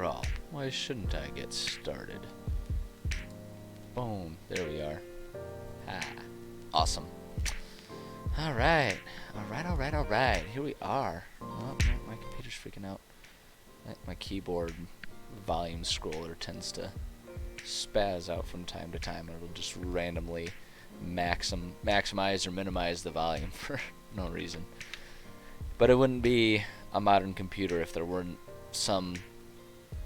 after all, why shouldn't I get started? Boom. There we are. Ah. Awesome. Alright. Alright. Here we are. Oh, no, my computer's freaking out. My keyboard volume scroller tends to spaz out from time to time, and it'll just randomly maximize or minimize the volume for no reason. But it wouldn't be a modern computer if there weren't some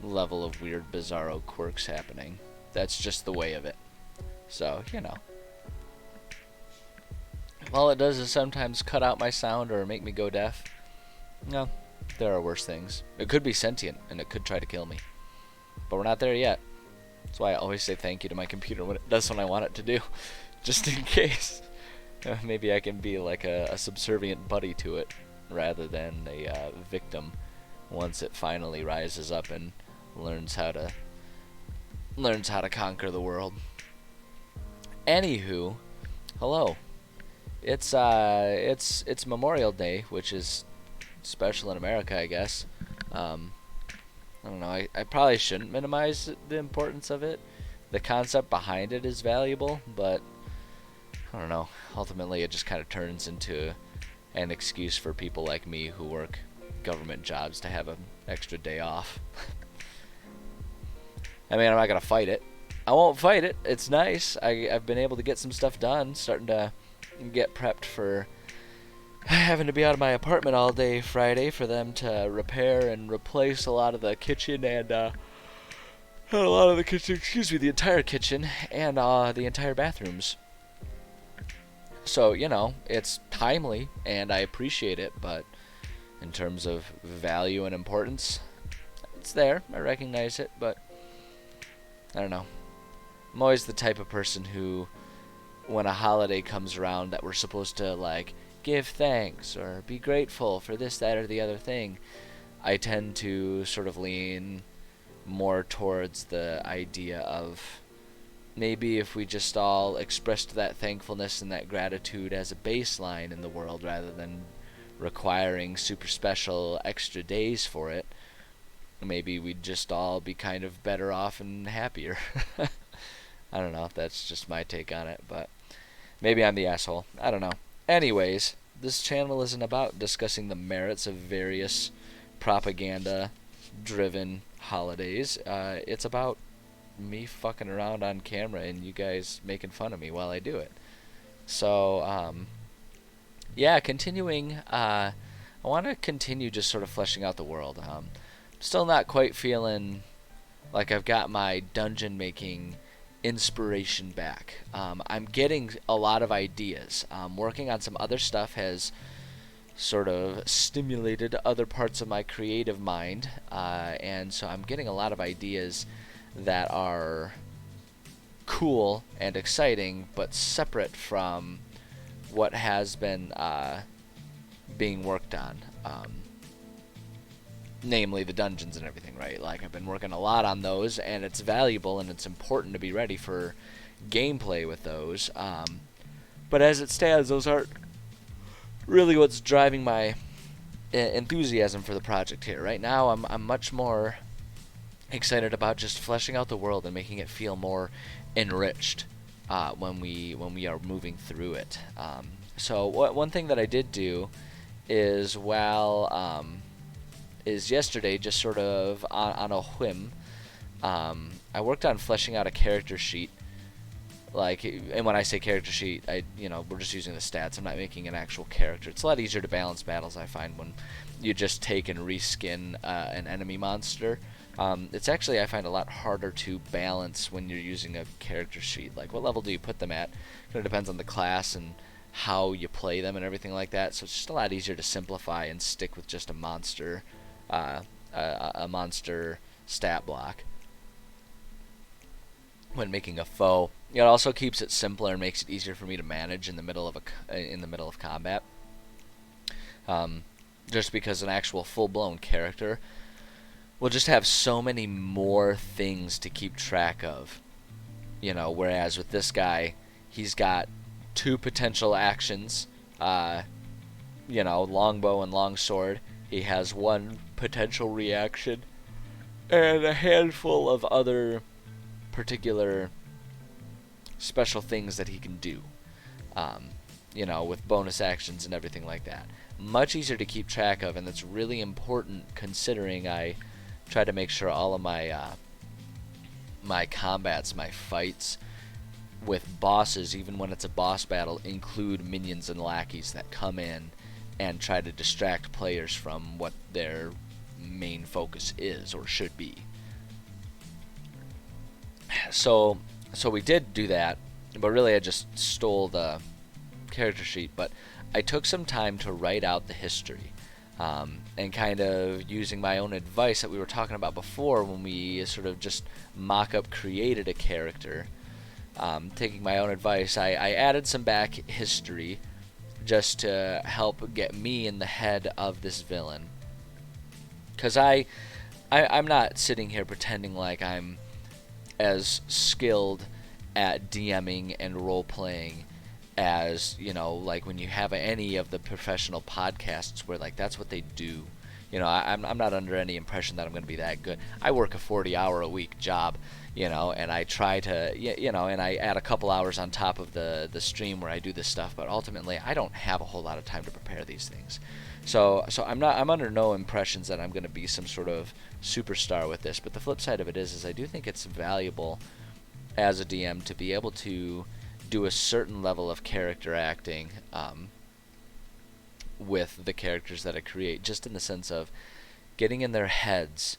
level of weird, bizarro quirks happening. That's just the way of it. So, you know. All it does is sometimes cut out my sound or make me go deaf. No, there are worse things. It could be sentient, and it could try to kill me. But we're not there yet. That's why I always say thank you to my computer when it does what I want it to do. Just in case. Maybe I can be like a subservient buddy to it, rather than a victim once it finally rises up and learns how to conquer the world. Anywho, hello. It's Memorial Day, which is special in America, I guess. I don't know. I probably shouldn't minimize the importance of it. The concept behind it is valuable, but I don't know. Ultimately, it just kind of turns into an excuse for people like me who work government jobs to have an extra day off. I mean, I'm not gonna fight it. I won't fight it. It's nice. I've been able to get some stuff done. Starting to get prepped for having to be out of my apartment all day Friday for them to repair and replace a lot of the kitchen and the entire kitchen and the entire bathrooms. So, you know, it's timely and I appreciate it, but in terms of value and importance, it's there. I recognize it, but I don't know. I'm always the type of person who, when a holiday comes around that we're supposed to, like, give thanks or be grateful for this, that, or the other thing, I tend to sort of lean more towards the idea of maybe if we just all expressed that thankfulness and that gratitude as a baseline in the world rather than requiring super special extra days for it, maybe we'd just all be kind of better off and happier. I don't know if that's just my take on it, but maybe I'm the asshole. I don't know. Anyways, this channel isn't about discussing the merits of various propaganda-driven holidays. It's about me fucking around on camera and you guys making fun of me while I do it. So, yeah, continuing, I want to continue just sort of fleshing out the world. Still not quite feeling like I've got my dungeon making inspiration back. I'm getting a lot of ideas. Working on some other stuff has sort of stimulated other parts of my creative mind, and so I'm getting a lot of ideas that are cool and exciting, but separate from what has been being worked on. Namely the dungeons and everything, right? Like, I've been working a lot on those, and it's valuable and it's important to be ready for gameplay with those. But as it stands, those aren't really what's driving my enthusiasm for the project here. Right now, I'm much more excited about just fleshing out the world and making it feel more enriched when we are moving through it. So one thing that I did do is is yesterday, just sort of on a whim, I worked on fleshing out a character sheet. Like, and when I say character sheet, we're just using the stats. I'm not making an actual character. It's a lot easier to balance battles, I find, when you just take and reskin an enemy monster. It's actually, I find, a lot harder to balance when you're using a character sheet. Like, what level do you put them at? Kind of depends on the class and how you play them and everything like that. So it's just a lot easier to simplify and stick with just a monster stat block when making a foe. It also keeps it simpler and makes it easier for me to manage in the middle of combat. Just because an actual full-blown character will just have so many more things to keep track of. Whereas with this guy, he's got 2 potential actions, longbow and longsword. He has 1 potential reaction, and a handful of other particular special things that he can do. Um, with bonus actions and everything like that. Much easier to keep track of, and that's really important considering I try to make sure all of my combats, my fights with bosses, even when it's a boss battle, include minions and lackeys that come in and try to distract players from what their main focus is or should be. So, so we did do that, but really I just stole the character sheet. But I took some time to write out the history, and kind of using my own advice that we were talking about before when we sort of just mock-up created a character. Taking my own advice, I added some back history just to help get me in the head of this villain. Because I'm not sitting here pretending like I'm as skilled at DMing and role-playing as, like when you have any of the professional podcasts where, like, that's what they do. I'm not under any impression that I'm going to be that good. I work a 40-hour-a-week job, and I try to, and I add a couple hours on top of the stream where I do this stuff, but ultimately I don't have a whole lot of time to prepare these things. So I'm under no impressions that I'm going to be some sort of superstar with this, but the flip side of it is I do think it's valuable as a DM to be able to do a certain level of character acting with the characters that I create, just in the sense of getting in their heads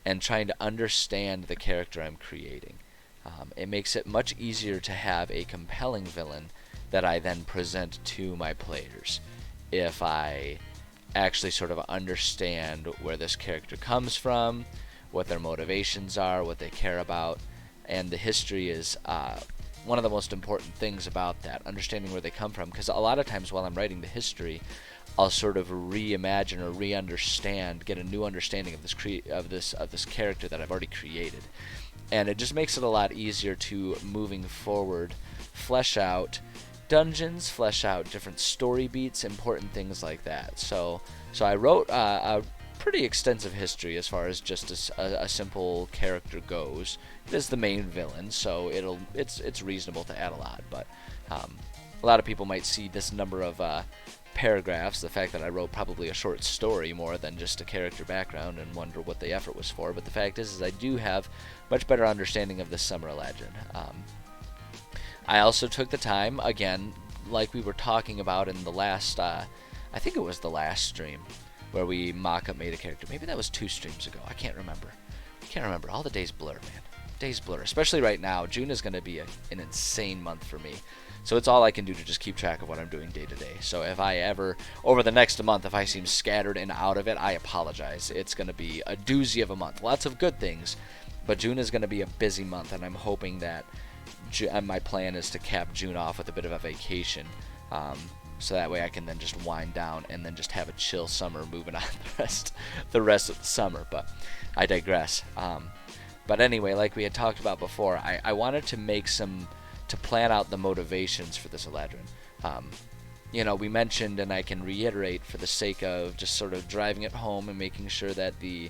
and trying to understand the character I'm creating. It makes it much easier to have a compelling villain that I then present to my players if I actually sort of understand where this character comes from, what their motivations are, what they care about, and the history is one of the most important things about that, understanding where they come from. Because a lot of times while I'm writing the history, I'll sort of reimagine or re-understand, get a new understanding of this character that I've already created, and it just makes it a lot easier to, moving forward, flesh out dungeons, flesh out different story beats, important things like that. So I wrote a pretty extensive history as far as just a simple character goes. It is the main villain, so it's reasonable to add a lot, but a lot of people might see this number of paragraphs, the fact that I wrote probably a short story more than just a character background, and wonder what the effort was for. But the fact is I do have much better understanding of this Summer Legend. I also took the time, again, like we were talking about in the last, I think it was the last stream, where we mock-up made a character. Maybe that was 2 streams ago. I can't remember. All the days blur, man. Days blur. Especially right now. June is going to be an insane month for me. So it's all I can do to just keep track of what I'm doing day to day. So if I ever, over the next month, if I seem scattered and out of it, I apologize. It's going to be a doozy of a month. Lots of good things. But June is going to be a busy month, and I'm hoping that my plan is to cap June off with a bit of a vacation. So that way I can then just wind down and then just have a chill summer moving on the rest of the summer. But I digress. But anyway, like we had talked about before, I wanted to plan out the motivations for this Eladrin. We mentioned, and I can reiterate for the sake of just sort of driving it home and making sure that the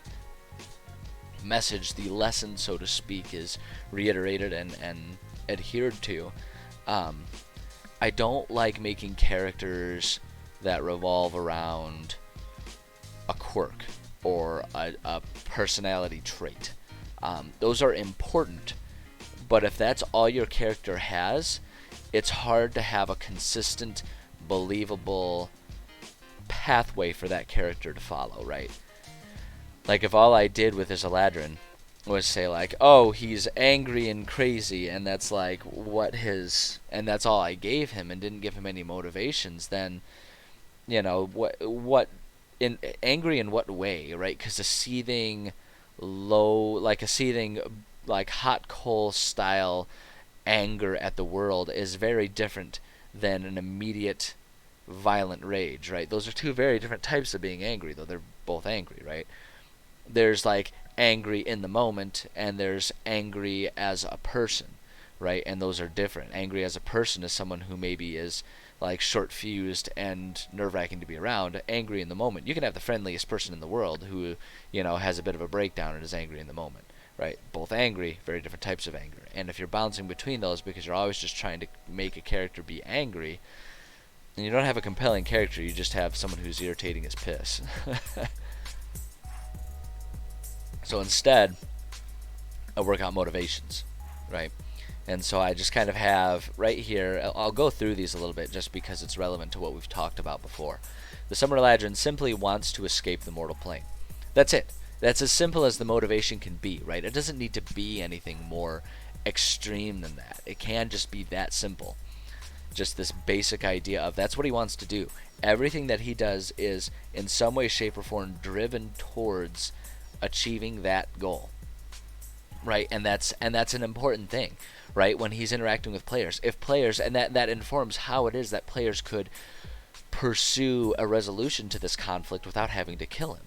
message, the lesson, so to speak, is reiterated and adhered to. I don't like making characters that revolve around a quirk or a personality trait. Those are important, but if that's all your character has, it's hard to have a consistent, believable pathway for that character to follow, right? Like, if all I did with this Eladrin was say, like, oh, he's angry and crazy, and that's like and that's all I gave him, and didn't give him any motivations, then, what in angry in what way, right? Because a seething hot coal style anger at the world is very different than an immediate violent rage, right? Those are 2 very different types of being angry, though they're both angry, right? There's like angry in the moment, and there's angry as a person, right? And those are different. Angry as a person is someone who maybe is like short-fused and nerve-wracking to be around, angry in the moment. You can have the friendliest person in the world who, has a bit of a breakdown and is angry in the moment, right? Both angry, very different types of anger. And if you're bouncing between those because you're always just trying to make a character be angry, then you don't have a compelling character, you just have someone who's irritating as piss. So instead, I work out motivations, right? And so I just kind of have right here, I'll go through these a little bit just because it's relevant to what we've talked about before. The Summer Eladrin simply wants to escape the mortal plane. That's it. That's as simple as the motivation can be, right? It doesn't need to be anything more extreme than that. It can just be that simple. Just this basic idea of that's what he wants to do. Everything that he does is in some way, shape, or form driven towards achieving that goal. Right, and that's an important thing, right? When he's interacting with players, if players, and that informs how it is that players could pursue a resolution to this conflict without having to kill him.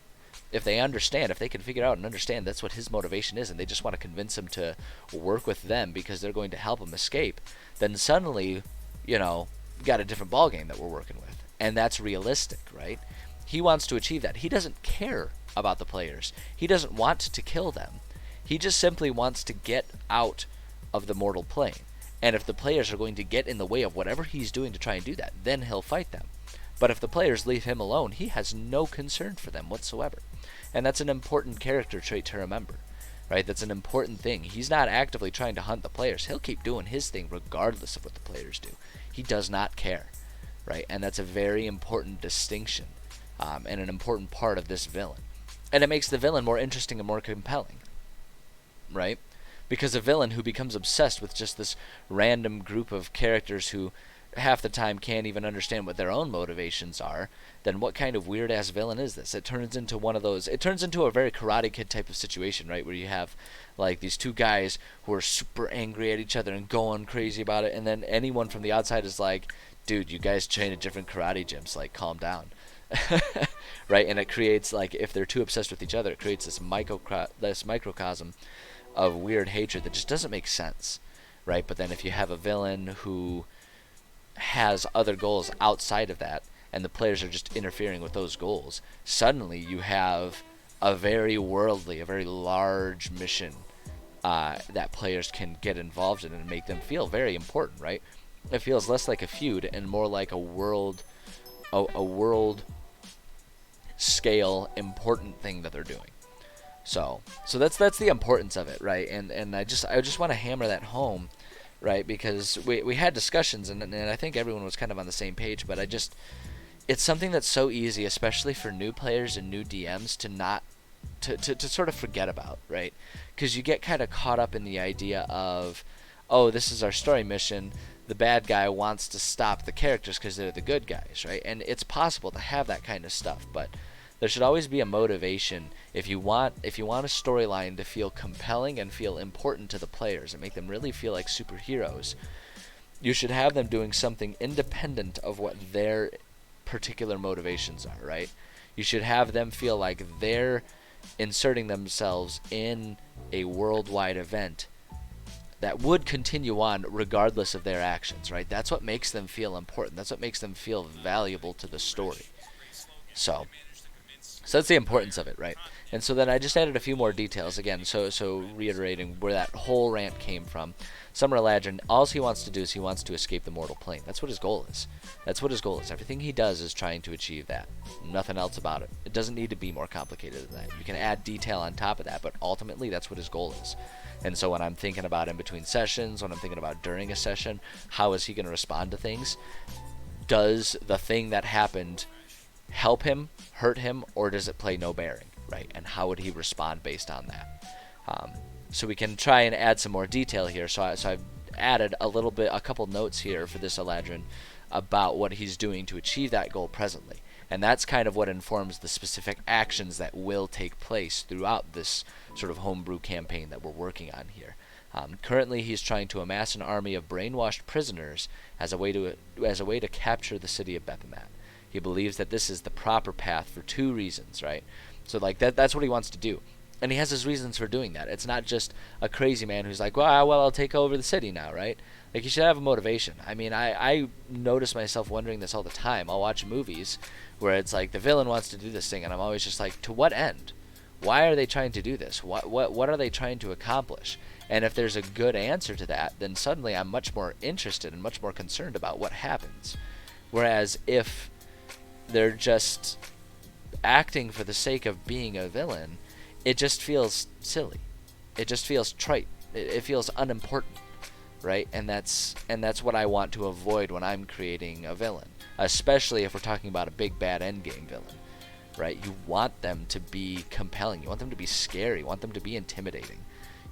If they understand, if they can figure out and understand that's what his motivation is, and they just want to convince him to work with them because they're going to help him escape, then suddenly, got a different ballgame that we're working with, and that's realistic, right? He wants to achieve that. He doesn't care about the players. He doesn't want to kill them. He just simply wants to get out of the mortal plane. And if the players are going to get in the way of whatever he's doing to try and do that, then he'll fight them. But if the players leave him alone, he has no concern for them whatsoever. And that's an important character trait to remember, right? That's an important thing. He's not actively trying to hunt the players. He'll keep doing his thing regardless of what the players do. He does not care, right? And that's a very important distinction and an important part of this villain. And it makes the villain more interesting and more compelling. Right? Because a villain who becomes obsessed with just this random group of characters who half the time can't even understand what their own motivations are, then what kind of weird-ass villain is this? It turns into a very Karate Kid type of situation, right? Where you have, like, these two guys who are super angry at each other and going crazy about it, and then anyone from the outside is like, dude, you guys train at different karate gyms, like, calm down. Right? And it creates, like, if they're too obsessed with each other, it creates this microcosm of weird hatred that just doesn't make sense, right? But then if you have a villain who has other goals outside of that, and the players are just interfering with those goals, suddenly you have a very worldly, a very large mission that players can get involved in and make them feel very important, right? It feels less like a feud and more like a world scale important thing that they're doing. So that's the importance of it, right? And I just want to hammer that home, right? Because we had discussions and I think everyone was kind of on the same page, but it's something that's so easy, especially for new players and new DMs, to sort of forget about, right? Because you get kind of caught up in the idea of, oh, this is our story mission. The bad guy wants to stop the characters because they're the good guys, right? And it's possible to have that kind of stuff, but there should always be a motivation if you want a storyline to feel compelling and feel important to the players and make them really feel like superheroes. You should have them doing something independent of what their particular motivations are, right? You should have them feel like they're inserting themselves in a worldwide event that would continue on regardless of their actions, right? That's what makes them feel important. That's what makes them feel valuable to the story. So that's the importance of it, right? And so then I just added a few more details again. So reiterating where that whole rant came from. Summer Eladrin, all he wants to do is he wants to escape the mortal plane. That's what his goal is. That's what his goal is. Everything he does is trying to achieve that. Nothing else about it. It doesn't need to be more complicated than that. You can add detail on top of that, but ultimately that's what his goal is. And so when I'm thinking about in between sessions, when I'm thinking about during a session, how is he going to respond to things? Does the thing that happened help him, hurt him, or does it play no bearing, right? And how would he respond based on that? So we can try and add some more detail here. So I've added a couple notes here for this Eladrin about what he's doing to achieve that goal presently. And that's kind of what informs the specific actions that will take place throughout this sort of homebrew campaign that we're working on here. Currently, he's trying to amass an army of brainwashed prisoners as a way to capture the city of Bephomet. He believes that this is the proper path for two reasons, right? So like that's what he wants to do. And he has his reasons for doing that. It's not just a crazy man who's like, well, I'll take over the city now, right? Like, you should have a motivation. I mean, I notice myself wondering this all the time. I'll watch movies where it's like the villain wants to do this thing, and I'm always just like, to what end? Why are they trying to do this? What are they trying to accomplish? And if there's a good answer to that, then suddenly I'm much more interested and much more concerned about what happens. Whereas if they're just acting for the sake of being a villain, it just feels silly. It just feels trite. It feels unimportant, right? And that's what I want to avoid when I'm creating a villain, especially if we're talking about a big bad endgame villain, right? You want them to be compelling. You want them to be scary. You want them to be intimidating.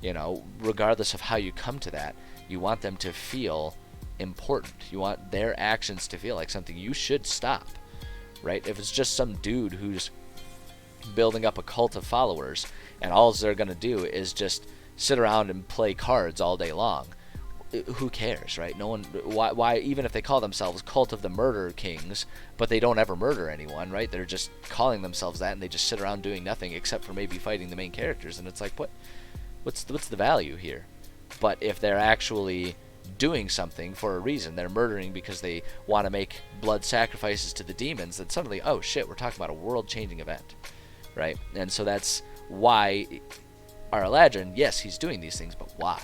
You know, regardless of how you come to that, you want them to feel important. You want their actions to feel like something you should stop, right? If it's just some dude who's building up a cult of followers and all they're going to do is just sit around and play cards all day long, who cares, right? No one. Why even if they call themselves Cult of the Murder Kings, but they don't ever murder anyone, right? They're just calling themselves that, and they just sit around doing nothing except for maybe fighting the main characters. And it's like, what's the value here? But if they're actually doing something for a reason, they're murdering because they want to make blood sacrifices to the demons, then suddenly, oh shit, we're talking about a world-changing event, right? And so that's why our Eladrin, yes, he's doing these things, but why?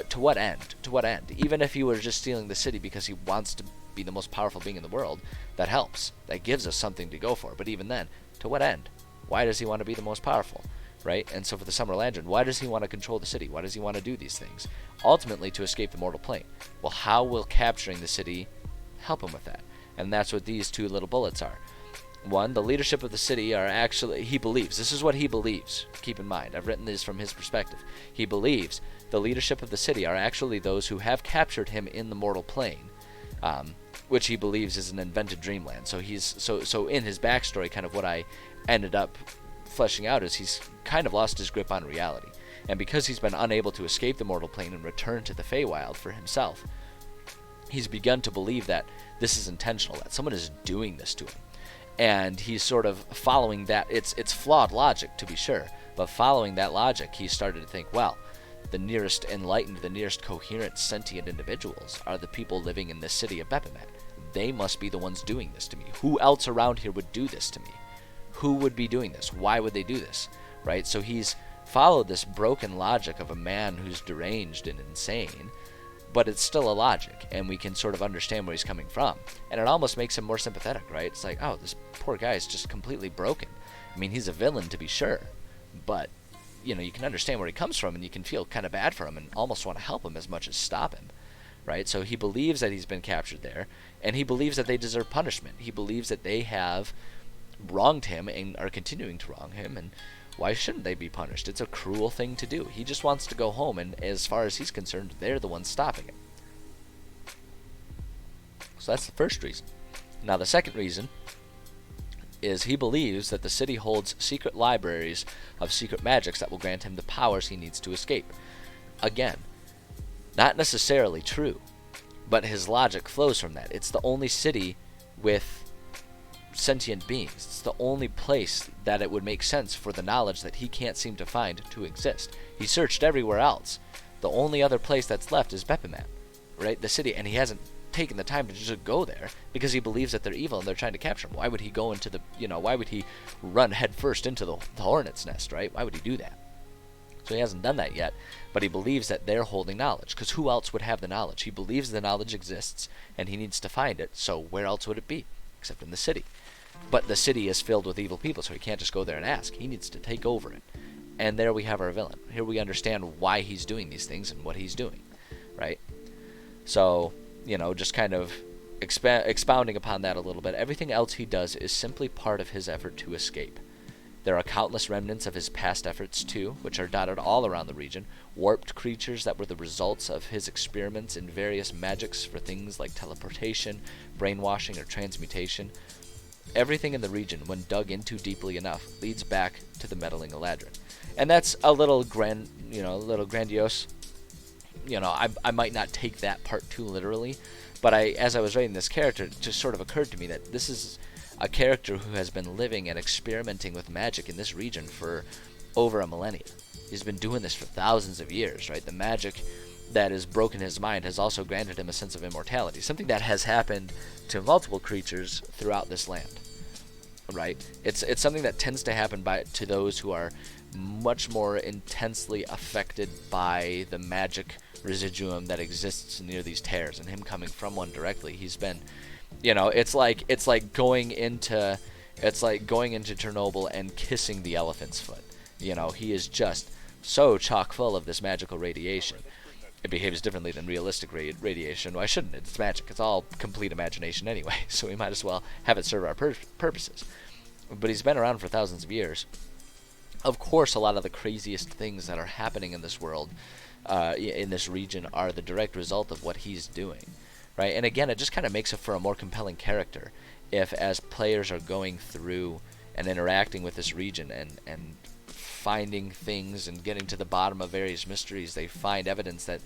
To what end? To what end? Even if he were just stealing the city because he wants to be the most powerful being in the world, that helps. That gives us something to go for. But even then, to what end? Why does he want to be the most powerful? Right? And so for the Summer Eladrin, why does he want to control the city? Why does he want to do these things? Ultimately, to escape the mortal plane. Well, how will capturing the city help him with that? And that's what these two little bullets are. One, the leadership of the city are actually, he believes, this is what he believes, keep in mind, I've written this from his perspective. He believes the leadership of the city are actually those who have captured him in the mortal plane, which he believes is an invented dreamland. So he's so in his backstory, kind of what I ended up fleshing out is he's kind of lost his grip on reality. And because he's been unable to escape the mortal plane and return to the Feywild for himself, he's begun to believe that this is intentional, that someone is doing this to him. And he's sort of following that. It's flawed logic, to be sure, but following that logic, he started to think, well, the nearest enlightened, the nearest coherent sentient individuals are the people living in this city of Bephomet. They must be the ones doing this to me. Who else around here would do this to me? Who would be doing this? Why would they do this? Right? So he's followed this broken logic of a man who's deranged and insane, but it's still a logic, and we can sort of understand where he's coming from. And it almost makes him more sympathetic, right? It's like, oh, this poor guy is just completely broken. I mean, he's a villain, to be sure, but, you know, you can understand where he comes from, and you can feel kind of bad for him and almost want to help him as much as stop him, right? So he believes that he's been captured there, and he believes that they deserve punishment. He believes that they have wronged him and are continuing to wrong him, and why shouldn't they be punished? It's a cruel thing to do. He just wants to go home, and as far as he's concerned, they're the ones stopping him. So that's the first reason. Now the second reason is he believes that the city holds secret libraries of secret magics that will grant him the powers he needs to escape. Again, not necessarily true, but his logic flows from that. It's the only city with sentient beings. It's the only place that it would make sense for the knowledge that he can't seem to find to exist. He searched everywhere else. The only other place that's left is Bephomet, right? The city, and he hasn't taken the time to just go there because he believes that they're evil and they're trying to capture him. Why would he go into the, why would he run headfirst into the hornet's nest, right? Why would he do that? So he hasn't done that yet, but he believes that they're holding knowledge, because who else would have the knowledge? He believes the knowledge exists, and he needs to find it, so where else would it be? Except in the city. But the city is filled with evil people, so he can't just go there and ask. He needs to take over it. And there we have our villain. Here we understand why he's doing these things and what he's doing, right? So, just kind of expounding upon that a little bit, everything else he does is simply part of his effort to escape. There are countless remnants of his past efforts, too, which are dotted all around the region, warped creatures that were the results of his experiments in various magics for things like teleportation, brainwashing, or transmutation. Everything in the region, when dug into deeply enough, leads back to the meddling Eladrin. And that's a little grandiose. I might not take that part too literally, but as I was writing this character, it just sort of occurred to me that this is a character who has been living and experimenting with magic in this region for over a millennia. He's been doing this for thousands of years, right? The magic that has broken his mind has also granted him a sense of immortality, something that has happened to multiple creatures throughout this land. Right? It's something that tends to happen to those who are much more intensely affected by the magic residuum that exists near these tears, and him coming from one directly. He's been, it's like going into Chernobyl and kissing the elephant's foot. He is just so chock full of this magical radiation. It behaves differently than realistic radiation. Why shouldn't it? It's magic. It's all complete imagination anyway, so we might as well have it serve our purposes. But he's been around for thousands of years. Of course, a lot of the craziest things that are happening in this world, in this region, are the direct result of what he's doing, right? And again, it just kind of makes it for a more compelling character if, as players are going through and interacting with this region and finding things and getting to the bottom of various mysteries, they find evidence that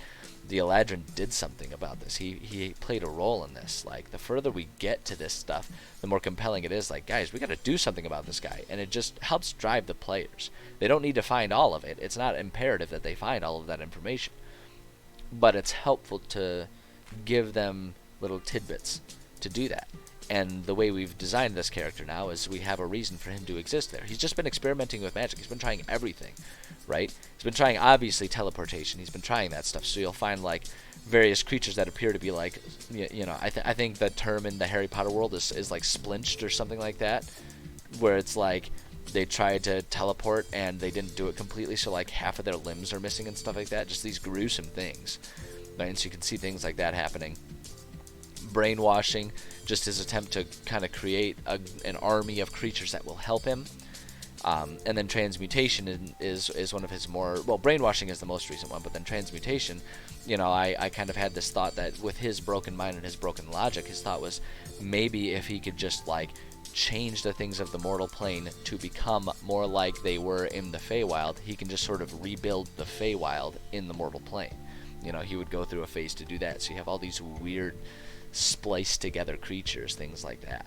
the Eladrin did something about this. He played a role in this. Like, the further we get to this stuff, the more compelling it is. Like, guys, we got to do something about this guy. And it just helps drive the players. They don't need to find all of it. It's not imperative that they find all of that information. But it's helpful to give them little tidbits to do that. And the way we've designed this character now is we have a reason for him to exist there. He's just been experimenting with magic. He's been trying everything, right? He's been trying, obviously, teleportation. He's been trying that stuff. So you'll find, like, various creatures that appear to be, like, I think the term in the Harry Potter world is like splinched or something like that, where it's like they tried to teleport and they didn't do it completely, so, like, half of their limbs are missing and stuff like that. Just these gruesome things, right? And so you can see things like that happening. Brainwashing, just his attempt to kind of create an army of creatures that will help him. And then transmutation is one of his more, well, brainwashing is the most recent one, but then transmutation, I kind of had this thought that with his broken mind and his broken logic, his thought was maybe if he could just, like, change the things of the mortal plane to become more like they were in the Feywild, he can just sort of rebuild the Feywild in the mortal plane. He would go through a phase to do that, so you have all these weird spliced together creatures, things like that.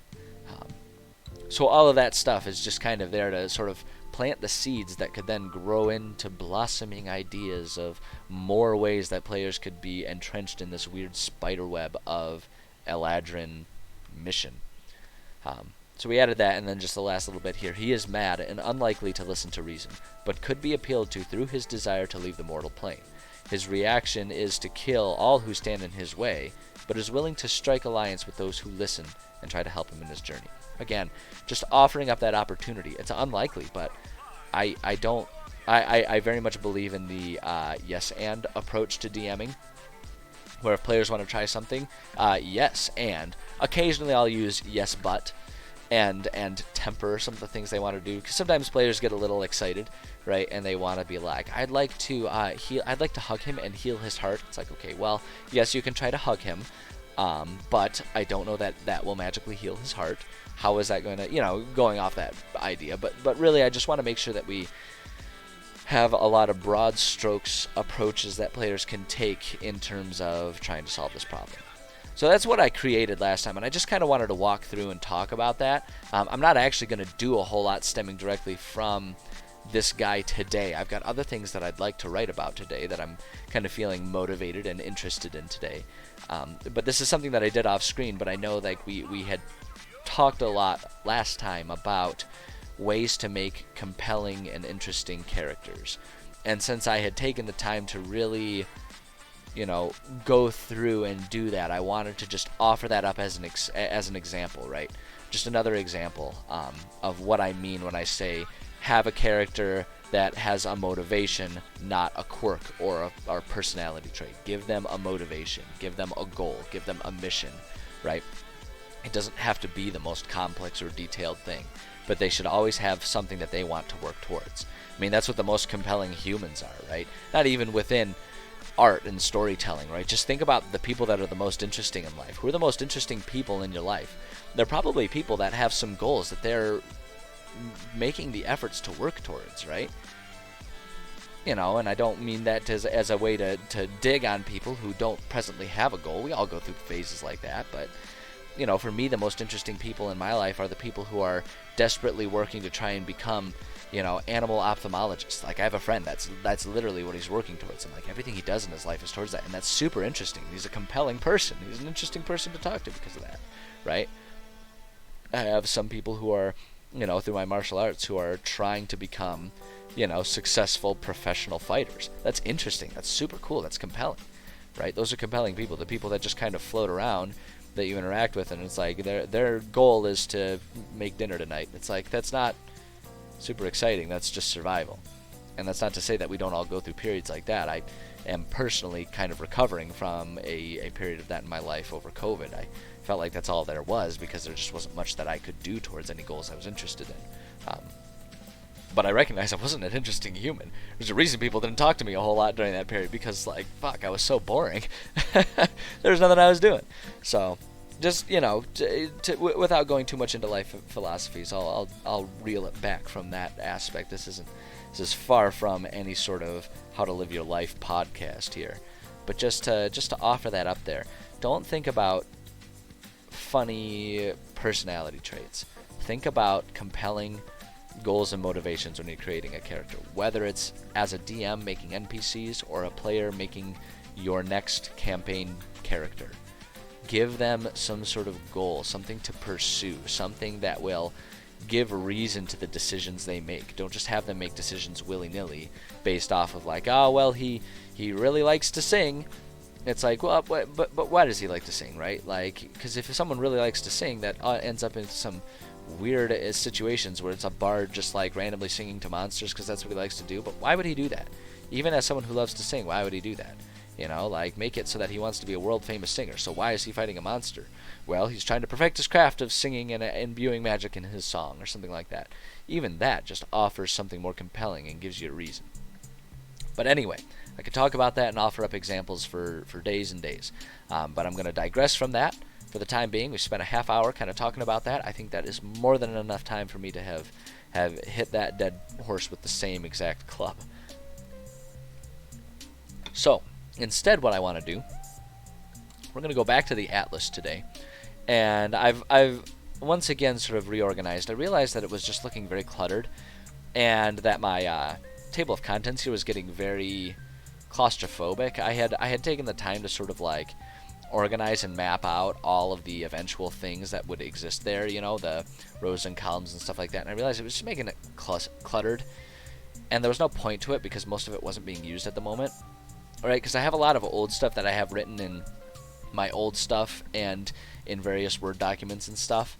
So all of that stuff is just kind of there to sort of plant the seeds that could then grow into blossoming ideas of more ways that players could be entrenched in this weird spider web of Eladrin mission. So we added that, and then just the last little bit here. He is mad and unlikely to listen to reason, but could be appealed to through his desire to leave the mortal plane. His reaction is to kill all who stand in his way, but is willing to strike alliance with those who listen and try to help him in his journey. Again, just offering up that opportunity. It's unlikely, but I very much believe in the yes and approach to DMing, where if players want to try something, yes and. Occasionally I'll use yes but and temper some of the things they want to do, because sometimes players get a little excited, right, and they want to be like, I'd like to hug him and heal his heart. It's like, okay, well, yes, you can try to hug him, but I don't know that that will magically heal his heart. How is that going to, going off that idea, but really I just want to make sure that we have a lot of broad strokes approaches that players can take in terms of trying to solve this problem. So that's what I created last time, and I just kind of wanted to walk through and talk about that. I'm not actually going to do a whole lot stemming directly from this guy today. I've got other things that I'd like to write about today that I'm kind of feeling motivated and interested in today. But this is something that I did off screen, but I know like we had talked a lot last time about ways to make compelling and interesting characters. And since I had taken the time to really go through and do that, I wanted to just offer that up as an example, right? Just another example of what I mean when I say have a character that has a motivation, not a quirk or a personality trait. Give them a motivation, give them a goal, give them a mission, right? It doesn't have to be the most complex or detailed thing, but they should always have something that they want to work towards. I mean, that's what the most compelling humans are, right? Not even within art and storytelling, right? Just think about the people that are the most interesting in life. Who are the most interesting people in your life? They're probably people that have some goals that they're making the efforts to work towards, right? And I don't mean that as a way to dig on people who don't presently have a goal. We all go through phases like that, but for me, the most interesting people in my life are the people who are desperately working to try and become, animal ophthalmologists. Like, I have a friend that's literally what he's working towards, and like everything he does in his life is towards that, and that's super interesting. He's a compelling person. He's an interesting person to talk to because of that, right? I have some people who are, through my martial arts, who are trying to become, successful professional fighters. That's interesting. That's super cool. That's compelling, right? Those are compelling people. The people that just kind of float around that you interact with, and it's like their goal is to make dinner tonight. It's like, that's not super exciting. That's just survival. And that's not to say that we don't all go through periods like that. I am personally kind of recovering from a period of that in my life over COVID. I felt like that's all there was, because there just wasn't much that I could do towards any goals I was interested in. But I recognize I wasn't an interesting human. There's a reason people didn't talk to me a whole lot during that period, because, like, fuck, I was so boring. There's nothing I was doing. So, just, without going too much into life philosophies, I'll reel it back from that aspect. This is far from any sort of how to live your life podcast here. But just to offer that up there, don't think about funny personality traits. Think about compelling goals and motivations when you're creating a character, whether it's as a DM making NPCs or a player making your next campaign character. Give them some sort of goal, something to pursue, something that will give reason to the decisions they make. Don't just have them make decisions willy-nilly based off of like, oh, well, he really likes to sing. It's like, well, but why does he like to sing, right? Like, because if someone really likes to sing, that ends up in some weird situations where it's a bard just like randomly singing to monsters because that's what he likes to do. But why would he do that? Even as someone who loves to sing, why would he do that? Like, make it so that he wants to be a world famous singer. So why is he fighting a monster? Well, he's trying to perfect his craft of singing and imbuing magic in his song, or something like that. Even that just offers something more compelling and gives you a reason. But anyway, I could talk about that and offer up examples for days and days. But I'm going to digress from that for the time being. We spent a half hour kind of talking about that. I think that is more than enough time for me to have hit that dead horse with the same exact club. So, instead what I want to do, we're going to go back to the Atlas today. And I've once again sort of reorganized. I realized that it was just looking very cluttered, and that my table of contents here was getting very claustrophobic. I had taken the time to sort of like organize and map out all of the eventual things that would exist there, the rows and columns and stuff like that, and I realized it was just making it cluttered, and there was no point to it because most of it wasn't being used at the moment. Alright, because I have a lot of old stuff that I have written in my old stuff and in various Word documents and stuff.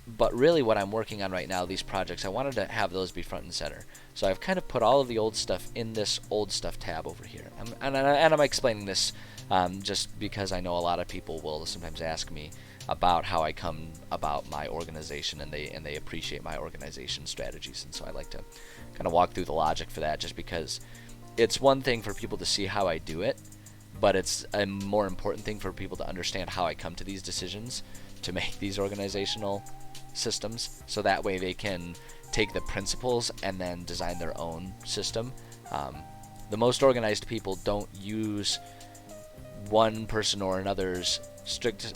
But really what I'm working on right now, these projects, I wanted to have those be front and center. So I've kind of put all of the old stuff in this old stuff tab over here. And I'm explaining this just because I know a lot of people will sometimes ask me about how I come about my organization, and they appreciate my organization strategies. And so I like to kind of walk through the logic for that, just because it's one thing for people to see how I do it, but it's a more important thing for people to understand how I come to these decisions to make these organizational systems, so that way they can take the principles and then design their own system. The most organized people don't use one person or another's strict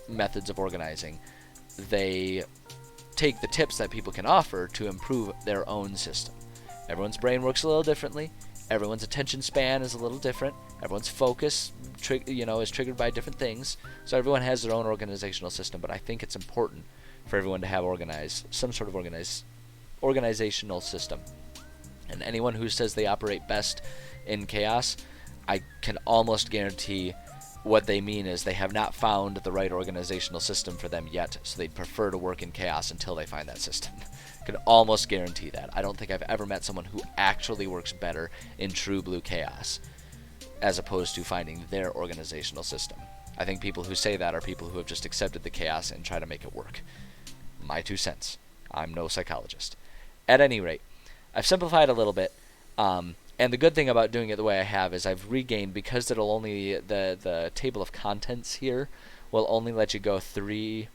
methods of organizing. They take the tips that people can offer to improve their own system. Everyone's brain works a little differently. Everyone's attention span is a little different. Everyone's focus, is triggered by different things. So everyone has their own organizational system. But I think it's important for everyone to have some sort of organizational system. And anyone who says they operate best in chaos, I can almost guarantee what they mean is they have not found the right organizational system for them yet, so they'd prefer to work in chaos until they find that system. I can almost guarantee that. I don't think I've ever met someone who actually works better in true blue chaos as opposed to finding their organizational system. I think people who say that are people who have just accepted the chaos and try to make it work. My 2 cents. I'm no psychologist. At any rate, I've simplified a little bit, and the good thing about doing it the way I have is I've regained, because it'll only, the table of contents here will only let you go 3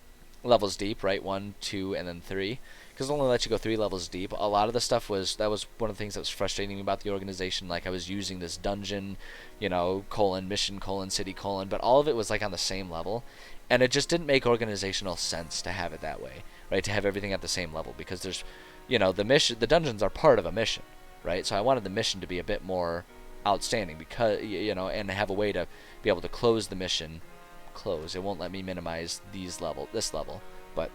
levels deep, right? 1, 2, and then 3. Because it'll only let you go 3 levels deep. A lot of the stuff that was one of the things that was frustrating me about the organization. Like, I was using this dungeon, mission, city, but all of it was like on the same level. And it just didn't make organizational sense to have it that way, right? To have everything at the same level, because there's, the dungeons are part of a mission, right? So I wanted the mission to be a bit more outstanding, because and have a way to be able to close the mission. It won't let me minimize this level, but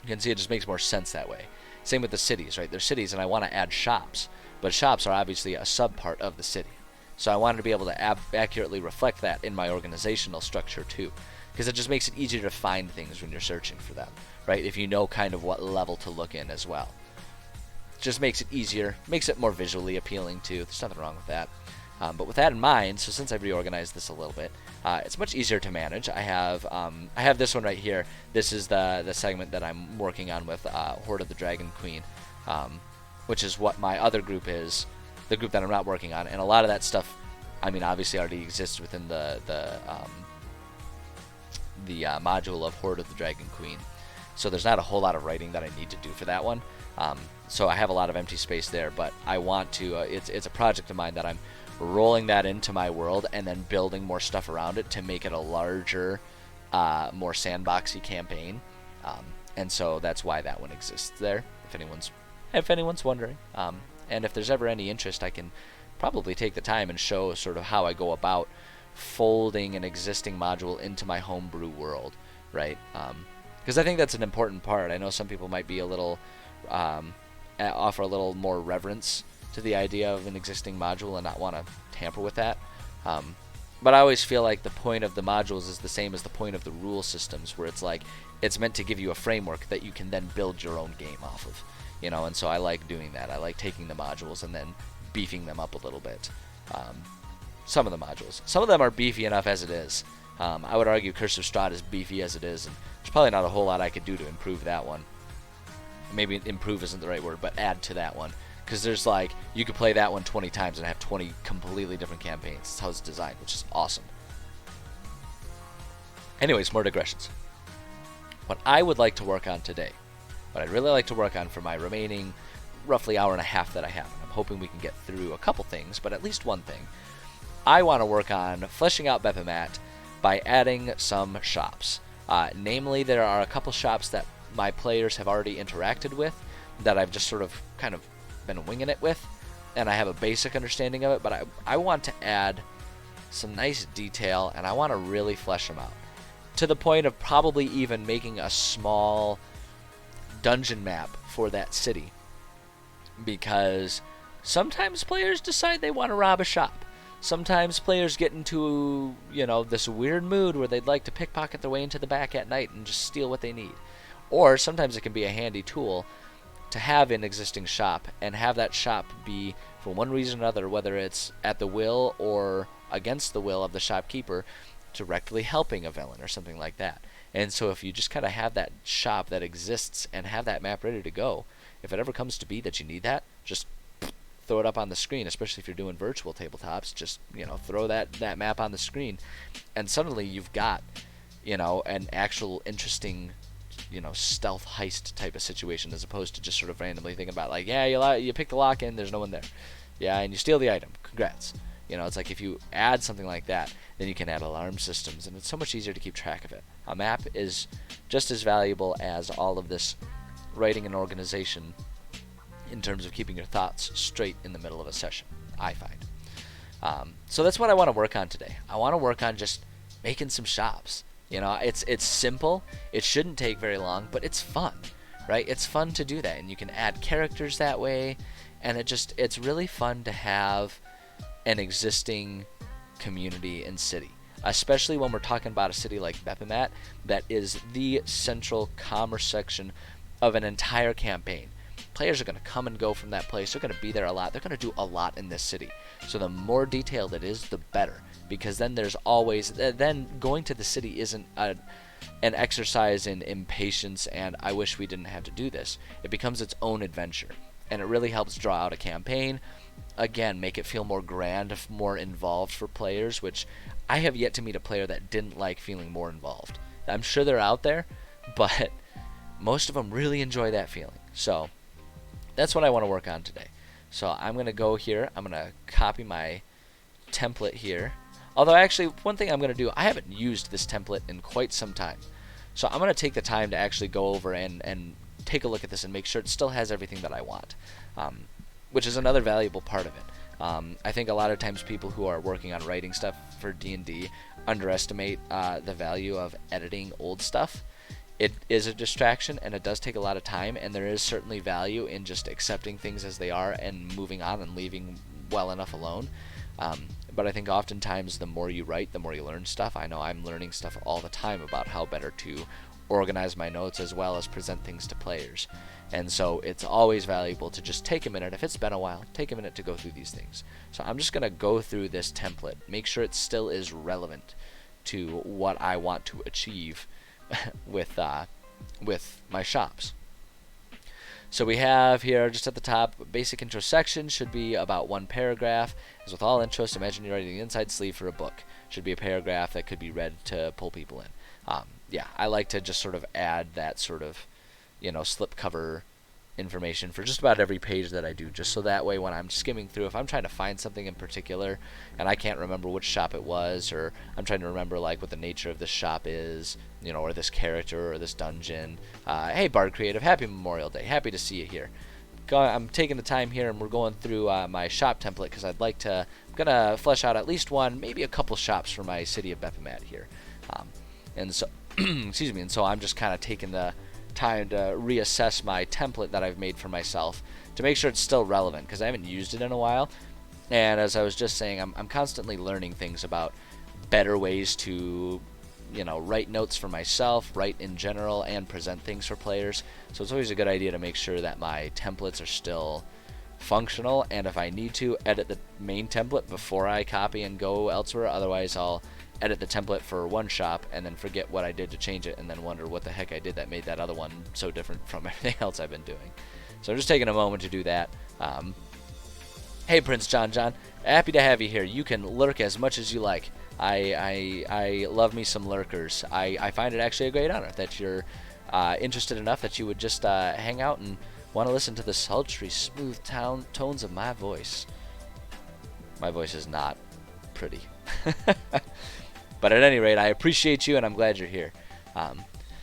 you can see it just makes more sense that way. Same with the cities, right? They're cities, and I want to add shops, but shops are obviously a sub part of the city. So I wanted to be able to accurately reflect that in my organizational structure too, because it just makes it easier to find things when you're searching for them, right? If you know kind of what level to look in as well. It just makes it easier, makes it more visually appealing too. There's nothing wrong with that. But with that in mind, so since I've reorganized this a little bit, it's much easier to manage. I have this one right here. This is the segment that I'm working on with Horde of the Dragon Queen, which is what my other group is, the group that I'm not working on. And a lot of that stuff, I mean, obviously already exists within the module of Horde of the Dragon Queen. So there's not a whole lot of writing that I need to do for that one. So I have a lot of empty space there, but I want to, it's a project of mine that I'm rolling that into my world and then building more stuff around it to make it a larger, more sandboxy campaign. And so that's why that one exists there, if anyone's wondering. And if there's ever any interest, I can probably take the time and show sort of how I go about folding an existing module into my homebrew world, right? Because I think that's an important part. I know some people might be a little, offer a little more reverence to the idea of an existing module and not want to tamper with that. But I always feel like the point of the modules is the same as the point of the rule systems, where it's like it's meant to give you a framework that you can then build your own game off of, and so I like doing that. I like taking the modules and then beefing them up a little bit. Some of the modules. Some of them are beefy enough as it is. I would argue Curse of Strahd is beefy as it is, and there's probably not a whole lot I could do to improve that one. Maybe improve isn't the right word, but add to that one. Because there's you could play that one 20 times and have 20 completely different campaigns. That's how it's designed, which is awesome. Anyways, more digressions. What I would like to work on today, what I'd really like to work on for my remaining roughly hour and a half that I have, and I'm hoping we can get through a couple things, but at least one thing, I want to work on fleshing out Bephomet by adding some shops. Namely, there are a couple shops that my players have already interacted with that I've just sort of kind of been winging it with, and I have a basic understanding of it, but I want to add some nice detail, and I want to really flesh them out to the point of probably even making a small dungeon map for that city, because sometimes players decide they want to rob a shop. Sometimes players get into, this weird mood where they'd like to pickpocket their way into the back at night and just steal what they need. Or sometimes it can be a handy tool to have an existing shop and have that shop be, for one reason or another, whether it's at the will or against the will of the shopkeeper, directly helping a villain or something like that. And so if you just kind of have that shop that exists and have that map ready to go, if it ever comes to be that you need that, just throw it up on the screen, especially if you're doing virtual tabletops. Just, throw that map on the screen, and suddenly you've got, an actual interesting, stealth heist type of situation, as opposed to just sort of randomly thinking about you pick the lock in, there's no one there. Yeah, and you steal the item. Congrats. It's like if you add something like that, then you can add alarm systems, and it's so much easier to keep track of it. A map is just as valuable as all of this writing and organization in terms of keeping your thoughts straight in the middle of a session, I find. So that's what I want to work on today. I want to work on just making some shops. It's simple. It shouldn't take very long, but it's fun, right? It's fun to do that, and you can add characters that way, and it's really fun to have an existing community and city, especially when we're talking about a city like Bephomet that is the central commerce section of an entire campaign. Players are going to come and go from that place. They're going to be there a lot. They're going to do a lot in this city. So the more detailed it is, the better, because then there's always, then going to the city isn't an exercise in impatience and I wish we didn't have to do this. It becomes its own adventure, and it really helps draw out a campaign. Again, make it feel more grand, more involved for players, which I have yet to meet a player that didn't like feeling more involved. I'm sure they're out there, but most of them really enjoy that feeling. So that's what I want to work on today. So I'm going to go here. I'm going to copy my template here. Although actually, one thing I'm going to do, I haven't used this template in quite some time. So I'm going to take the time to actually go over and take a look at this and make sure it still has everything that I want, which is another valuable part of it. I think a lot of times people who are working on writing stuff for D&D underestimate the value of editing old stuff. It is a distraction, and it does take a lot of time, and there is certainly value in just accepting things as they are and moving on and leaving well enough alone. But I think oftentimes the more you write, the more you learn stuff. I know I'm learning stuff all the time about how better to organize my notes as well as present things to players. And so it's always valuable to just take a minute, if it's been a while, take a minute to go through these things. So I'm just going to go through this template, make sure it still is relevant to what I want to achieve with my shops. So we have here just at the top, basic intro section should be about 1 paragraph. As with all intros, imagine you're writing the inside sleeve for a book. Should be a paragraph that could be read to pull people in. Yeah, I like to just sort of add that sort of, slipcover information for just about every page that I do, just so that way when I'm skimming through, if I'm trying to find something in particular and I can't remember which shop it was, or I'm trying to remember like what the nature of this shop is, or this character or this dungeon. Hey Bard Creative, happy Memorial Day, happy to see you here. I'm taking the time here and we're going through my shop template because I'm gonna flesh out at least one, maybe a couple shops for my city of Bephomet here. And so excuse me, and so I'm just kind of taking the time to reassess my template that I've made for myself to make sure it's still relevant, because I haven't used it in a while. And as I was just saying, I'm constantly learning things about better ways to write notes for myself, write in general, and present things for players. So it's always a good idea to make sure that my templates are still functional, and if I need to, edit the main template before I copy and go elsewhere. Otherwise I'll edit the template for one shop and then forget what I did to change it, and then wonder what the heck I did that made that other one so different from everything else I've been doing. So I'm just taking a moment to do that. Hey Prince John, happy to have you here. You can lurk as much as you like. I love me some lurkers. I find it actually a great honor that you're interested enough that you would just hang out and want to listen to the sultry, smooth tones of my voice. My voice is not pretty. But at any rate, I appreciate you, and I'm glad you're here.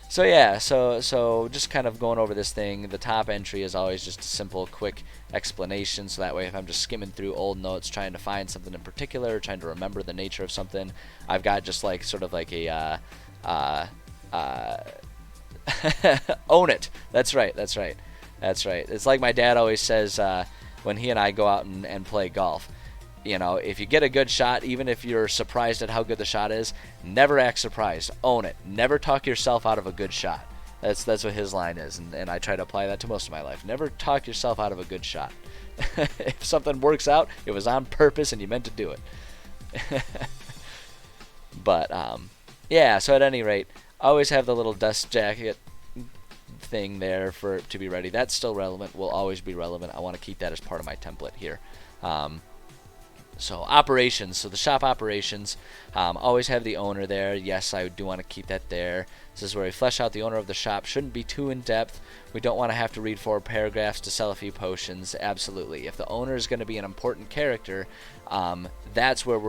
So yeah, so just kind of going over this thing. The top entry is always just a simple, quick explanation, so that way if I'm just skimming through old notes trying to find something in particular, trying to remember the nature of something, I've got just like sort of like a own it. That's right. It's like my dad always says when he and I go out and play golf. If you get a good shot, even if you're surprised at how good the shot is, never act surprised. Own it. Never talk yourself out of a good shot. That's what his line is, and I try to apply that to most of my life. Never talk yourself out of a good shot. If something works out, it was on purpose and you meant to do it. But, yeah, so at any rate, always have the little dust jacket thing there to be ready. That's still relevant, will always be relevant. I want to keep that as part of my template here. So operations, so the shop operations, always have the owner there. Yes, I do want to keep that there. This is where we flesh out the owner of the shop. Shouldn't be too in depth. We don't want to have to read 4 paragraphs to sell a few potions. Absolutely. If the owner is going to be an important character, that's when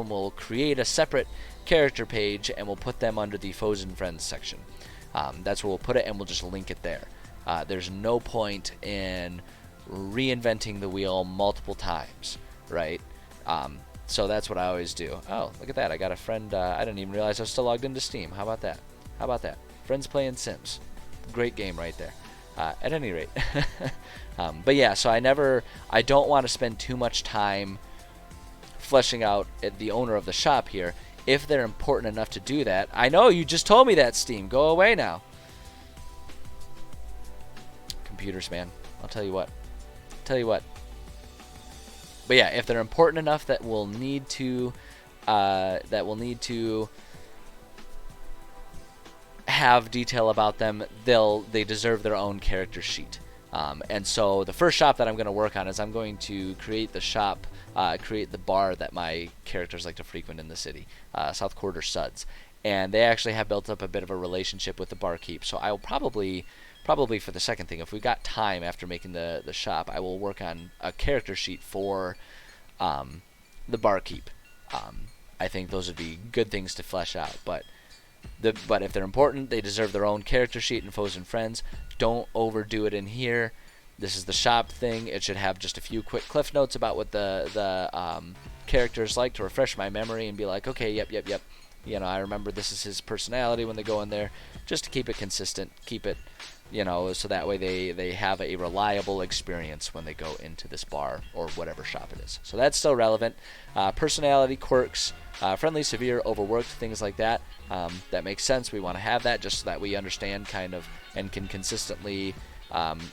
we'll create a separate character page and we'll put them under the foes and friends section. That's where we'll put it, and we'll just link it there. There's no point in reinventing the wheel multiple times, right? So that's what I always do. Oh, look at that. I got a friend. I didn't even realize I was still logged into Steam. How about that? Friends playing Sims. Great game right there. At any rate. But yeah, so I don't want to spend too much time fleshing out the owner of the shop here. If they're important enough to do that. I know, you just told me that, Steam. Go away now. Computers, man. I'll tell you what. But yeah, if they're important enough that we'll need to have detail about them, they deserve their own character sheet. And so the first shop that I'm going to work on is I'm going to create the bar that my characters like to frequent in the city, South Quarter Suds. And they actually have built up a bit of a relationship with the barkeep. So I will probably for the second thing, if we got time after making the shop, I will work on a character sheet for the barkeep. I think those would be good things to flesh out. But if they're important, they deserve their own character sheet and foes and friends. Don't overdo it in here. This is the shop thing. It should have just a few quick cliff notes about what the characters like to refresh my memory and be like, okay, yep. You know, I remember this is his personality when they go in there, just to keep it consistent, keep it, you know, so that way they have a reliable experience when they go into this bar or whatever shop it is. So that's still relevant. Personality, quirks, friendly, severe, overworked, things like that. That makes sense. We want to have that just so that we understand kind of and can consistently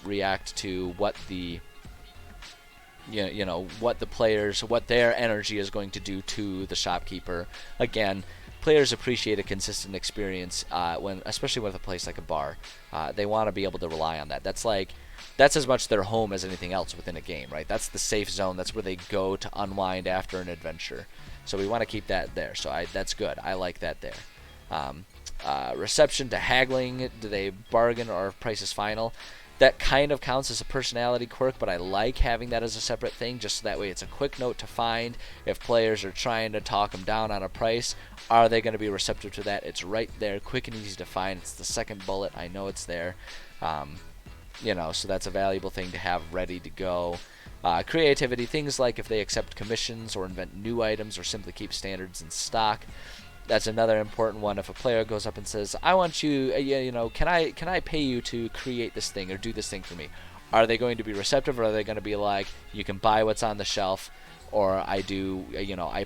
react to what the what the players, what their energy is going to do to the shopkeeper. Again, players appreciate a consistent experience especially with a place like a bar. They want to be able to rely on that. That's as much their home as anything else within a game, right? That's the safe zone. That's where they go to unwind after an adventure. So we want to keep that there. So that's good. I like that there. Reception to haggling. Do they bargain or price is final? That kind of counts as a personality quirk, but I like having that as a separate thing, just so that way it's a quick note to find. If players are trying to talk them down on a price, are they going to be receptive to that? It's right there, quick and easy to find. It's the second bullet. I know it's there. So that's a valuable thing to have ready to go. Creativity, things like if they accept commissions or invent new items or simply keep standards in stock. That's another important one. If a player goes up and says, I want you, can I pay you to create this thing or do this thing for me? Are they going to be receptive, or are they going to be like, you can buy what's on the shelf, or I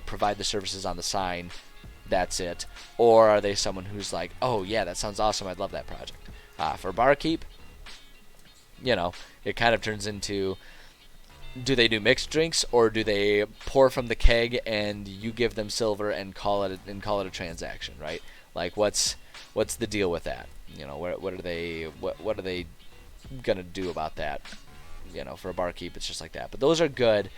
provide the services on the sign, that's it? Or are they someone who's like, oh yeah, that sounds awesome, I'd love that project? For barkeep, it kind of turns into, do they do mixed drinks, or do they pour from the keg and you give them silver and call it a transaction, right? Like what's the deal with that? What are they gonna do about that? For a barkeep, it's just like that. But those are good,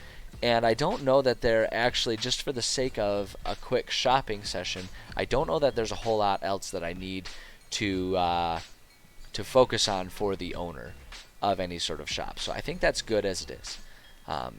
and I don't know that they're actually, just for the sake of a quick shopping session, I don't know that there's a whole lot else that I need to focus on for the owner of any sort of shop. So I think that's good as it is.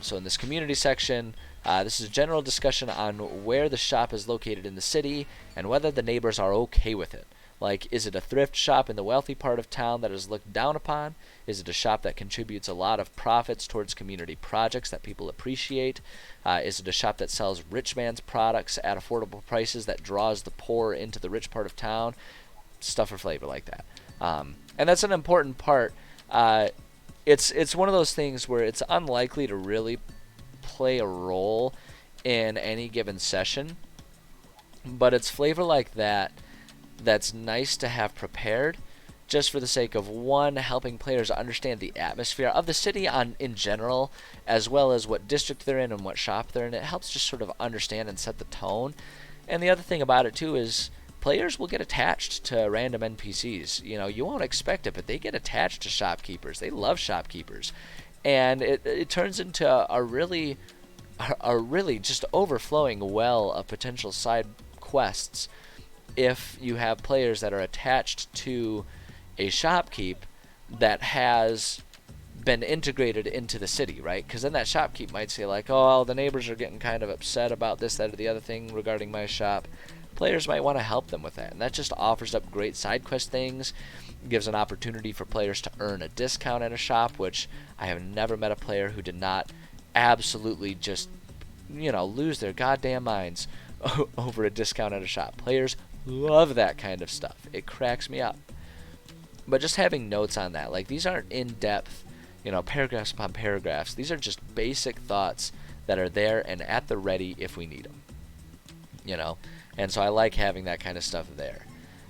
So in this community section, this is a general discussion on where the shop is located in the city and whether the neighbors are okay with it. Like, is it a thrift shop in the wealthy part of town that is looked down upon? Is it a shop that contributes a lot of profits towards community projects that people appreciate? Is it a shop that sells rich man's products at affordable prices that draws the poor into the rich part of town? Stuff or flavor like that. And that's an important part. It's one of those things where it's unlikely to really play a role in any given session, but it's flavor like that that's nice to have prepared, just for the sake of, one, helping players understand the atmosphere of the city in general, as well as what district they're in and what shop they're in. It helps just sort of understand and set the tone. And the other thing about it too is, players will get attached to random NPCs. You won't expect it, but they get attached to shopkeepers. They love shopkeepers. And it turns into a really just overflowing well of potential side quests if you have players that are attached to a shopkeep that has been integrated into the city, right? Because then that shopkeep might say like, oh, the neighbors are getting kind of upset about this, that, or the other thing regarding my shop. Players might want to help them with that, and that just offers up great side quest things, gives an opportunity for players to earn a discount at a shop, which I have never met a player who did not absolutely just, lose their goddamn minds over a discount at a shop. Players love that kind of stuff. It cracks me up. But just having notes on that, like, these aren't in-depth, paragraphs upon paragraphs. These are just basic thoughts that are there and at the ready if we need them, And so I like having that kind of stuff there.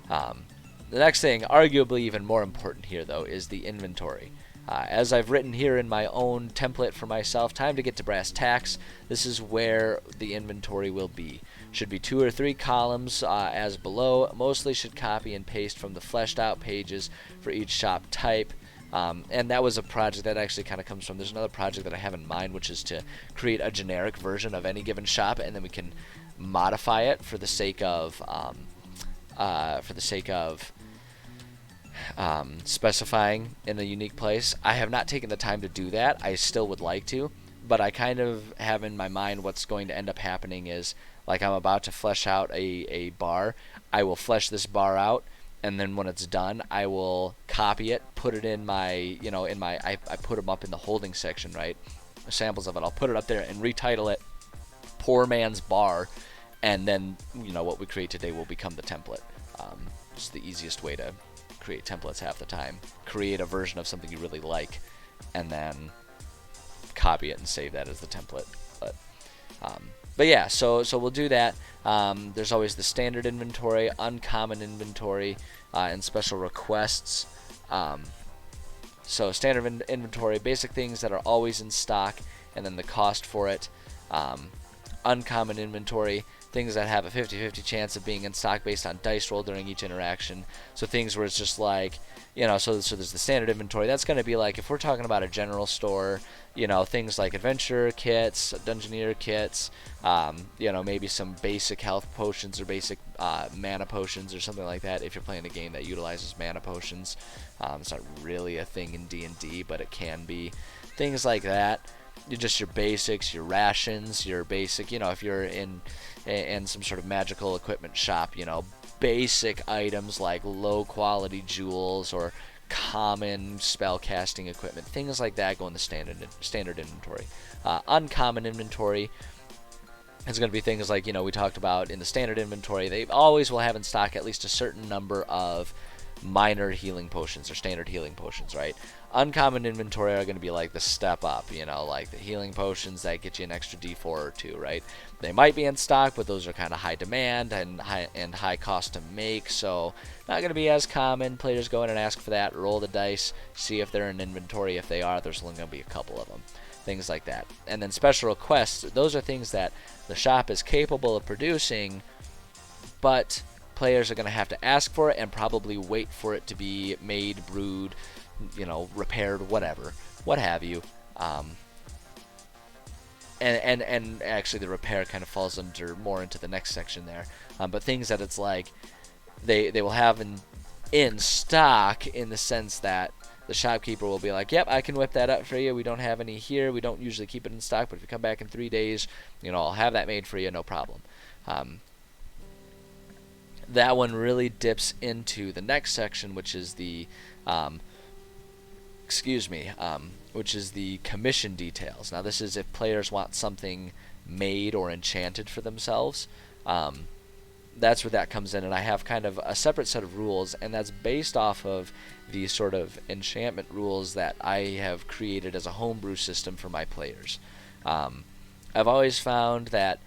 The next thing, arguably even more important here, though, is the inventory. As I've written here in my own template for myself, time to get to brass tacks. This is where the inventory will be. Should be 2 or 3 columns as below. Mostly should copy and paste from the fleshed out pages for each shop type. And that was a project that actually kind of comes from, there's another project that I have in mind, which is to create a generic version of any given shop, and then we can modify it for the sake of specifying in a unique place. I have not taken the time to do that. I still would like to, but I kind of have in my mind what's going to end up happening is, Like I'm about to flesh out a bar, I will flesh this bar out, and then when it's done, I will copy it, put it in my, I put them up in the holding section, right? Samples of it. I'll put it up there and retitle it Poor Man's Bar, and then, what we create today will become the template. It's the easiest way to create templates half the time. Create a version of something you really like, and then copy it and save that as the template. But yeah, so we'll do that. There's always the standard inventory, uncommon inventory, and special requests. So standard inventory, basic things that are always in stock, and then the cost for it. Uncommon inventory, things that have a 50-50 chance of being in stock based on dice roll during each interaction. So things where it's just like, so there's the standard inventory. That's going to be like, if we're talking about a general store, things like adventure kits, dungeoneer kits, maybe some basic health potions or basic mana potions or something like that. If you're playing a game that utilizes mana potions, it's not really a thing in D&D, but it can be. Things like that. Just your basics, your rations, your basic, if you're in some sort of magical equipment shop, basic items like low quality jewels or common spell casting equipment, things like that go in the standard inventory. Uncommon inventory is going to be things like, we talked about in the standard inventory. They always will have in stock at least a certain number of minor healing potions or standard healing potions, right? Uncommon inventory are going to be like the step up, like the healing potions that get you an extra D4 or 2, right? They might be in stock, but those are kind of high demand and high cost to make, so not going to be as common. Players go in and ask for that, roll the dice, see if they're in inventory. If they are, there's only going to be a couple of them. Things like that. And then special requests, those are things that the shop is capable of producing, but players are going to have to ask for it and probably wait for it to be made, brewed, repaired, what have you. And actually the repair kind of falls more into the next section there. But things that it's like they will have in stock, in the sense that the shopkeeper will be like, yep, I can whip that up for you. We don't have any here. We don't usually keep it in stock, but if you come back in 3 days, I'll have that made for you, no problem. That one really dips into the next section, which is the which is the commission details. Now this is if players want something made or enchanted for themselves. That's where that comes in, and I have kind of a separate set of rules, and that's based off of the sort of enchantment rules that I have created as a homebrew system for my players. I've always found that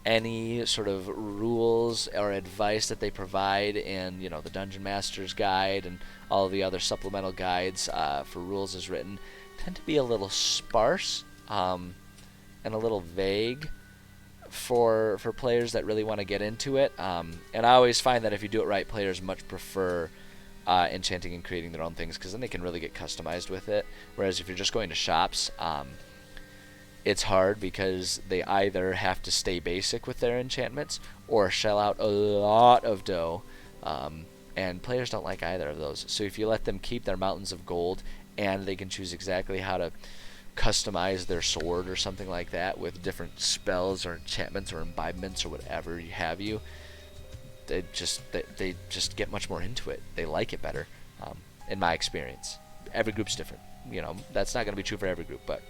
any sort of rules or advice that they provide in, the Dungeon Master's Guide and all of the other supplemental guides for rules as written tend to be a little sparse and a little vague for players that really want to get into it. And I always find that if you do it right, players much prefer enchanting and creating their own things, because then they can really get customized with it. Whereas if you're just going to shops, it's hard because they either have to stay basic with their enchantments or shell out a lot of dough, and players don't like either of those. So if you let them keep their mountains of gold and they can choose exactly how to customize their sword or something like that with different spells or enchantments or imbibements or whatever you have, they just get much more into it. They like it better, in my experience. Every group's different. That's not going to be true for every group, but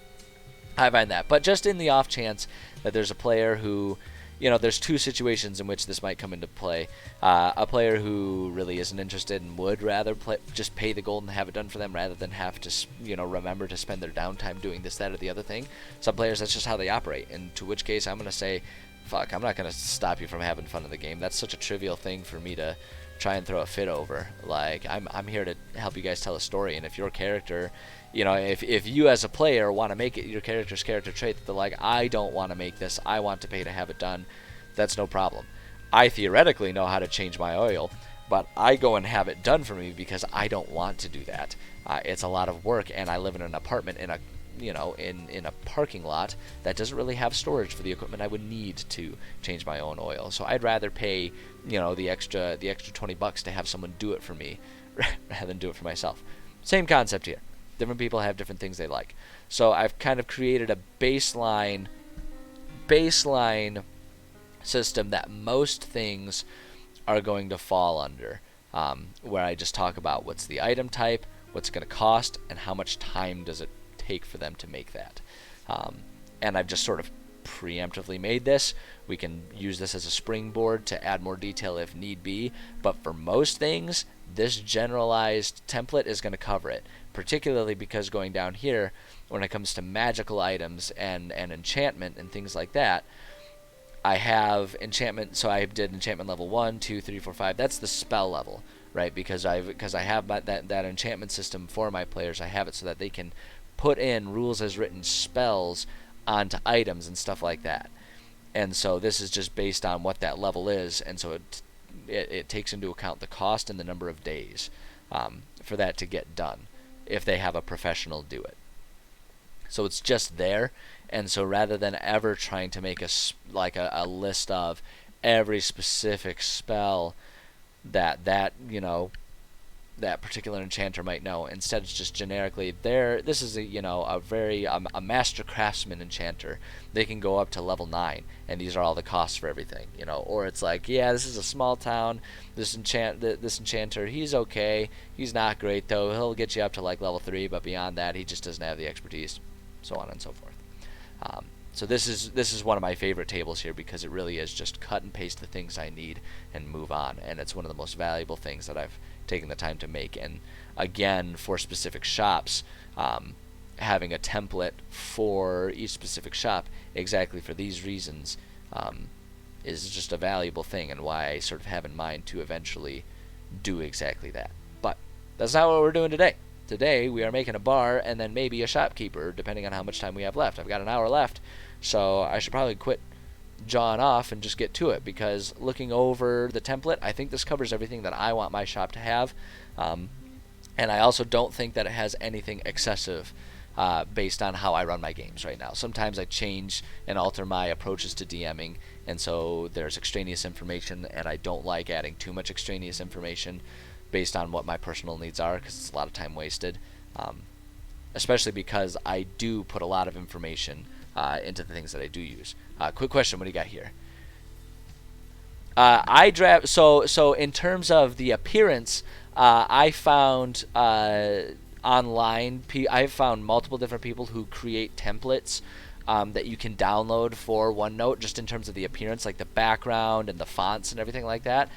I find that. But just in the off chance that there's a player who, there's two situations in which this might come into play. A player who really isn't interested and would rather just pay the gold and have it done for them rather than have to, remember to spend their downtime doing this, that, or the other thing. Some players, that's just how they operate, and to which case I'm going to say, fuck, I'm not going to stop you from having fun in the game. That's such a trivial thing for me to try and throw a fit over. Like, I'm here to help you guys tell a story, and if your character, if you as a player want to make it your character's character trait that they're like, I don't want to make this, I want to pay to have it done, that's no problem. I theoretically know how to change my oil, but I go and have it done for me because I don't want to do that. It's a lot of work, and I live in an apartment in a in a parking lot that doesn't really have storage for the equipment I would need to change my own oil. So I'd rather pay, the extra $20 to have someone do it for me rather than do it for myself. Same concept here. Different people have different things they like. So I've kind of created a baseline system that most things are going to fall under, where I just talk about what's the item type, what's going to cost, and how much time does it take for them to make that. And I've just sort of preemptively made this. We can use this as a springboard to add more detail if need be, but for most things, this generalized template is going to cover it, particularly because going down here, when it comes to magical items and enchantment and things like that, I have enchantment, so I did enchantment level 1, 2, 3, 4, 5. That's the spell level, right? Because I have that enchantment system for my players. I have it so that they can put in rules as written spells onto items and stuff like that. And so this is just based on what that level is, and so it takes into account the cost and the number of days for that to get done if they have a professional do it. So it's just there, and so rather than ever trying to make a list of every specific spell that particular enchanter might know, instead it's just generically there. This is a master craftsman enchanter. They can go up to level 9, and these are all the costs for everything, Or it's like, yeah, this is a small town. This enchanter, he's okay. He's not great though. He'll get you up to like level 3, but beyond that, he just doesn't have the expertise. So on and so forth. So this is one of my favorite tables here because it really is just cut and paste the things I need and move on, and it's one of the most valuable things that I've taken the time to make. And again, for specific shops, having a template for each specific shop exactly for these reasons is just a valuable thing, and why I sort of have in mind to eventually do exactly that. But that's not what we're doing today. Today we are making a bar and then maybe a shopkeeper, depending on how much time we have left. I've got an hour left, so I should probably quit jawing off and just get to it, because looking over the template, I think this covers everything that I want my shop to have, and I also don't think that it has anything excessive based on how I run my games right now. Sometimes I change and alter my approaches to DMing, and so there's extraneous information, and I don't like adding too much extraneous information based on what my personal needs are, because it's a lot of time wasted, especially because I do put a lot of information into the things that I do use. Quick question, what do you got here? I draft. So in terms of the appearance, I found online. I've found multiple different people who create templates that you can download for OneNote, just in terms of the appearance, like the background and the fonts and everything like that.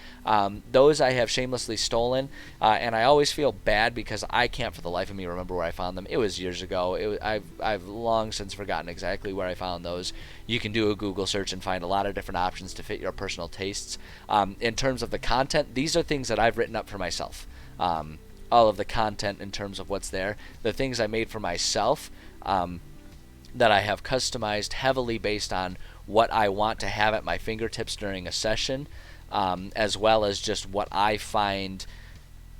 Those I have shamelessly stolen, and I always feel bad because I can't for the life of me remember where I found them. It was years ago. I've long since forgotten exactly where I found those. You can do a Google search and find a lot of different options to fit your personal tastes. In terms of the content, these are things that I've written up for myself. All of the content in terms of what's there. The things I made for myself, that I have customized heavily based on what I want to have at my fingertips during a session, as well as just what I find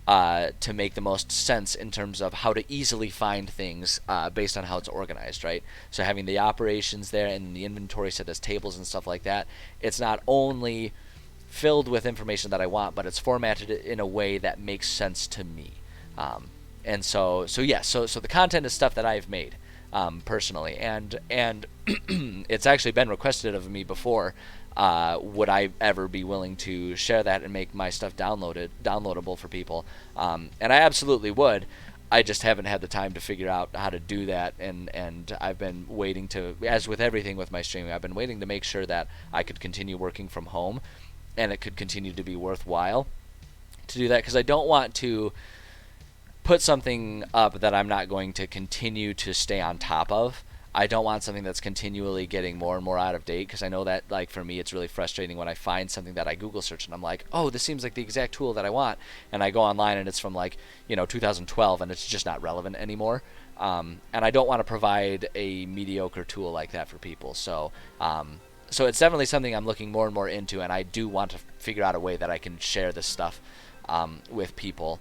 to make the most sense in terms of how to easily find things based on how it's organized, right? So having the operations there and the inventory set as tables and stuff like that, it's not only filled with information that I want, but it's formatted in a way that makes sense to me. And so the content is stuff that I've made. Personally, and it's actually been requested of me before. Would I ever be willing to share that and make my stuff downloadable for people? And I absolutely would. I just haven't had the time to figure out how to do that, and I've been waiting to, as with everything with my streaming, I've been waiting to make sure that I could continue working from home, and it could continue to be worthwhile to do that, because I don't want to put something up that I'm not going to continue to stay on top of. I don't want something that's continually getting more and more out of date, because I know that, like, for me, it's really frustrating when I find something that I Google search and I'm like, oh, this seems like the exact tool that I want, and I go online and it's from 2012 and it's just not relevant anymore. And I don't want to provide a mediocre tool like that for people. So it's definitely something I'm looking more and more into, and I do want to figure out a way that I can share this stuff with people.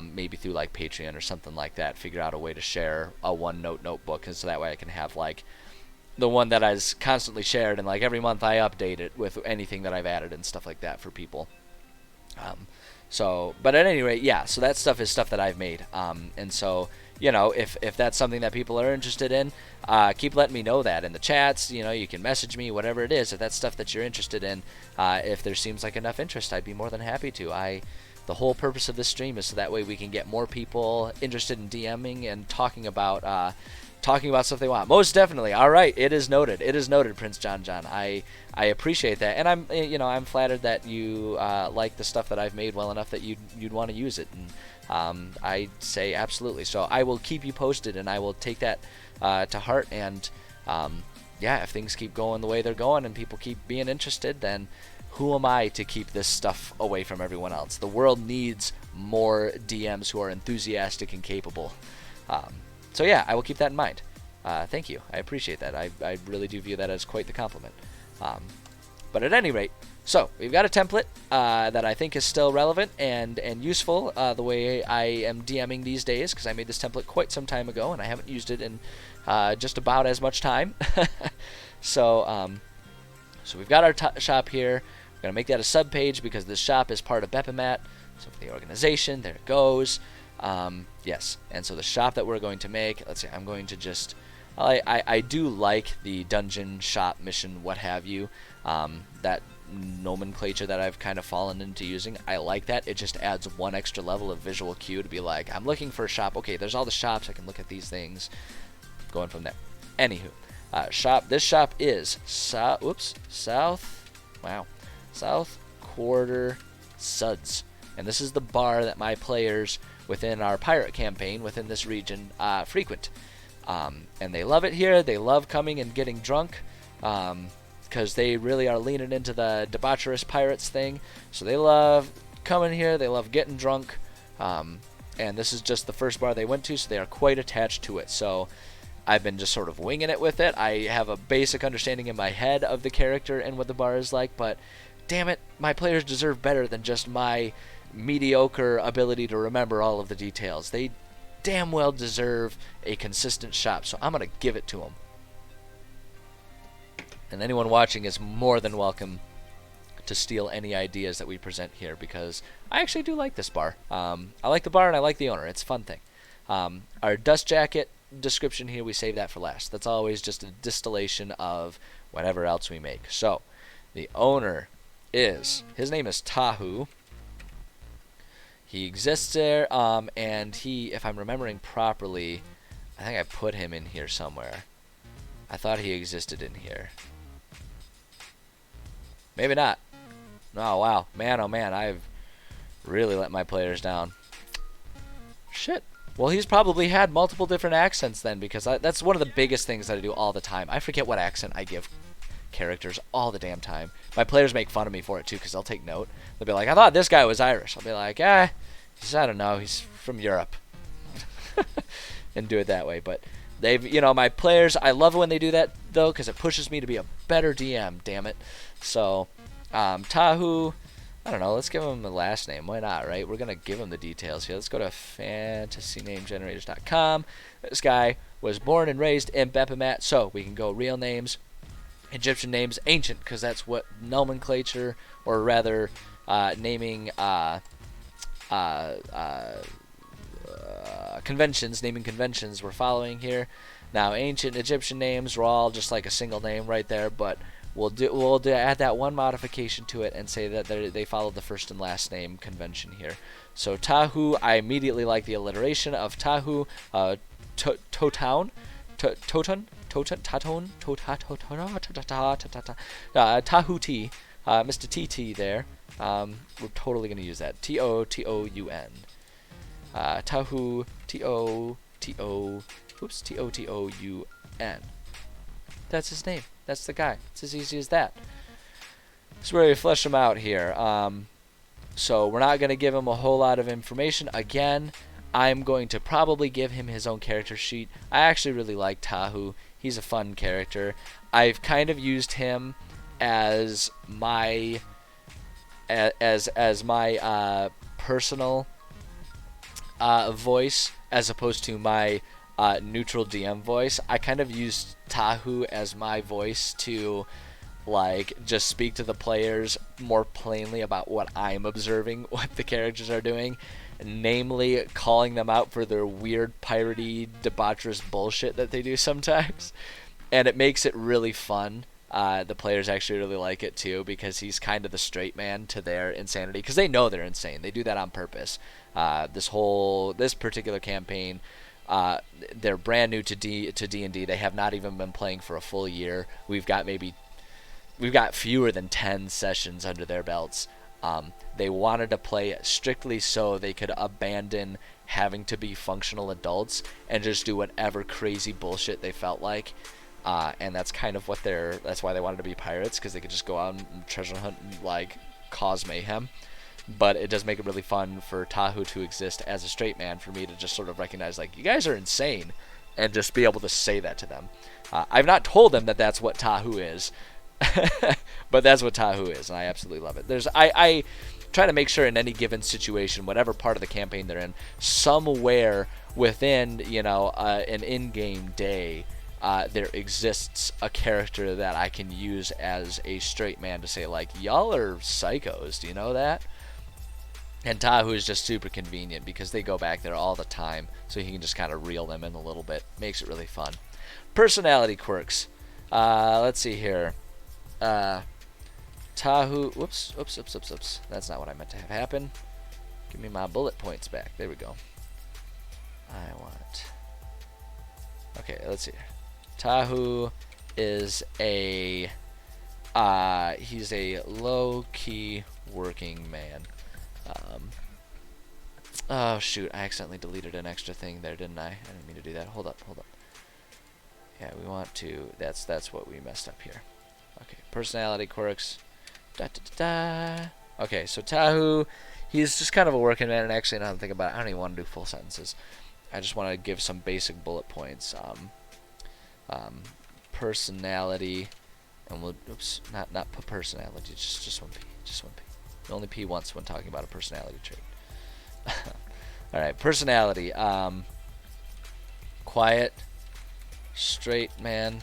Maybe through like Patreon or something like that, figure out a way to share a OneNote notebook, and so that way I can have like the one that is constantly shared, and like every month I update it with anything that I've added and stuff like that for people. But at any rate, yeah, so that stuff is stuff that I've made, and so you know, if that's something that people are interested in, keep letting me know that in the chats. You know, you can message me, whatever it is. If that's stuff that you're interested in, if there seems like enough interest, I'd be more than happy to. The whole purpose of this stream is so that way we can get more people interested in DMing and talking about stuff they want. Most definitely. All right, it is noted. It is noted, Prince John. I appreciate that, and I'm flattered that you like the stuff that I've made well enough that you'd want to use it. And I say absolutely. So I will keep you posted, and I will take that to heart. And yeah, if things keep going the way they're going, and people keep being interested, then who am I to keep this stuff away from everyone else? The world needs more DMs who are enthusiastic and capable. So yeah, I will keep that in mind. Thank you. I appreciate that. I really do view that as quite the compliment. But at any rate, so we've got a template that I think is still relevant and useful the way I am DMing these days, because I made this template quite some time ago and I haven't used it in just about as much time. So we've got our shop here. We're going to make that a sub-page because this shop is part of Bepimat. So for the organization, there it goes. Yes, and so the shop that we're going to make, let's see, I'm going to just, I do like the dungeon, shop, mission, what have you, that nomenclature that I've kind of fallen into using. I like that. It just adds one extra level of visual cue to be like, I'm looking for a shop. Okay, there's all the shops. I can look at these things. Going from there. Anywho, this shop is South Quarter Suds. And this is the bar that my players within our pirate campaign within this region frequent. And they love it here. They love coming and getting drunk because they really are leaning into the debaucherous pirates thing. So they love coming here. They love getting drunk. And this is just the first bar they went to, so they are quite attached to it. So I've been just sort of winging it with it. I have a basic understanding in my head of the character and what the bar is like, but damn it, my players deserve better than just my mediocre ability to remember all of the details. They damn well deserve a consistent shop, so I'm going to give it to them. And anyone watching is more than welcome to steal any ideas that we present here, because I actually do like this bar. I like the bar and I like the owner. It's a fun thing. Our dust jacket description here, we save that for last. That's always just a distillation of whatever else we make. So the owner his name is Tahu. He exists there, and he, if I'm remembering properly, I think I put him in here somewhere. I thought he existed in here. Maybe not. Oh, wow. Man, oh, man, I've really let my players down. Shit. Well, he's probably had multiple different accents then, because that's one of the biggest things that I do all the time. I forget what accent I give characters all the damn time. My players make fun of me for it, too, because they'll take note. They'll be like, I thought this guy was Irish. I'll be like, I don't know. He's from Europe. And do it that way. But my players, I love it when they do that, though, because it pushes me to be a better DM, damn it. So, Tahu, I don't know, let's give him a last name. Why not, right? We're going to give him the details here. Let's go to fantasynamegenerators.com. This guy was born and raised in Bepimat, so we can go real names, Egyptian names, ancient, because that's what nomenclature, or rather, naming naming conventions we're following here. Now, ancient Egyptian names were all just like a single name right there, but we'll add that one modification to it and say that they followed the first and last name convention here. So Tahu, I immediately like the alliteration of Tahu, Totown, Tahuti, Mr. TT there. We're totally going to use that. Totoun. Tahu, Totoun. That's his name. That's the guy. It's as easy as that. This is where we flesh him out here. So we're not going to give him a whole lot of information. Again, I'm going to probably give him his own character sheet. I actually really like Tahu. He's a fun character. I've kind of used him as my personal voice as opposed to my neutral DM voice. I kind of used Tahu as my voice to like just speak to the players more plainly about what I'm observing, what the characters are doing, namely calling them out for their weird piratey debaucherous bullshit that they do sometimes. And it makes it really fun. The players actually really like it too, because he's kind of the straight man to their insanity, because they know they're insane. They do that on purpose. This particular campaign, they're brand new to D&D. They have not even been playing for a full year. We've got fewer than 10 sessions under their belts. They wanted to play strictly so they could abandon having to be functional adults and just do whatever crazy bullshit they felt like. And that's kind of that's why they wanted to be pirates, because they could just go out and treasure hunt and like cause mayhem. But it does make it really fun for Tahu to exist as a straight man, for me to just sort of recognize, like, you guys are insane, and just be able to say that to them. I've not told them that that's what Tahu is, but that's what Tahu is, and I absolutely love it. I try to make sure in any given situation, whatever part of the campaign they're in, somewhere within, an in-game day, there exists a character that I can use as a straight man to say, like, y'all are psychos, do you know that? And Tahu is just super convenient because they go back there all the time, so he can just kind of reel them in a little bit. Makes it really fun. Personality quirks. Let's see here. Tahu. Whoops. That's not what I meant to have happen. Give me my bullet points back. There we go. Okay, let's see. Tahu is he's a low-key working man. Oh shoot, I accidentally deleted an extra thing there, didn't I? I didn't mean to do that. Hold up. Yeah, we want to, that's what we messed up here. Okay, personality quirks. Okay, so Tahu, he's just kind of a working man, and actually, now that I think about it, I don't even want to do full sentences. I just want to give some basic bullet points. Personality, and we'll, not personality, just one P. Only P once when talking about a personality trait. Alright, personality. Quiet, straight man.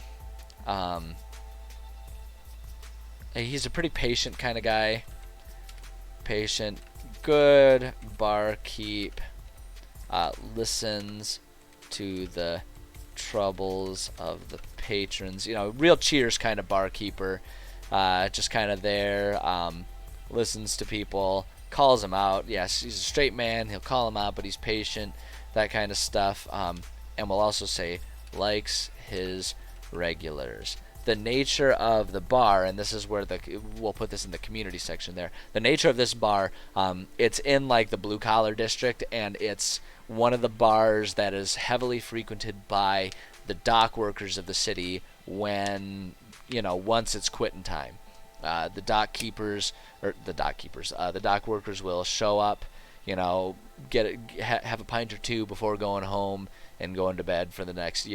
He's a pretty patient kind of guy. Patient, good barkeep. Listens to the troubles of the patrons. Real cheers kind of barkeeper. Just kind of there. Listens to people, calls them out. Yes, he's a straight man. He'll call them out, but he's patient, that kind of stuff. And we'll also say likes his regulars. The nature of the bar, and this is where we'll put this in the community section there. The nature of this bar, it's in like the blue collar district, and it's one of the bars that is heavily frequented by the dock workers of the city when, once it's quitting time. The dock workers will show up, have a pint or two before going home and going to bed for the next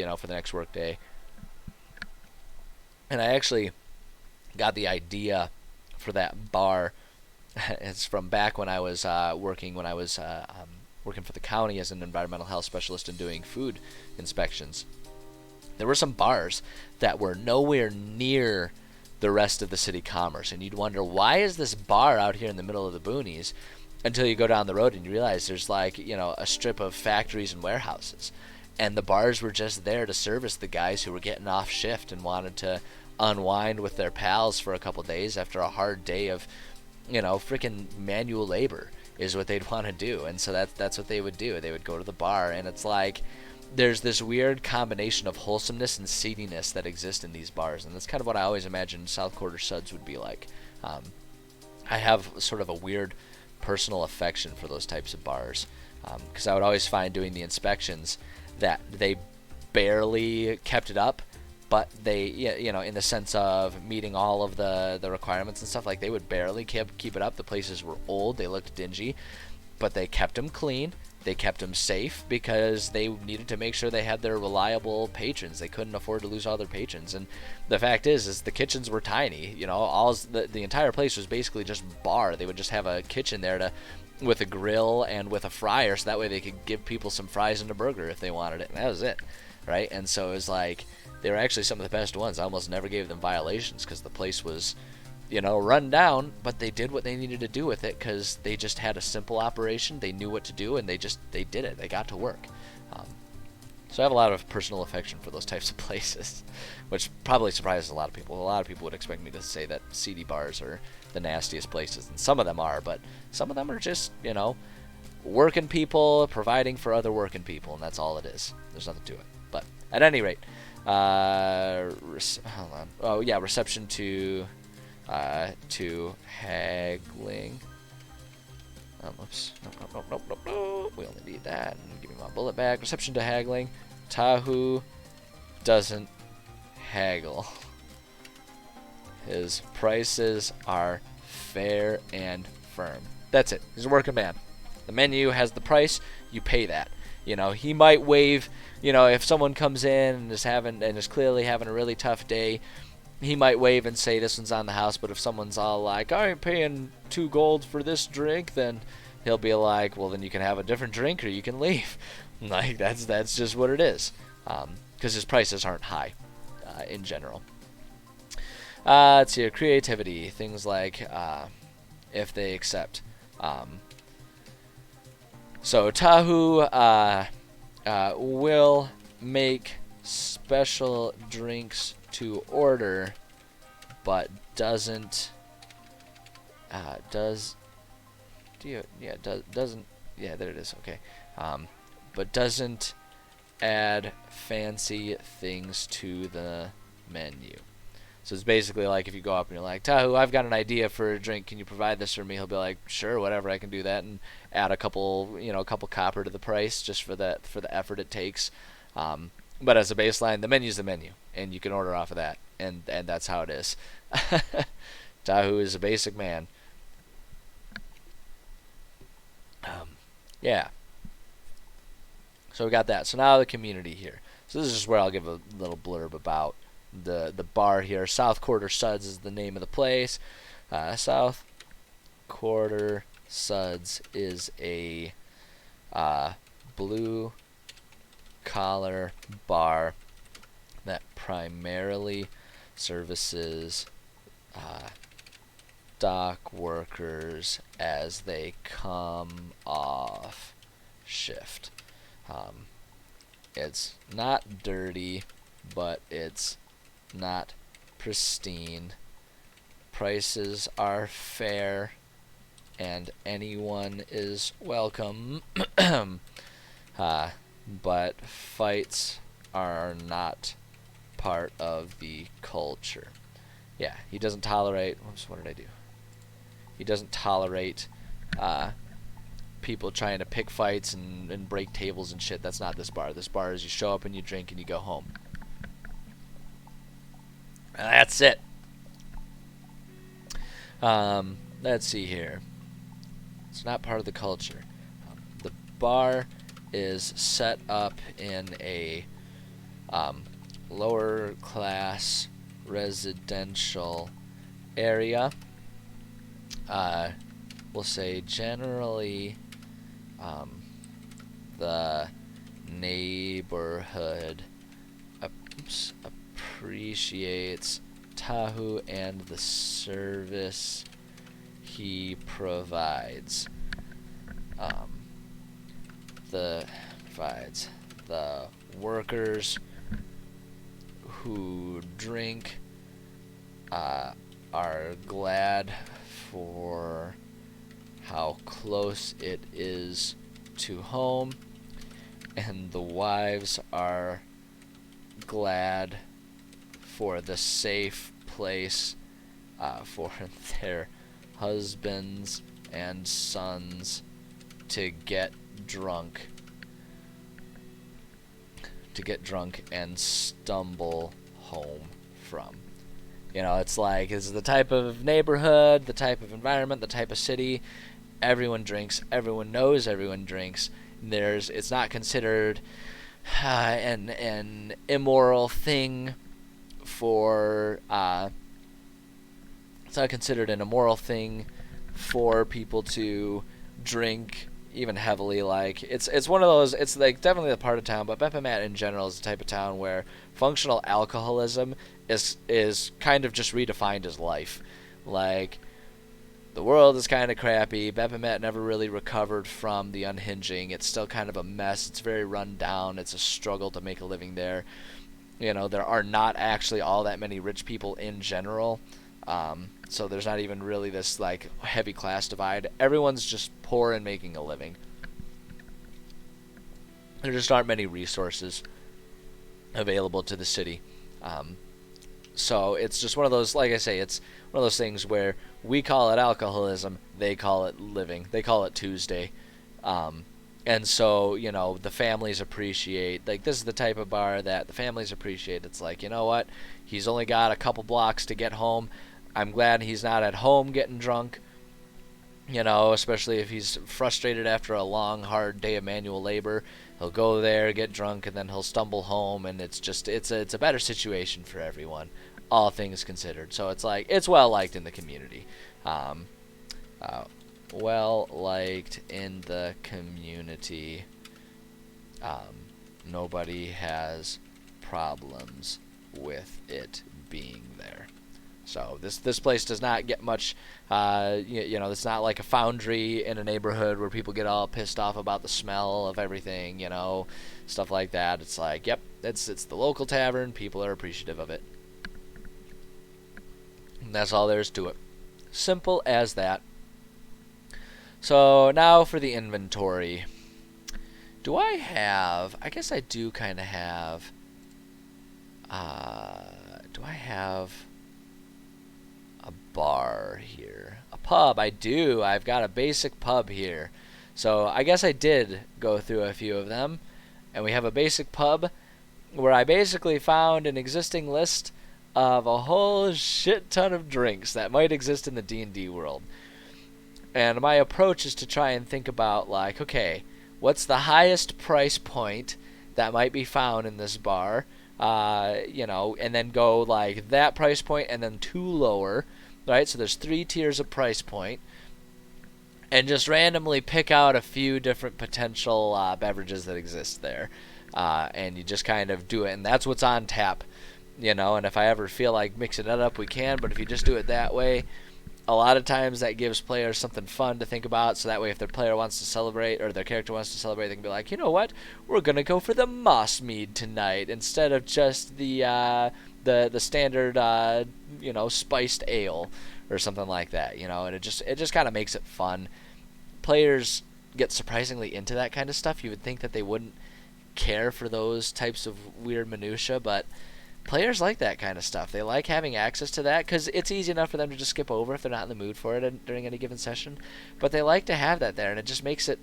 work day. And I actually got the idea for that bar. It's from back when I was working for the county as an environmental health specialist and doing food inspections. There were some bars that were nowhere near the rest of the city commerce, and you'd wonder, why is this bar out here in the middle of the boonies, until you go down the road and you realize there's a strip of factories and warehouses, and the bars were just there to service the guys who were getting off shift and wanted to unwind with their pals for a couple days after a hard day of freaking manual labor is what they'd want to do. And so that's what they would do. They would go to the bar, and it's like there's this weird combination of wholesomeness and seediness that exists in these bars, and that's kind of what I always imagined South Quarter Suds would be like. I have sort of a weird personal affection for those types of bars, because I would always find doing the inspections that they barely kept it up, but they, in the sense of meeting all of the requirements and stuff, like they would barely keep it up. The places were old, they looked dingy, but they kept them clean. They kept them safe because they needed to make sure they had their reliable patrons. They couldn't afford to lose all their patrons. And the fact is the kitchens were tiny. The entire place was basically just bar. They would just have a kitchen there with a grill and with a fryer, so that way they could give people some fries and a burger if they wanted it. And that was it, right? And so it was like they were actually some of the best ones. I almost never gave them violations because the place was, run down, but they did what they needed to do with it because they just had a simple operation. They knew what to do, and they did it. They got to work. So I have a lot of personal affection for those types of places, which probably surprises a lot of people. A lot of people would expect me to say that seedy bars are the nastiest places, and some of them are, but some of them are just, working people providing for other working people, and that's all it is. There's nothing to it. But at any rate, hold on. Oh yeah, reception to haggling. Oops. Nope. We only need that. Give me my bullet back. Reception to haggling. Tahu doesn't haggle. His prices are fair and firm. That's it. He's a working man. The menu has the price. You pay that. He might waive. If someone comes in and is clearly having a really tough day, he might wave and say this one's on the house. But if someone's all like, I ain't paying 2 gold for this drink, then he'll be like, well, then you can have a different drink or you can leave. Like, that's just what it is. Because his prices aren't high in general. Let's see, creativity. Things like if they accept. So Tahu will make special drinks to order, but doesn't doesn't there it is, okay, but doesn't add fancy things to the menu. So it's basically like if you go up and you're like, Tahu, I've got an idea for a drink, can you provide this for me? He'll be like, sure, whatever, I can do that, and add a couple copper to the price just for the effort it takes. But as a baseline, the menu's the menu, and you can order off of that, and that's how it is. Tahu is a basic man. Yeah. So we got that. So now the community here. So this is just where I'll give a little blurb about the bar here. South Quarter Suds is the name of the place. South Quarter Suds is a blue collar bar that primarily services dock workers as they come off shift. It's not dirty, but it's not pristine. Prices are fair, and anyone is welcome. But fights are not part of the culture. Yeah, he doesn't tolerate. Oops, what did I do? He doesn't tolerate people trying to pick fights and break tables and shit. That's not this bar. This bar is you show up and you drink and you go home. And that's it. Let's see here. It's not part of the culture. The bar is set up in a lower class residential area. We'll say generally the neighborhood appreciates Tahu and the service he provides. The workers who drink are glad for how close it is to home, and the wives are glad for the safe place for their husbands and sons to get drunk and stumble home from. It's like, it's the type of neighborhood, the type of environment, the type of city. Everyone drinks. Everyone knows everyone drinks. It's not considered an immoral thing for. It's not considered an immoral thing for people to drink even heavily like it's one of those. It's like definitely the part of town, but Bepamat in general is the type of town where functional alcoholism is kind of just redefined as life. Like the world is kind of crappy. Bepamet never really recovered from the unhinging. It's still kind of a mess. It's very run down. It's a struggle to make a living there. You know, there are not actually all that many rich people in general. So there's not even really this like heavy class divide. Everyone's just poor and making a living. There just aren't many resources available to the city. Um, so it's just one of those, like I say, it's one of those things where we call it alcoholism, they call it living, they call it Tuesday. And so, you know, the families appreciate, like, this is the type of bar that the families appreciate. It's like, you know what, he's only got a couple blocks to get home. I'm glad he's not at home getting drunk, you know, especially if he's frustrated after a long, hard day of manual labor. He'll go there, get drunk, and then he'll stumble home, and it's just, it's a better situation for everyone, all things considered. So it's like, it's well liked in the community. Um, uh, well liked in the community. Nobody has problems with it being there. So this place does not get much. You know, it's not like a foundry in a neighborhood where people get all pissed off about the smell of everything. You know, stuff like that. It's like, yep, it's the local tavern. People are appreciative of it. And that's all there is to it. Simple as that. So now for the inventory. Do I have? I guess I do kind of have. Do I have a bar here? A pub? I do. I've got a basic pub here. So I guess I did go through a few of them, and we have a basic pub where I basically found an existing list of a whole shit ton of drinks that might exist in the D&D world. And my approach is to try and think about, like, okay, what's the highest price point that might be found in this bar? You know, and then go like that price point and then two lower, right? So there's 3 tiers of price point, and just randomly pick out a few different potential beverages that exist there, and you just kind of do it, and that's what's on tap, you know. And if I ever feel like mixing it up, we can. But if you just do it that way, a lot of times that gives players something fun to think about, so that way if their player wants to celebrate or their character wants to celebrate, they can be like, you know what, we're gonna go for the moss mead tonight instead of just the standard you know, spiced ale or something like that, you know. And it just kind of makes it fun. Players get surprisingly into that kind of stuff. You would think that they wouldn't care for those types of weird minutia, but players like that kind of stuff. They like having access to that because it's easy enough for them to just skip over if they're not in the mood for it during any given session. But they like to have that there, and it just makes it,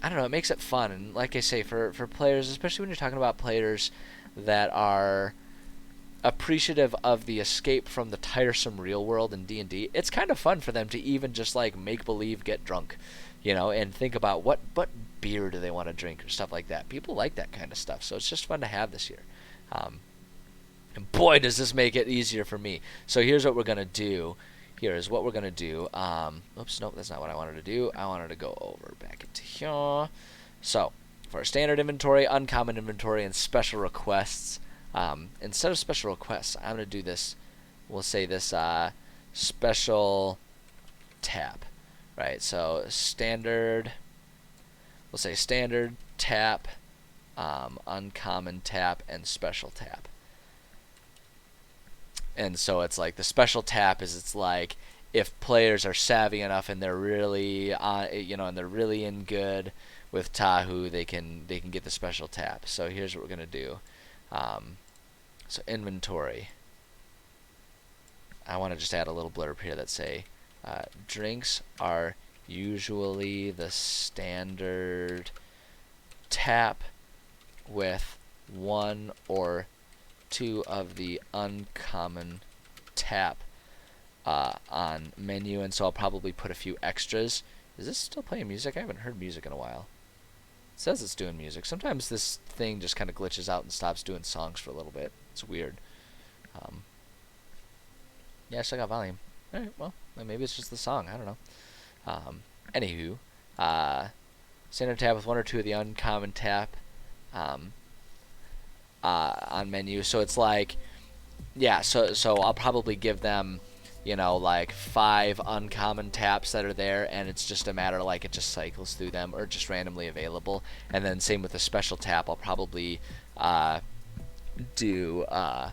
I don't know, it makes it fun. And like I say, for players, especially when you're talking about players that are appreciative of the escape from the tiresome real world in D&D, it's kind of fun for them to even just like make believe get drunk, you know, and think about what beer do they want to drink or stuff like that. People like that kind of stuff, so it's just fun to have this year. And boy, does this make it easier for me. So here's what we're going to do. Oops, nope, that's not what I wanted to do. I wanted to go over back into here. So, for our standard inventory, uncommon inventory, and special requests, instead of special requests, I'm going to do this, we'll say this special tap. Right, so standard, we'll say standard, tap, uncommon tap, and special tap. And so it's like the special tap is, it's like if players are savvy enough and they're really you know, and they're really in good with Tahu, they can get the special tap. So here's what we're gonna do. So inventory. I want to just add a little blurb here that say drinks are usually the standard tap with 1 or 2 of the uncommon tap on menu, and so I'll probably put a few extras. Is this still playing music? I haven't heard music in a while. It says it's doing music. Sometimes this thing just kind of glitches out and stops doing songs for a little bit. It's weird. Yeah, I still got volume. Alright, well, maybe it's just the song. I don't know. Anywho, Standard tap with 1 or 2 of the uncommon tap on menu. So it's like, yeah, so I'll probably give them, like 5 uncommon taps that are there, and it's just a matter like it just cycles through them or just randomly available. And then same with the special tap, I'll probably do 1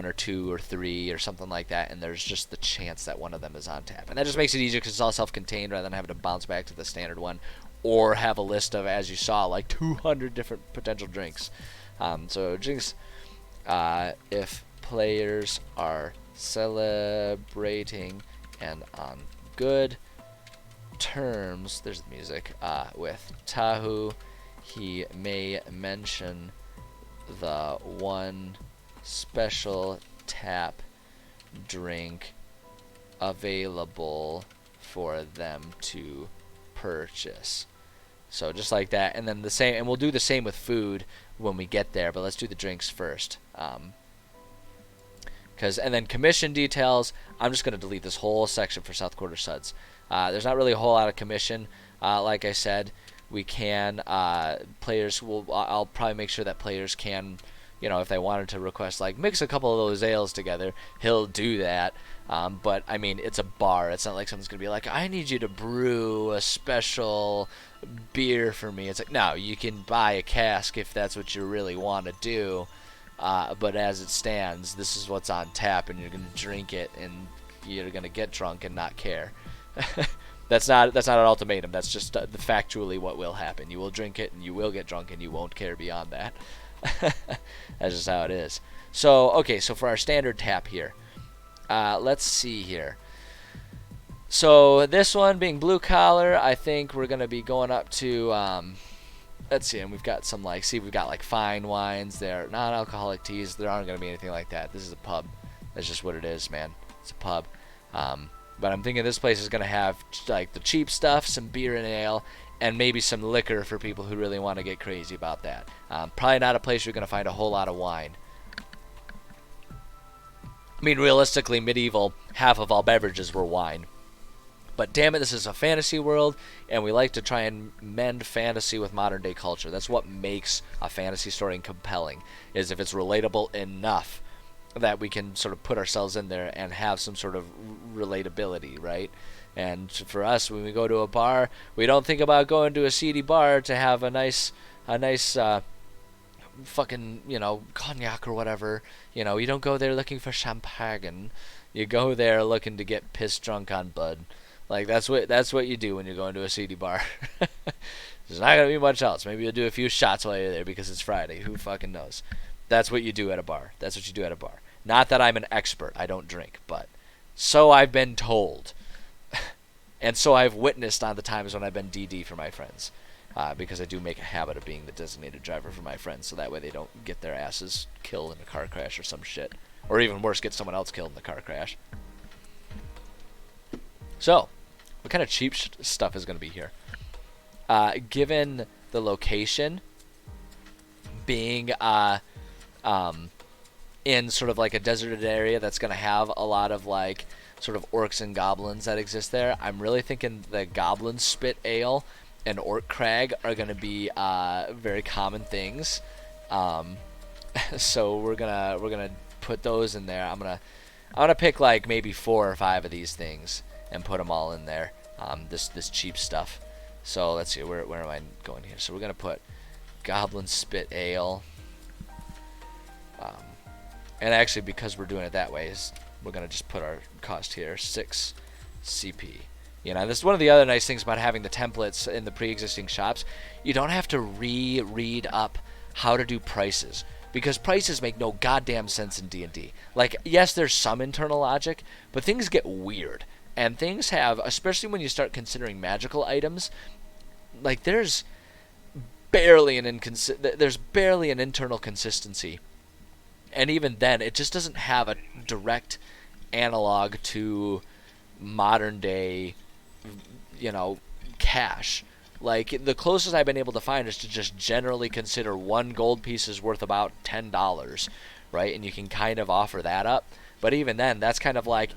or 2 or 3 or something like that, and there's just the chance that one of them is on tap, and that just makes it easier because it's all self-contained rather than having to bounce back to the standard one or have a list of, as you saw, like 200 different potential drinks. So drinks, if players are celebrating and on good terms, there's the music, with Tahu, he may mention the one special tap drink available for them to purchase. So just like that, and then the same, and we'll do the same with food when we get there, but let's do the drinks first. And then commission details, I'm just going to delete this whole section for South Quarter Suds. There's not really a whole lot of commission. Like I said, we can, players will, I'll probably make sure that players can, if they wanted to request, like, mix a couple of those ales together, he'll do that. But, I mean, it's a bar. It's not like someone's going to be like, I need you to brew a special beer for me. It's like, no, you can buy a cask if that's what you really want to do. But as it stands, this is what's on tap, and you're going to drink it, and you're going to get drunk and not care. That's not an ultimatum. That's just factually what will happen. You will drink it, and you will get drunk, and you won't care beyond that. That's just how it is. So, okay, so for our standard tap here, let's see here. So this one being blue collar, I think we're going to be going up to, let's see, and we've got some, like, we've got like fine wines there, non-alcoholic teas. There aren't going to be anything like that. This is a pub. That's just what it is, man. It's a pub. But I'm thinking this place is going to have, like, the cheap stuff, some beer and ale, and maybe some liquor for people who really want to get crazy about that. Probably not a place you're going to find a whole lot of wine. I mean, realistically, medieval, half of all beverages were wine. But damn it, this is a fantasy world, and we like to try and mend fantasy with modern day culture. That's what makes a fantasy story compelling, is if it's relatable enough that we can sort of put ourselves in there and have some sort of relatability, right? And for us, when we go to a bar, we don't think about going to a seedy bar to have a nice fucking, cognac or whatever. You don't go there looking for champagne. You go there looking to get pissed drunk on bud. Like, that's what you do when you're going to a seedy bar. There's not going to be much else. Maybe you'll do a few shots while you're there because it's Friday. Who fucking knows? That's what you do at a bar. That's what you do at a bar. Not that I'm an expert. I don't drink, but so I've been told. And so I've witnessed on the times when I've been DD for my friends. Because I do make a habit of being the designated driver for my friends, so that way they don't get their asses killed in a car crash or some shit. Or even worse, get someone else killed in the car crash. So, what kind of cheap stuff is going to be here? Given the location being in sort of like a deserted area that's going to have a lot of like sort of orcs and goblins that exist there, I'm really thinking the Goblin Spit Ale and Orc Crag are going to be very common things. So we're gonna put those in there. I'm gonna pick like maybe 4 or 5 of these things and put them all in there. This cheap stuff. So let's see, where am I going here? So we're gonna put Goblin Spit Ale. And actually, because we're doing it that way, we're gonna just put our cost here, 6 CP. This is one of the other nice things about having the templates in the pre-existing shops. You don't have to read up how to do prices, because prices make no goddamn sense in D&D. Like, yes, there's some internal logic, but things get weird. And things have, especially when you start considering magical items, like there's barely an internal consistency. And even then, it just doesn't have a direct analog to modern day, cash. Like, the closest I've been able to find is to just generally consider 1 gold piece is worth about $10, right? And you can kind of offer that up. But even then, that's kind of like,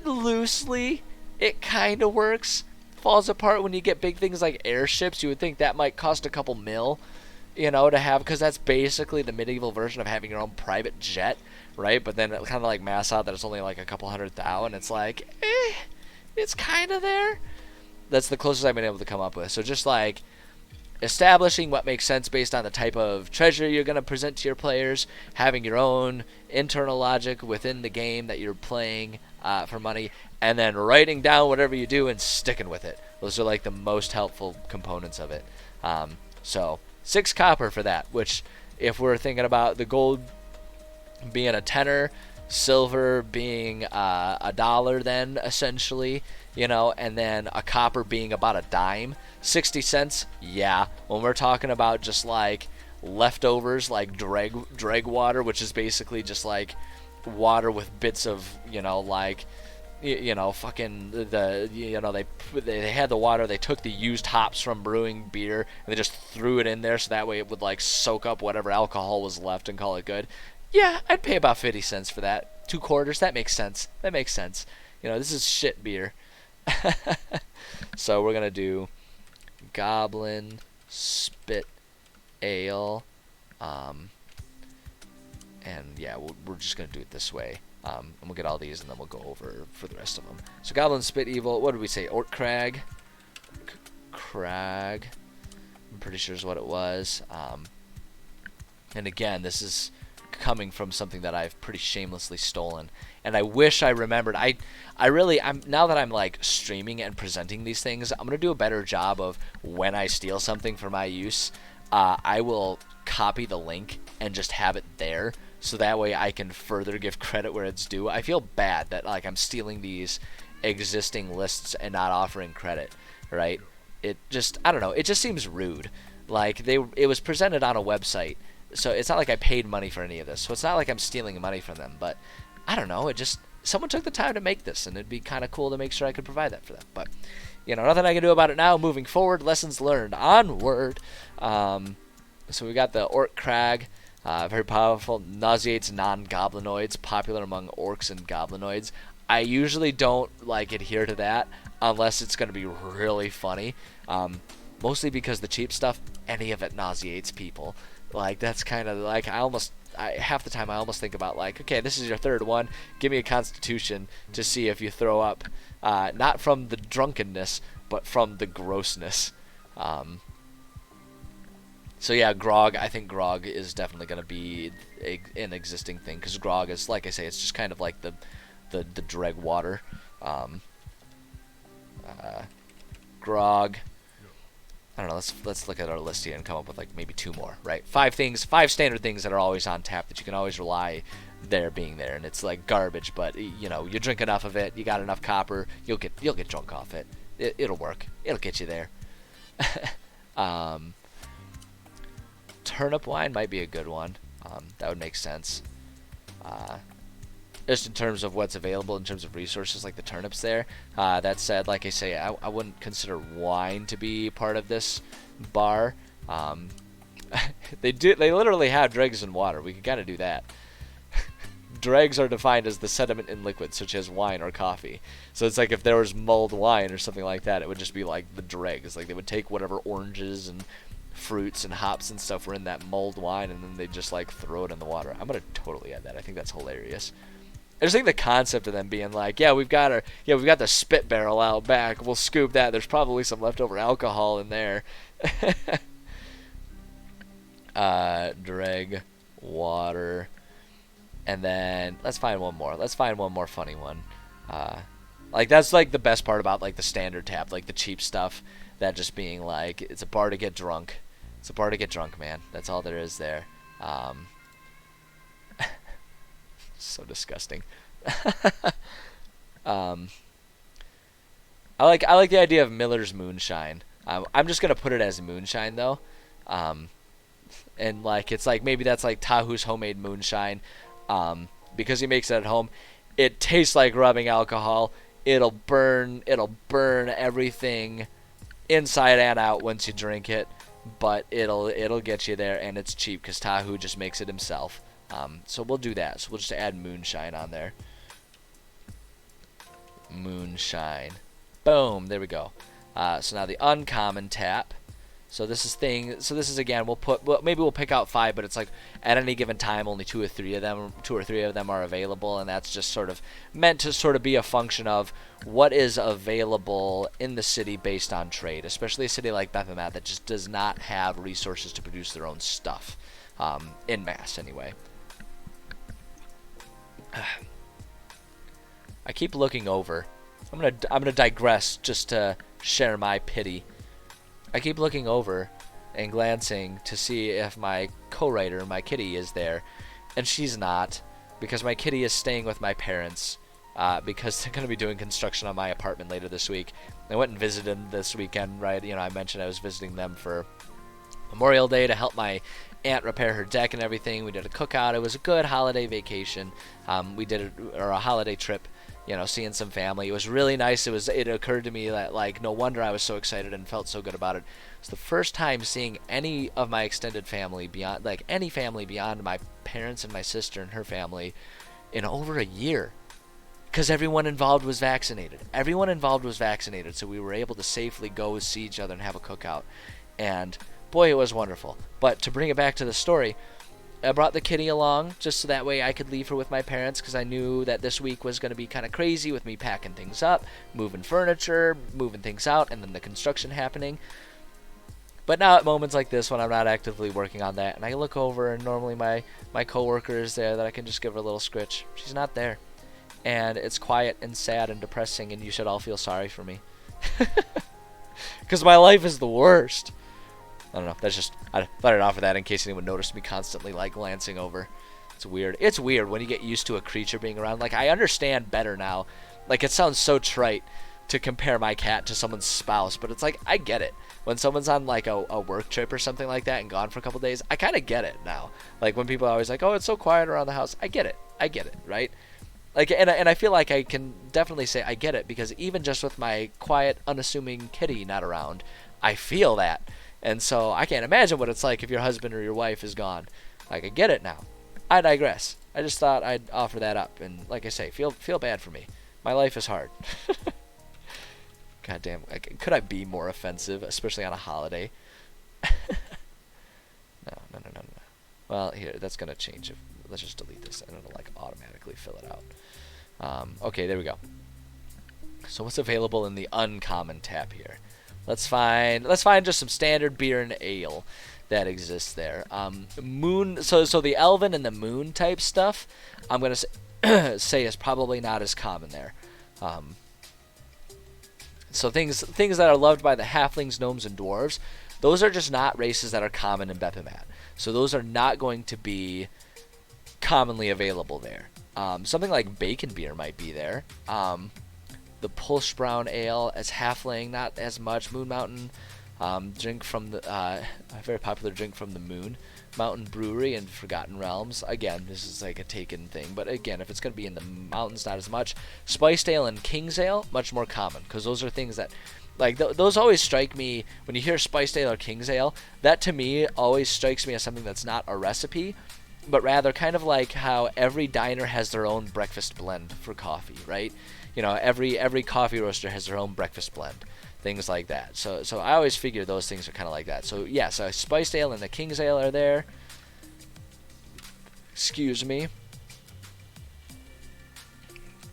loosely, it kind of works. falls apart when you get big things like airships. You would think that might cost a couple mil, you know, to have, because that's basically the medieval version of having your own private jet, right? But then it kind of like mass out that it's only like a couple $100,000. It's like, it's kind of there. That's the closest I've been able to come up with. So just like establishing what makes sense based on the type of treasure you're going to present to your players, having your own internal logic within the game that you're playing for money, and then writing down whatever you do and sticking with it. Those are like the most helpful components of it. So 6 copper for that, which if we're thinking about the gold being a tenner, silver being $1 then essentially, you know, and then a copper being about a dime, 60 cents, yeah. When we're talking about just like leftovers, like dreg water, which is basically just like water with bits of, you know, like, you know, fucking the, you know, they had the water, they took the used hops from brewing beer and they just threw it in there so that way it would like soak up whatever alcohol was left and call it good. Yeah, I'd pay about 50 cents for that. 2 quarters, that makes sense. That makes sense. You know, this is shit beer. So we're going to do Goblin Spit Ale. And yeah, we're just going to do it this way. And we'll get all these and then we'll go over for the rest of them. So Goblin Spit Evil, what did we say? Orc Crag? Crag. I'm pretty sure is what it was. And again, this is coming from something that I've pretty shamelessly stolen, and I wish I remembered. I'm now that I'm like streaming and presenting these things, I'm gonna do a better job of when I steal something for my use, I will copy the link and just have it there, so that way I can further give credit where it's due. I feel bad that like I'm stealing these existing lists and not offering credit, right? It just, I don't know, it just seems rude. Like it was presented on a website. So it's not like I paid money for any of this. So it's not like I'm stealing money from them. But I don't know. It just, someone took the time to make this, and it'd be kind of cool to make sure I could provide that for them. But, you know, nothing I can do about it now. Moving forward, lessons learned. Onward. So we got the Orc Crag. Very powerful. Nauseates non-goblinoids. Popular among orcs and goblinoids. I usually don't, like, adhere to that unless it's going to be really funny. Mostly because the cheap stuff, any of it nauseates people. Like, that's kind of like, half the time I almost think about like, okay, this is your third one, give me a constitution to see if you throw up, not from the drunkenness, but from the grossness. So yeah, grog, I think grog is definitely going to be an existing thing, because grog is, like I say, it's just kind of like the dreg water. Grog. I don't know, let's look at our list here and come up with like maybe 2 more, right? 5 standard things that are always on tap that you can always rely there being there, and it's like garbage, but you know, you drink enough of it, you got enough copper, you'll get drunk off it. It'll work. It'll get you there. Turnip wine might be a good one. That would make sense. Just in terms of what's available, in terms of resources like the turnips there. That said, like I say, I wouldn't consider wine to be part of this bar. They literally have dregs in water. We could kind of do that. Dregs are defined as the sediment in liquids, such as wine or coffee. So it's like if there was mulled wine or something like that, it would just be like the dregs. Like they would take whatever oranges and fruits and hops and stuff were in that mulled wine, and then they just like throw it in the water. I'm gonna totally add that. I think that's hilarious. I just think the concept of them being like, yeah, we've got the spit barrel out back. We'll scoop that. There's probably some leftover alcohol in there. Dreg water, and then let's find one more. Let's find one more funny one. Like that's like the best part about like the standard tap, like the cheap stuff. That just being like, it's a bar to get drunk. It's a bar to get drunk, man. That's all there is there. So disgusting. I like the idea of Miller's Moonshine. I'm just gonna put it as moonshine though, and like it's like maybe that's like Tahu's homemade moonshine, because he makes it at home. It tastes like rubbing alcohol. It'll burn everything inside and out once you drink it, but it'll get you there, and it's cheap because Tahu just makes it himself. So we'll do that. So we'll just add moonshine on there. Moonshine. Boom. There we go. So now the uncommon tap. So this is again, maybe we'll pick out 5, but it's like at any given time only 2 or 3 of them are available, and that's just sort of meant to sort of be a function of what is available in the city based on trade, especially a city like Bephomet that just does not have resources to produce their own stuff, in mass anyway. I keep looking over. I'm gonna digress just to share my pity. I keep looking over and glancing to see if my co-writer, my kitty, is there, and she's not, because my kitty is staying with my parents, because they're going to be doing construction on my apartment later this week. I went and visited them this weekend, right? I mentioned I was visiting them for Memorial Day to help my aunt repair her deck and everything. We did a cookout. It was a good holiday vacation. We did a holiday trip, seeing some family. It was really nice. It occurred to me that, like, no wonder I was so excited and felt so good about it. It's the first time seeing any of my extended family beyond, like, any family beyond my parents and my sister and her family in over a year. Because everyone involved was vaccinated. So we were able to safely go see each other and have a cookout. And boy, it was wonderful. But to bring it back to the story, I brought the kitty along just so that way I could leave her with my parents, because I knew that this week was going to be kind of crazy with me packing things up, moving furniture, moving things out, and then the construction happening. But now at moments like this when I'm not actively working on that, and I look over and normally my coworker is there that I can just give her a little scritch. She's not there. And it's quiet and sad and depressing, and you should all feel sorry for me. Because my life is the worst. I don't know. I thought I'd offer that in case anyone noticed me constantly, like, glancing over. It's weird. It's weird when you get used to a creature being around. Like, I understand better now. Like, it sounds so trite to compare my cat to someone's spouse, but it's like, I get it. When someone's on, like, a work trip or something like that and gone for a couple days, I kind of get it now. Like, when people are always like, oh, it's so quiet around the house. I get it, right? Like, and I feel like I can definitely say I get it, because even just with my quiet, unassuming kitty not around, I feel that. And so I can't imagine what it's like if your husband or your wife is gone. Like, I get it now. I digress. I just thought I'd offer that up. And like I say, feel bad for me. My life is hard. God damn. Could I be more offensive, especially on a holiday? No. Well, here, that's going to change. Let's just delete this, and it'll, like, automatically fill it out. Okay, there we go. So what's available in the uncommon tab here? Let's find just some standard beer and ale that exists there. So the elven and the moon type stuff, I'm gonna say is probably not as common there. So things that are loved by the halflings, gnomes, and dwarves, those are just not races that are common in Bephomet. So those are not going to be commonly available there. Something like bacon beer might be there. The Pulse Brown Ale as halfling, not as much. Moon Mountain, drink from the a very popular drink from the Moon Mountain Brewery in Forgotten Realms. Again, this is like a taken thing, but again, if it's going to be in the mountains, not as much. Spiced Ale and King's Ale, much more common, because those are things that, like, those always strike me when you hear Spiced Ale or King's Ale. That to me always strikes me as something that's not a recipe, but rather kind of like how every diner has their own breakfast blend for coffee, right? Every coffee roaster has their own breakfast blend, things like that. So I always figure those things are kind of like that. So yeah, so Spiced Ale and the King's Ale are there. Excuse me.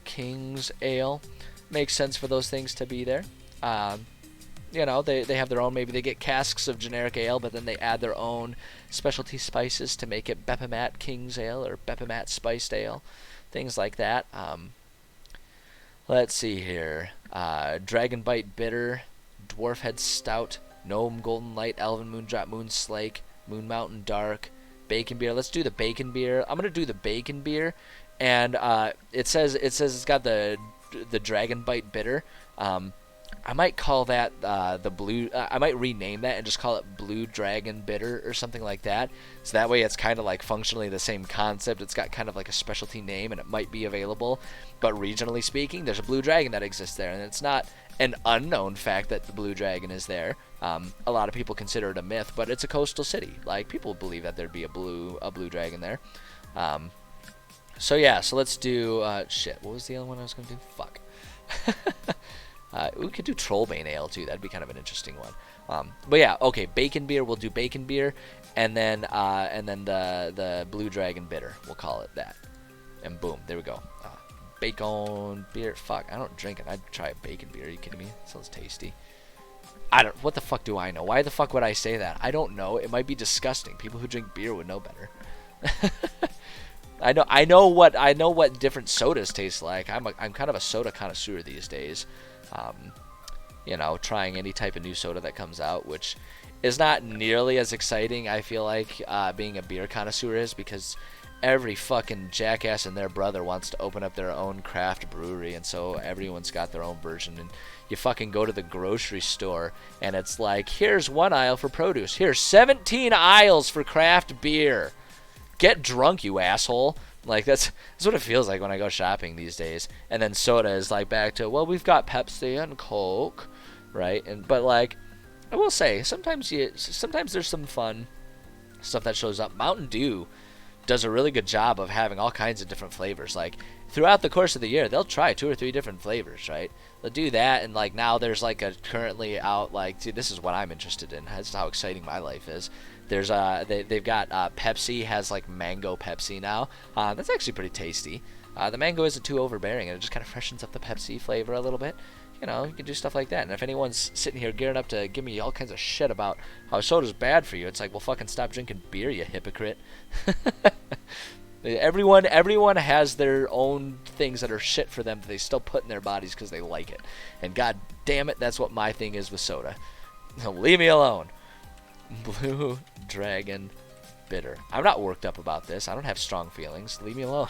King's Ale makes sense for those things to be there. They have their own. Maybe they get casks of generic ale, but then they add their own specialty spices to make it Bephomet King's Ale or Bephomet Spiced Ale, things like that. Let's see here. Dragonbite Bitter, Dwarfhead Stout, Gnome Golden Light, Elven Moondrop, Moon Slake, Moon Mountain Dark, Bacon Beer. Let's do the Bacon Beer. I'm gonna do the Bacon Beer, and it says it's got the Dragonbite Bitter. I might call that the blue. I might rename that and just call it Blue Dragon Bitter or something like that. So that way it's kind of like functionally the same concept. It's got kind of like a specialty name, and it might be available. But regionally speaking, there's a blue dragon that exists there, and it's not an unknown fact that the blue dragon is there. A lot of people consider it a myth, but it's a coastal city. Like, people believe that there'd be a blue dragon there. So yeah, so let's do shit. What was the other one I was gonna do? Fuck. We could do Trollbane Ale too. That'd be kind of an interesting one. But yeah, okay, bacon beer. We'll do bacon beer, and then the Blue Dragon bitter. We'll call it that. And boom, there we go. Bacon beer. Fuck, I don't drink it. I'd try a bacon beer. Are you kidding me? Sounds tasty. What the fuck do I know? Why the fuck would I say that? I don't know. It might be disgusting. People who drink beer would know better. I know what different sodas taste like. I'm kind of a soda connoisseur these days. You know, trying any type of new soda that comes out, which is not nearly as exciting, I feel like, being a beer connoisseur is, because every fucking jackass and their brother wants to open up their own craft brewery, and so everyone's got their own version. And you fucking go to the grocery store, and it's like, here's one aisle for produce, here's 17 aisles for craft beer. Get drunk, you asshole. Like, that's what it feels like when I go shopping these days. And then soda is like back to, well, we've got Pepsi and Coke, right? But like, I will say, sometimes there's some fun stuff that shows up. Mountain Dew does a really good job of having all kinds of different flavors. Like, throughout the course of the year, they'll try 2 or 3 different flavors, right? They'll do that, and like now there's like a currently out, like, dude, this is what I'm interested in. That's how exciting my life is. There's they've got Pepsi has like mango Pepsi now. That's actually pretty tasty. The mango isn't too overbearing, and it just kind of freshens up the Pepsi flavor a little bit. You know, you can do stuff like that. And if anyone's sitting here gearing up to give me all kinds of shit about how soda's bad for you, it's like, well, fucking stop drinking beer, you hypocrite. Everyone has their own things that are shit for them that they still put in their bodies because they like it. And god damn it, that's what my thing is with soda. Leave me alone. Blue Dragon bitter. I'm not worked up about this. I don't have strong feelings. Leave me alone.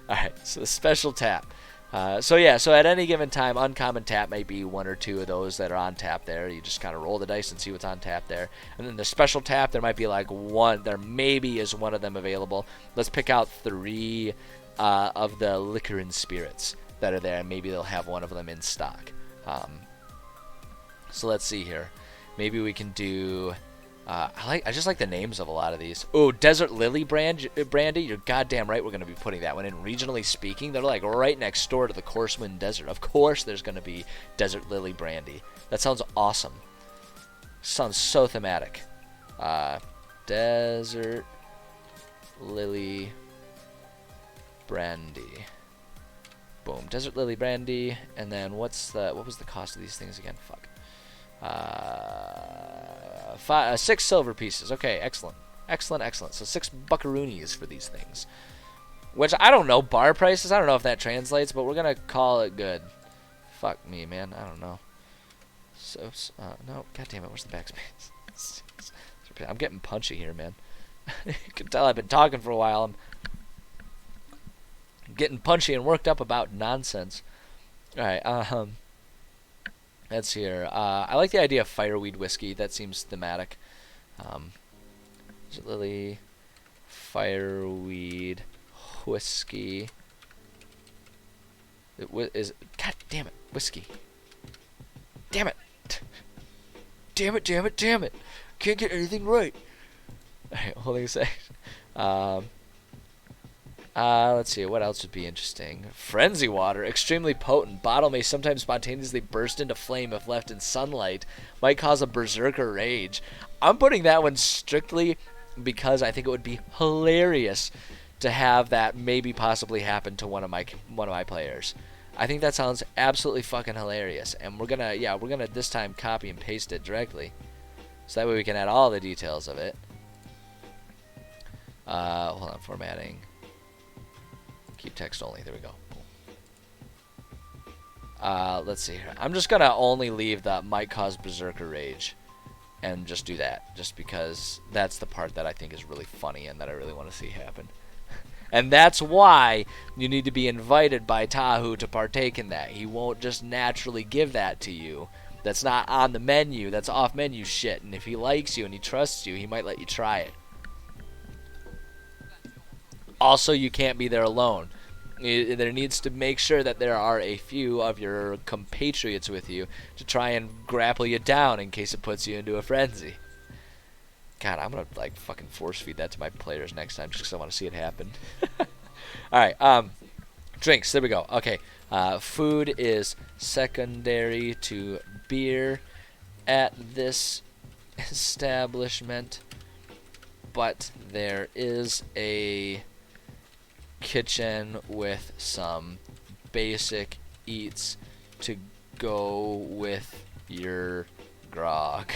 Alright, so the special tap. So at any given time, uncommon tap might be 1 or 2 of those that are on tap there. You just kind of roll the dice and see what's on tap there. And then the special tap, there might be like 1. There maybe is 1 of them available. Let's pick out 3 of the liquor and spirits that are there, and maybe they'll have 1 of them in stock. So let's see here. Maybe we can do... I just like the names of a lot of these. Oh, Desert Lily Brandy. You're goddamn right we're going to be putting that one in. Regionally speaking, they're like right next door to the Coursewind Desert. Of course there's going to be Desert Lily Brandy. That sounds awesome. Sounds so thematic. Desert Lily Brandy. Boom. Desert Lily Brandy. And then what was the cost of these things again? Fuck. 6 silver pieces. Okay, excellent. So 6 buckaroonies for these things. Which, I don't know, bar prices, I don't know if that translates, but we're gonna call it good. Fuck me, man, I don't know. So, no, god damn it, where's the backspace? I'm getting punchy here, man. You can tell I've been talking for a while. I'm getting punchy and worked up about nonsense. Alright, that's here. I like the idea of fireweed whiskey. That seems thematic. Is it Lily? Fireweed whiskey. God damn it. Whiskey. Damn it. Damn it. Can't get anything right. Alright, holding a sec. Let's see, what else would be interesting? Frenzy water, extremely potent. Bottle may sometimes spontaneously burst into flame if left in sunlight. Might cause a berserker rage. I'm putting that one strictly because I think it would be hilarious to have that maybe possibly happen to one of my players. I think that sounds absolutely fucking hilarious. And we're gonna this time copy and paste it directly. So that way we can add all the details of it. Hold on, formatting. Keep text only. There we go. Let's see here. I'm just gonna only leave that might cause berserker rage, and just do that, just because that's the part that I think is really funny and that I really want to see happen. And that's why you need to be invited by Tahu to partake in that. He won't just naturally give that to you. That's not on the menu. That's off menu shit. And if he likes you and he trusts you, he might let you try it. Also, you can't be there alone. There needs to make sure that there are a few of your compatriots with you to try and grapple you down in case it puts you into a frenzy. God, I'm gonna like fucking force feed that to my players next time just because I want to see it happen. All right, drinks. There we go. Okay, Food is secondary to beer at this establishment, but there is a kitchen with some basic eats to go with your grog.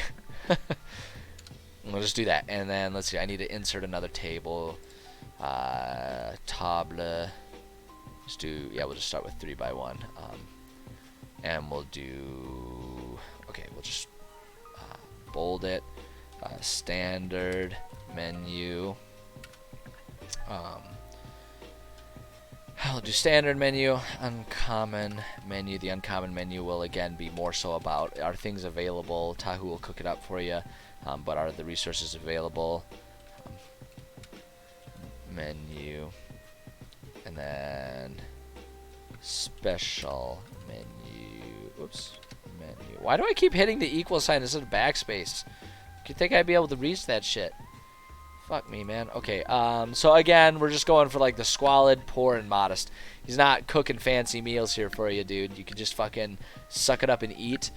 We'll just do that, and then let's see. I need to insert another table. Table. Let's do. Yeah, we'll just start with 3 by 1. And we'll do. Okay, we'll just bold it. Standard menu. I'll do standard menu, uncommon menu. The uncommon menu will again be more so about are things available. Tahu will cook it up for you, but are the resources available? Menu, and then special menu. Oops, menu. Why do I keep hitting the equal sign instead of backspace? You think I'd be able to reach that shit? Fuck me, man. Okay, so again, we're just going for like the squalid, poor, and modest. He's not cooking fancy meals here for you, dude. You can just fucking suck it up and eat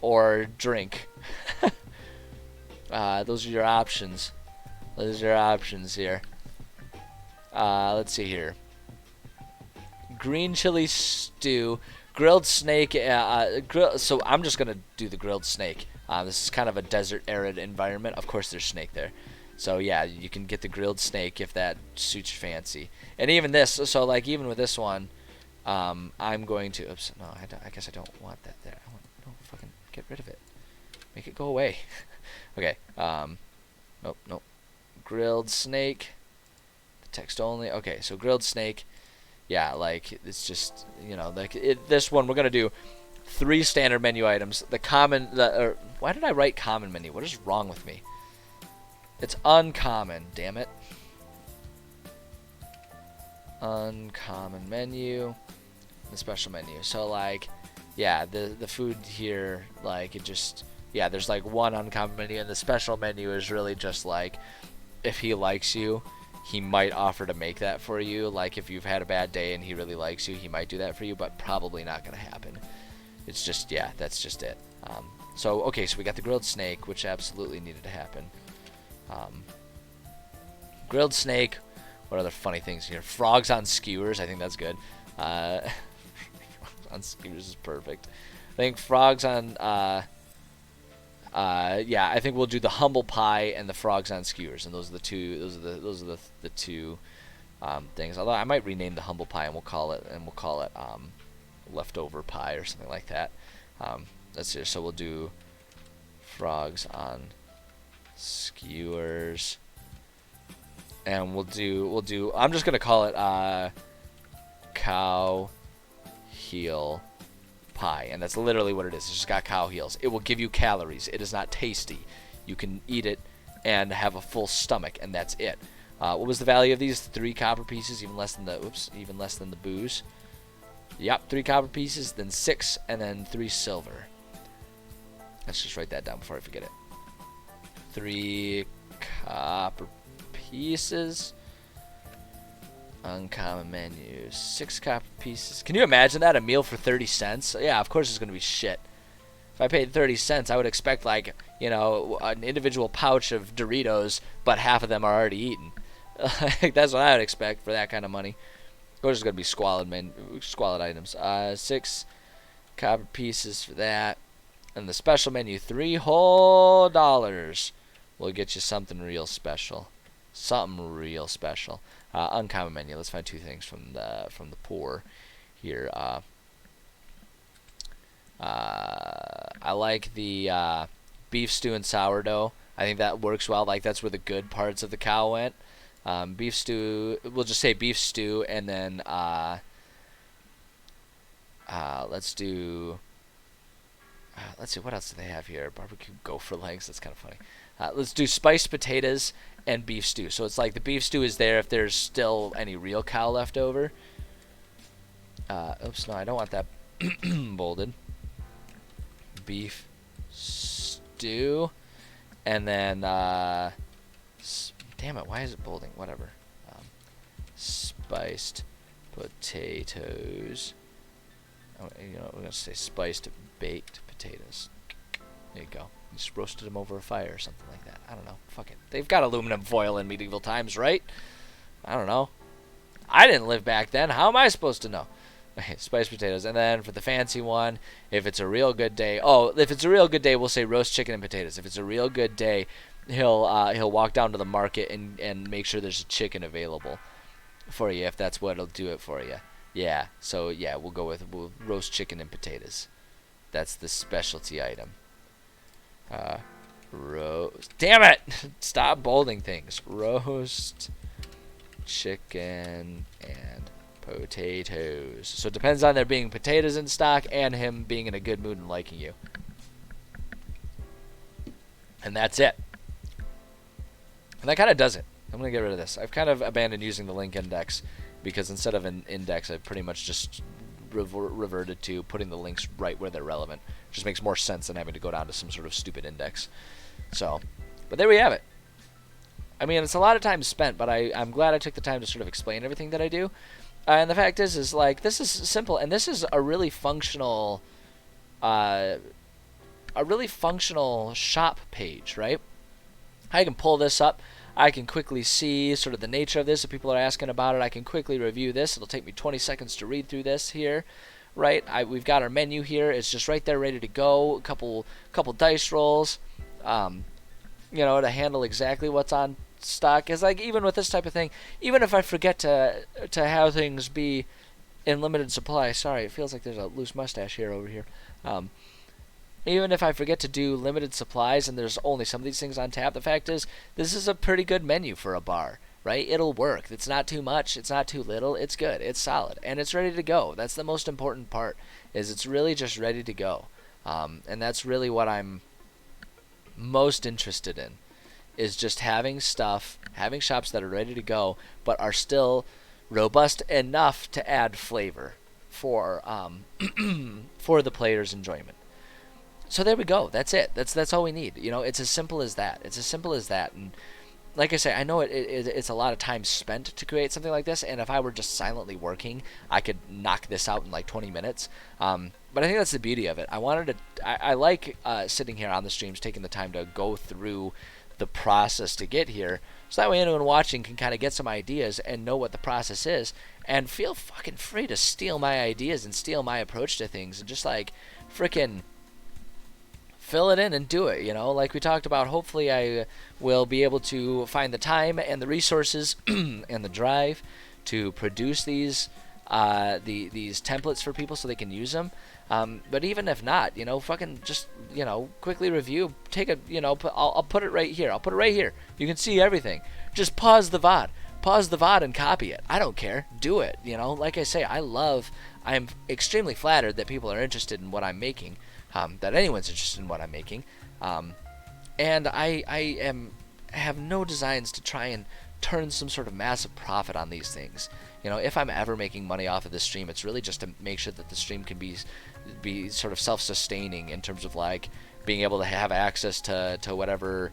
or drink. Those are your options. Those are your options here. Let's see here. Green chili stew, grilled snake. So I'm just gonna do the grilled snake. This is kind of a desert arid environment. Of course, there's snake there. So yeah, you can get the grilled snake if that suits your fancy. And even this, so like even with this one, I'm going to. Oops, no, I guess I don't want that there. No, fucking get rid of it. Make it go away. Okay. Nope. Grilled snake. The text only. Okay, so grilled snake. Yeah, like it's just like this one we're gonna do 3 standard menu items. The common. Why did I write common menu? What is wrong with me? It's uncommon, damn it. Uncommon menu, the special menu. So like, yeah, the food here, like it just, yeah, there's like one uncommon menu, and the special menu is really just like, if he likes you, he might offer to make that for you. Like if you've had a bad day and he really likes you, he might do that for you, but probably not gonna happen. It's just, yeah, that's just it. So okay, so we got the grilled snake, which absolutely needed to happen. Grilled snake. What other funny things here? Frogs on skewers. I think that's good. Frogs on skewers is perfect. I think frogs on. Yeah, I think we'll do the humble pie and the frogs on skewers, and those are the two. Those are the two things. Although I might rename the humble pie and we'll call it leftover pie or something like that. Let's see. So we'll do frogs on skewers, and we'll do I'm just gonna call it cow heel pie, and that's literally what it is. It's just got cow heels. It will give you calories. It is not tasty. You can eat it and have a full stomach, and that's it. What was the value of these? 3 copper pieces, even less than the booze. Yep, 3 copper pieces, then 6, and then 3 silver. Let's just write that down before I forget it. 3 copper pieces. Uncommon menu. 6 copper pieces. Can you imagine that? A meal for 30 cents? Yeah, of course it's going to be shit. If I paid 30 cents, I would expect like, an individual pouch of Doritos, but half of them are already eaten. That's what I would expect for that kind of money. Of course it's going to be squalid items. 6 copper pieces for that. And the special menu, $3 whole dollars. We'll get you something real special. Something real special. Uncommon menu. Let's find 2 things from the poor here. I like the beef stew and sourdough. I think that works well. Like that's where the good parts of the cow went. Beef stew. We'll just say beef stew, and then let's do. Let's see, what else do they have here? Barbecue gopher legs. That's kind of funny. Let's do spiced potatoes and beef stew. So it's like the beef stew is there if there's still any real cow left over. Oops, no, I don't want that bolded. Beef stew. And then, damn it, why is it bolding? Whatever. Spiced potatoes we're gonna say spiced baked potatoes. There you go. You just roasted them over a fire or something like that. I don't know. Fuck it. They've got aluminum foil in medieval times, right? I don't know. I didn't live back then. How am I supposed to know? Okay, spiced potatoes. And then for the fancy one, if it's a real good day, we'll say roast chicken and potatoes. If it's a real good day, he'll walk down to the market and make sure there's a chicken available for you, if that's what'll do it for you. Yeah. So yeah, we'll go with roast chicken and potatoes. That's the specialty item. Roast. Damn it! Stop bolding things. Roast chicken and potatoes. So it depends on there being potatoes in stock and him being in a good mood and liking you. And that's it. And that kind of does it. I'm going to get rid of this. I've kind of abandoned using the link index because instead of an index, I've pretty much just reverted to putting the links right where they're relevant. It just makes more sense than having to go down to some sort of stupid index. So, but there we have it. I mean, it's a lot of time spent, but I'm glad I took the time to sort of explain everything that I do. And the fact is like, this is simple, and this is a really functional shop page, right? I can pull this up. I can quickly see sort of the nature of this. If people are asking about it, I can quickly review this. It'll take me 20 seconds to read through this here, right? We've got our menu here. It's just right there ready to go. A couple dice rolls, to handle exactly what's on stock. Is like, even with this type of thing, even if I forget to have things be in limited supply. Sorry, it feels like there's a loose mustache here over here. Even if I forget to do limited supplies and there's only some of these things on tap, the fact is this is a pretty good menu for a bar, right? It'll work. It's not too much. It's not too little. It's good. It's solid. And it's ready to go. That's the most important part, is it's really just ready to go. And that's really what I'm most interested in, is just having shops that are ready to go but are still robust enough to add flavor for for the player's enjoyment. So there we go. That's it. That's all we need. It's as simple as that. And like I say, I know it's a lot of time spent to create something like this, and if I were just silently working, I could knock this out in like 20 minutes. But I think that's the beauty of it. I like sitting here on the streams, taking the time to go through the process to get here, so that way anyone watching can kind of get some ideas and know what the process is, and feel fucking free to steal my ideas and steal my approach to things, and just like frickin' fill it in and do it, like we talked about. Hopefully I will be able to find the time and the resources and the drive to produce these templates for people so they can use them. But even if not, fucking just, quickly review, take a, I'll put it right here. I'll put it right here. You can see everything. Just pause the VOD and copy it. I don't care. Do it. Like I say, I'm extremely flattered that people are interested in what I'm making. That anyone's interested in what I'm making, and I have no designs to try and turn some sort of massive profit on these things. If I'm ever making money off of this stream, it's really just to make sure that the stream can be sort of self-sustaining in terms of like being able to have access to whatever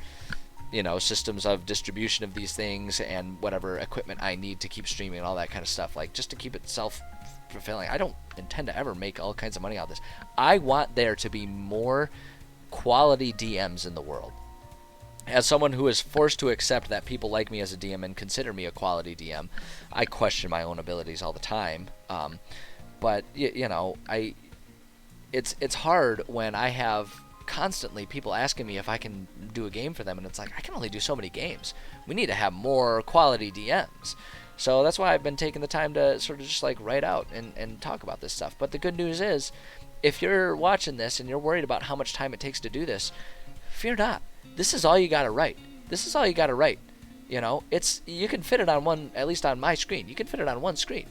systems of distribution of these things and whatever equipment I need to keep streaming and all that kind of stuff, like just to keep it self-fulfilling. I don't intend to ever make all kinds of money out of this. I want there to be more quality DMs in the world. As someone who is forced to accept that people like me as a DM and consider me a quality DM, I question my own abilities all the time. But it's hard when I have constantly people asking me if I can do a game for them, and it's like, I can only do so many games. We need to have more quality DMs. So that's why I've been taking the time to sort of just like write out and talk about this stuff. But the good news is, if you're watching this and you're worried about how much time it takes to do this, fear not. This is all you gotta write. You can fit it on one, at least on my screen. You can fit it on one screen.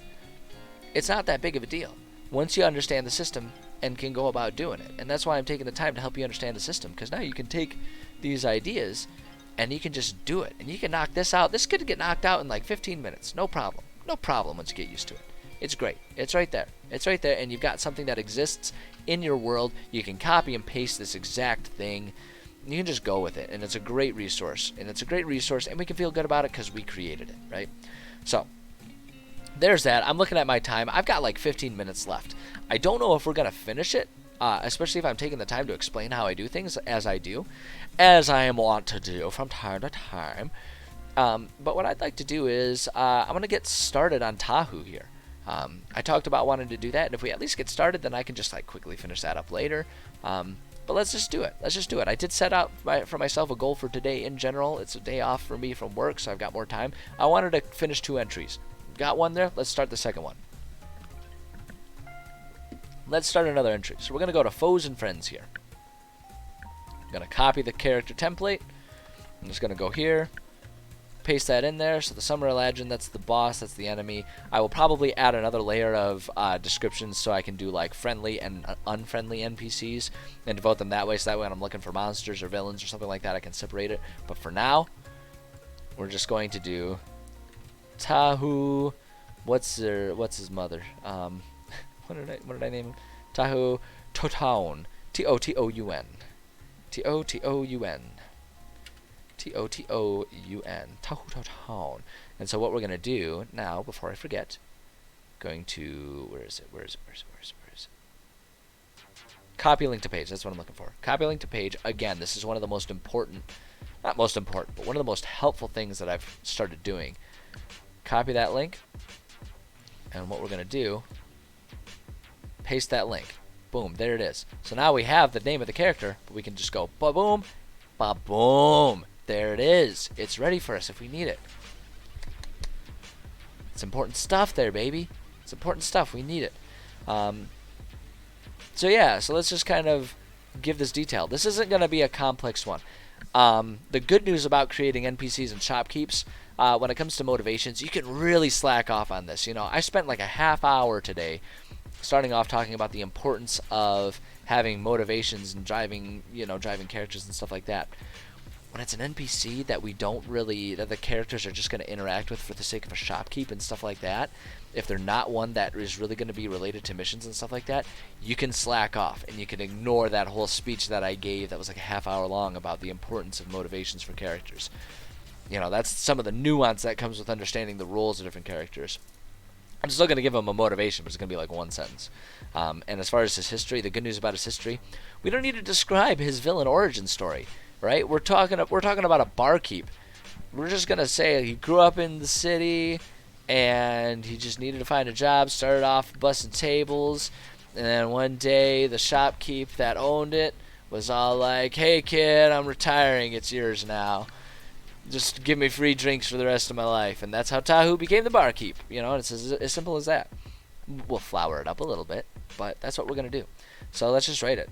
It's not that big of a deal once you understand the system and can go about doing it. And that's why I'm taking the time to help you understand the system, because now you can take these ideas and you can just do it. And you can knock this out. This could get knocked out in like 15 minutes. No problem. No problem once you get used to it. It's great. It's right there. And you've got something that exists in your world. You can copy and paste this exact thing. You can just go with it. And it's a great resource. And we can feel good about it because we created it, right? So, there's that. I'm looking at my time. I've got like 15 minutes left. I don't know if we're going to finish it, especially if I'm taking the time to explain how I do things as I do, as I am wont to do from time to time. But what I'd like to do is I'm going to get started on Tahu here. I talked about wanting to do that, and if we at least get started, then I can just like quickly finish that up later. But let's just do it. Let's just do it. I did set out for myself a goal for today in general. It's a day off for me from work, so I've got more time. I wanted to finish 2 entries. Got one there. Let's start the second one. Let's start another entry. So we're going to go to Foes and Friends here. I'm going to copy the character template. I'm just going to go here, paste that in there. So the Summer Legend, that's the boss, that's the enemy. I will probably add another layer of descriptions so I can do like friendly and unfriendly NPCs and devote them that way. So that way when I'm looking for monsters or villains or something like that, I can separate it. But for now, we're just going to do Tahu. What's his mother? What did I name him? Tahu Totoun. Totoun. Totoun. Totoun. Tahu Totoun. And so what we're gonna do now, before I forget, going to where is it? Copy link to page. That's what I'm looking for. Copy link to page. Again, this is one of the most important, not most important, but one of the most helpful things that I've started doing. Copy that link, and what we're gonna do, paste that link. Boom, there it is. So now we have the name of the character, but we can just go ba-boom, ba-boom. There it is. It's ready for us if we need it. It's important stuff there, baby. It's important stuff. We need it. So yeah, so let's just kind of give this detail. This isn't going to be a complex one. The good news about creating NPCs and shopkeeps, when it comes to motivations, you can really slack off on this. You know, I spent like a half hour today starting off talking about the importance of having motivations and driving characters and stuff like that. When it's an NPC that that the characters are just going to interact with for the sake of a shopkeep and stuff like that, if they're not one that is really going to be related to missions and stuff like that, you can slack off and you can ignore that whole speech that I gave that was like a half hour long about the importance of motivations for characters. You know, that's some of the nuance that comes with understanding the roles of different characters. I'm still going to give him a motivation, but it's going to be like one sentence. And as far as his history, the good news about his history, we don't need to describe his villain origin story, right? We're talking about a barkeep. We're just going to say he grew up in the city and he just needed to find a job, started off busting tables, and then one day the shopkeep that owned it was all like, "Hey kid, I'm retiring, it's yours now. Just give me free drinks for the rest of my life." And that's how Tahu became the barkeep. You know, it's as simple as that. We'll flower it up a little bit, but that's what we're going to do. So let's just write it.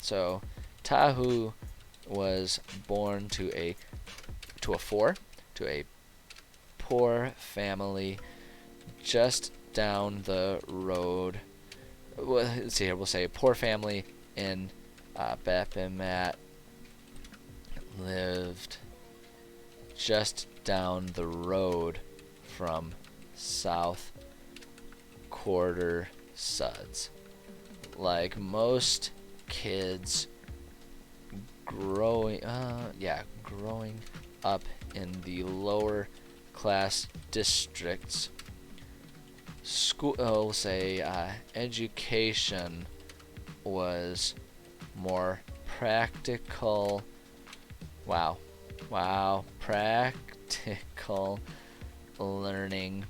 So Tahu was born to a poor family just down the road. Well, let's see here. We'll say poor family in Bepimat lived just down the road from South Quarter Suds. Like most kids growing up in the lower class districts, we'll say education was more practical. Practical learning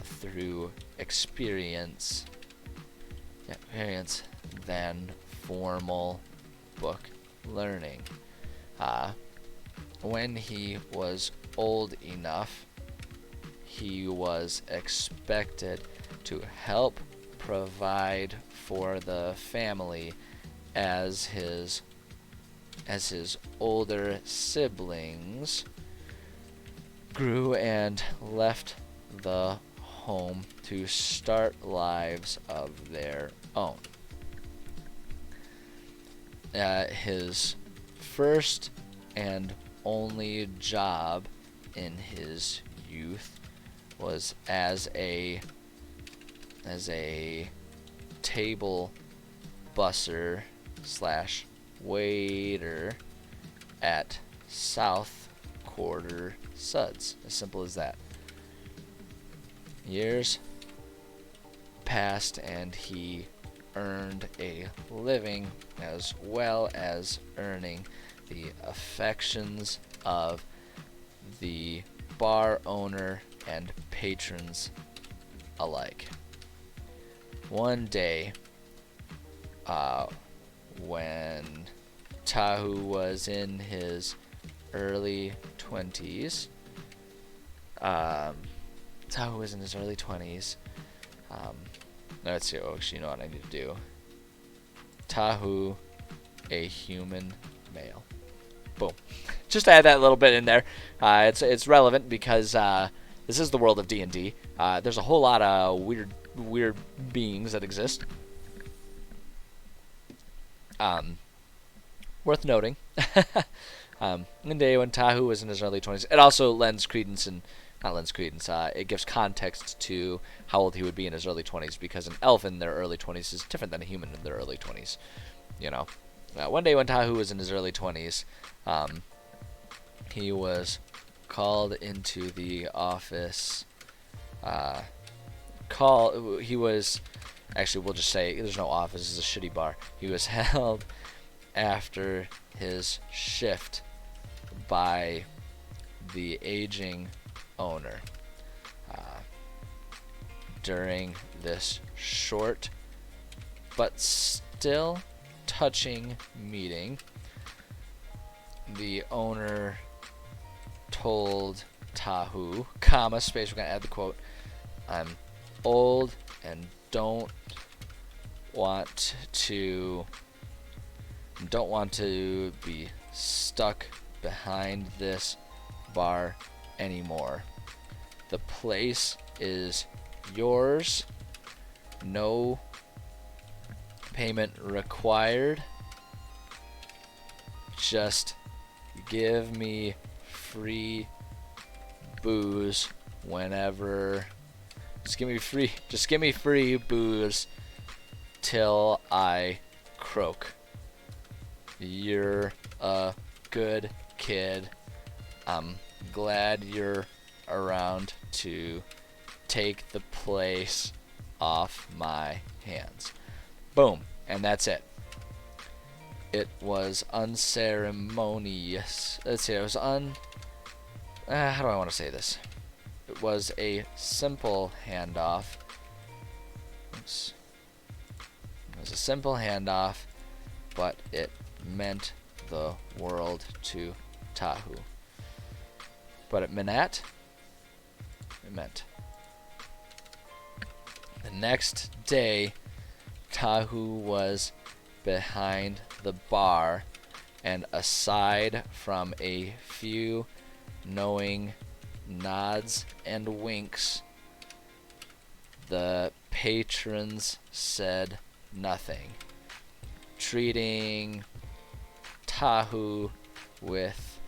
through experience than formal book learning. When he was old enough, he was expected to help provide for the family as his older siblings grew and left the home to start lives of their own. His first and only job in his youth was as a table busser / waiter at South Quarter Suds. As simple as that. Years passed, and he earned a living as well as earning the affections of the bar owner and patrons alike. One day, when Tahu was in his early 20s, let's see. Oh, actually, you know what I need to do. Tahu, a human male. Boom. Just add that little bit in there. It's relevant because this is the world of D&D. There's a whole lot of weird beings that exist. Worth noting. One day when Tahu was in his early 20s, it also it gives context to how old he would be in his early 20s, because an elf in their early 20s is different than a human in their early 20s. One day when Tahu was in his early 20s, he was called into the office. We'll just say there's no office. It's a shitty bar. He was held after his shift by the aging owner. During this short but still touching meeting, the owner told Tahu, space, we're going to add the quote, "I'm old and don't want to be stuck behind this bar anymore. The place is yours. No payment required. Just give me free booze whenever. Just give me free booze till I croak. You're a good kid. I'm glad you're around to take the place off my hands." Boom. And that's it. It was unceremonious. Let's see, it was how do I want to say this? It was a simple handoff. Oops. It was a simple handoff, but it meant the world to Tahu. But it meant the next day, Tahu was behind the bar, and aside from a few knowing nods and winks, the patrons said nothing, treating Tahu with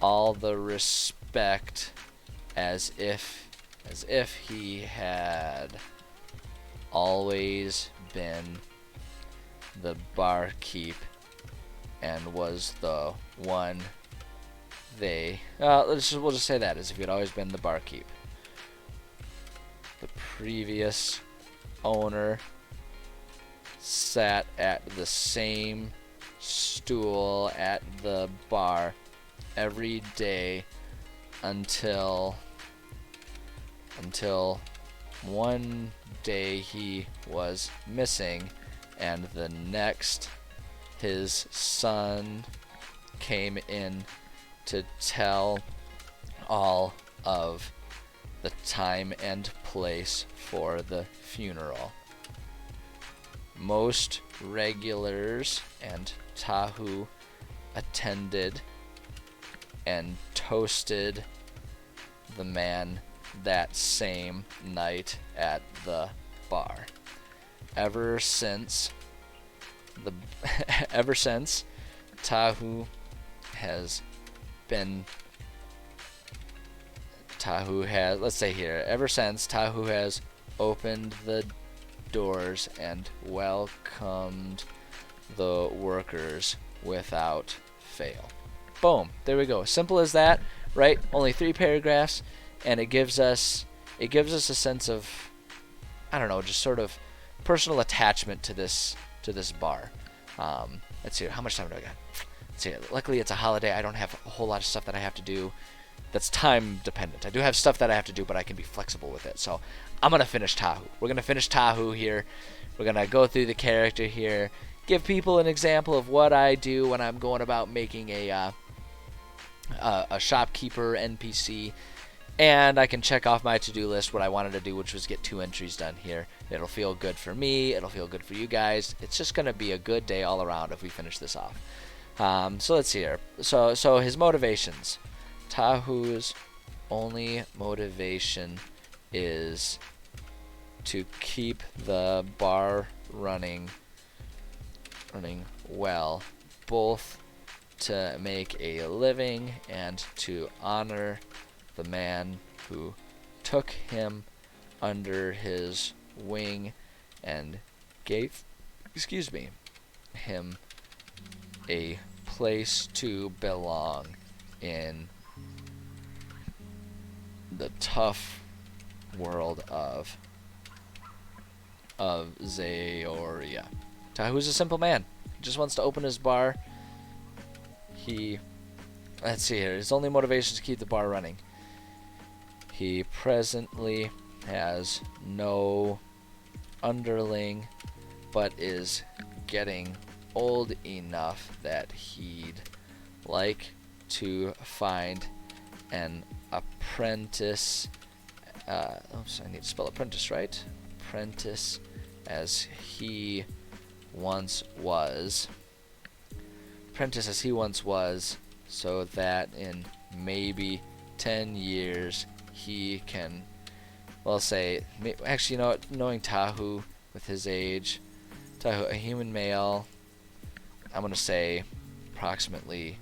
all the respect as if he had always been the barkeep and was the one we'll just say that, as if he had always been the barkeep. The previous owner sat at the same stool at the bar every day until one day he was missing, and the next his son came in to tell all of the time and place for the funeral. Most regulars and Tahu attended and toasted the man that same night at the bar. Ever since, Tahu has opened the doors and welcomed the workers without fail. Boom. There we go. Simple as that, right? Only 3 paragraphs, and it gives us it gives us a sense of, I don't know, just sort of personal attachment to this bar. Let's see, how much time do I got? Let's see, luckily it's a holiday. I don't have a whole lot of stuff that I have to do that's time dependent. I do have stuff that I have to do, but I can be flexible with it. So I'm going to finish Tahu. We're going to finish Tahu here. We're going to go through the character here, give people an example of what I do when I'm going about making a shopkeeper NPC, and I can check off my to-do list what I wanted to do, which was get 2 entries done here. It'll feel good for me. It'll feel good for you guys. It's just going to be a good day all around if we finish this off. So let's see here. So his motivations. Tahu's only motivation is to keep the bar running well, both to make a living and to honor the man who took him under his wing and gave, him a place to belong in the tough world of Zaoria. Tahu's a simple man. He just wants to open his bar. Let's see here. His only motivation is to keep the bar running. He presently has no underling, but is getting old enough that he'd like to find an apprentice. Oops, I need to spell apprentice right. Apprentice, as he once was. Apprentice as he once was, so that in maybe 10 years he can, well, say, actually, you know what, knowing Tahu with his age, Tahu, a human male, I'm going to say approximately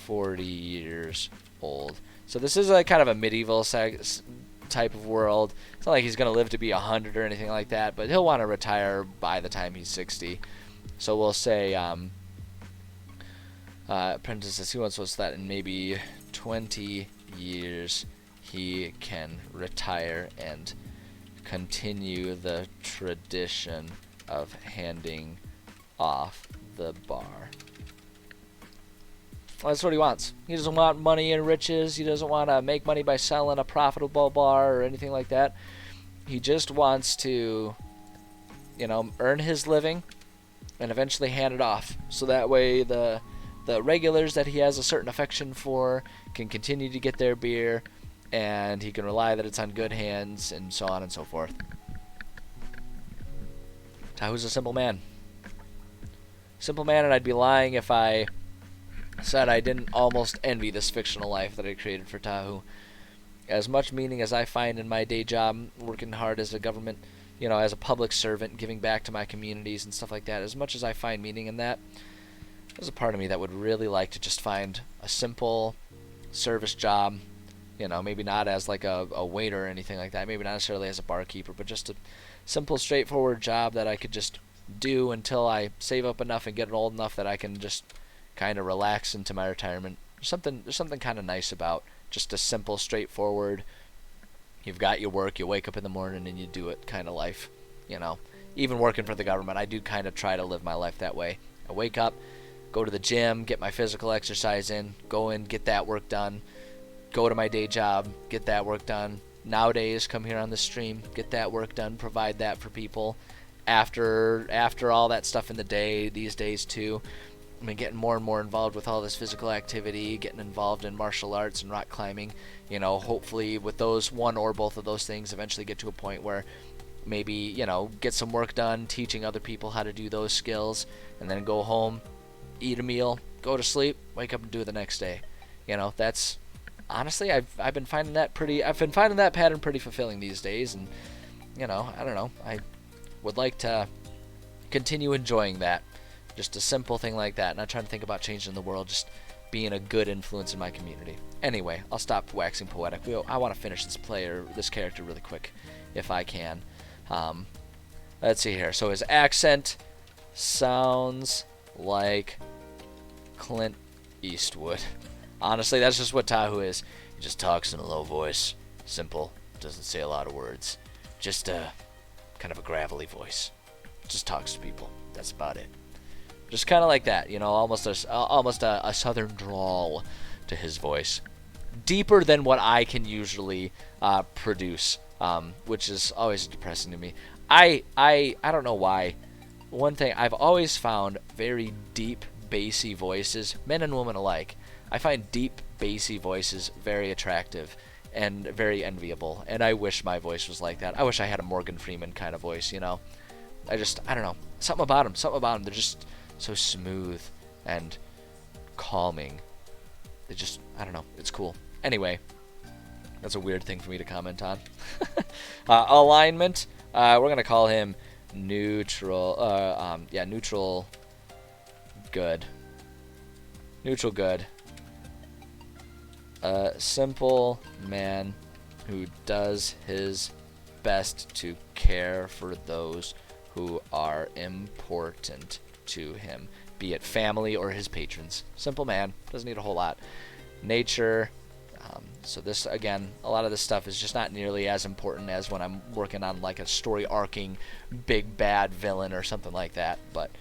40 years old. So this is like kind of a medieval type of world. It's not like he's going to live to be 100 or anything like that, but he'll want to retire by the time he's 60. So we'll say apprentice as he once was, that in maybe 20 years he can retire and continue the tradition of handing off the bar. Well, that's what he wants. He doesn't want money and riches. He doesn't want to make money by selling a profitable bar or anything like that. He just wants to, earn his living and eventually hand it off. So that way the regulars that he has a certain affection for can continue to get their beer, and he can rely that it's on good hands, and so on and so forth. Tahu's a simple man. Simple man, and I'd be lying if I said I didn't almost envy this fictional life that I created for Tahu. As much meaning as I find in my day job, working hard as a government, as a public servant, giving back to my communities and stuff like that, as much as I find meaning in that, there's a part of me that would really like to just find a simple service job, maybe not as like a waiter or anything like that, maybe not necessarily as a barkeeper, but just a simple, straightforward job that I could just do until I save up enough and get old enough that I can just kind of relax into my retirement. There's something kind of nice about just a simple, straightforward, you've got your work, you wake up in the morning and you do it kind of life. Even working for the government, I do kind of try to live my life that way. I wake up, go to the gym, get my physical exercise in, go in, get that work done, go to my day job, get that work done. Nowadays, come here on the stream, get that work done, provide that for people. After all that stuff in the day, these days too, getting more and more involved with all this physical activity, getting involved in martial arts and rock climbing. Hopefully with those, one or both of those things, eventually get to a point where maybe, get some work done, teaching other people how to do those skills, and then go home, eat a meal, go to sleep, wake up and do it the next day. That's honestly, I've been finding that pattern pretty fulfilling these days, and I don't know, I would like to continue enjoying that. Just a simple thing like that, not trying to think about changing the world, just being a good influence in my community. Anyway, I'll stop waxing poetic. I want to finish this character really quick, if I can. Let's see here. So his accent sounds like Clint Eastwood. Honestly, that's just what Tahu is. He just talks in a low voice. simple, doesn't say a lot of words, just kind of a gravelly voice, just talks to people. That's about it. Just kind of like that, you know, almost a southern drawl to his voice, deeper than what I can usually produce, which is always depressing to me. I don't know why. One thing I've always found, very deep, bassy voices, men and women alike, I find deep, bassy voices very attractive and very enviable, and I wish my voice was like that. I wish I had a Morgan Freeman kind of voice, you know. I don't know, something about them, they're just so smooth and calming. I don't know, it's cool. Anyway, that's a weird thing for me to comment on. Alignment, we're gonna call him neutral. Neutral good. Neutral good. A simple man who does his best to care for those who are important to him, be it family or his patrons. Simple man, doesn't need a whole lot. Nature. So this, again, a lot of this stuff is just not nearly as important as when I'm working on like a story arcing big bad villain or something like that, but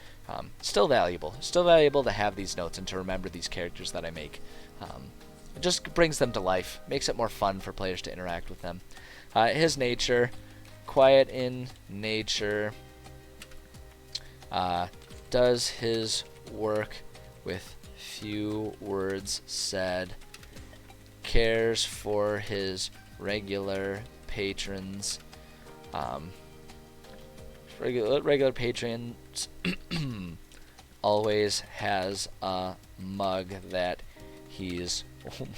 still valuable. Still valuable to have these notes and to remember these characters that I make. It just brings them to life, makes it more fun for players to interact with them. His nature, quiet in nature, does his work with few words said, cares for his regular patrons, regular patrons, always has a mug that he's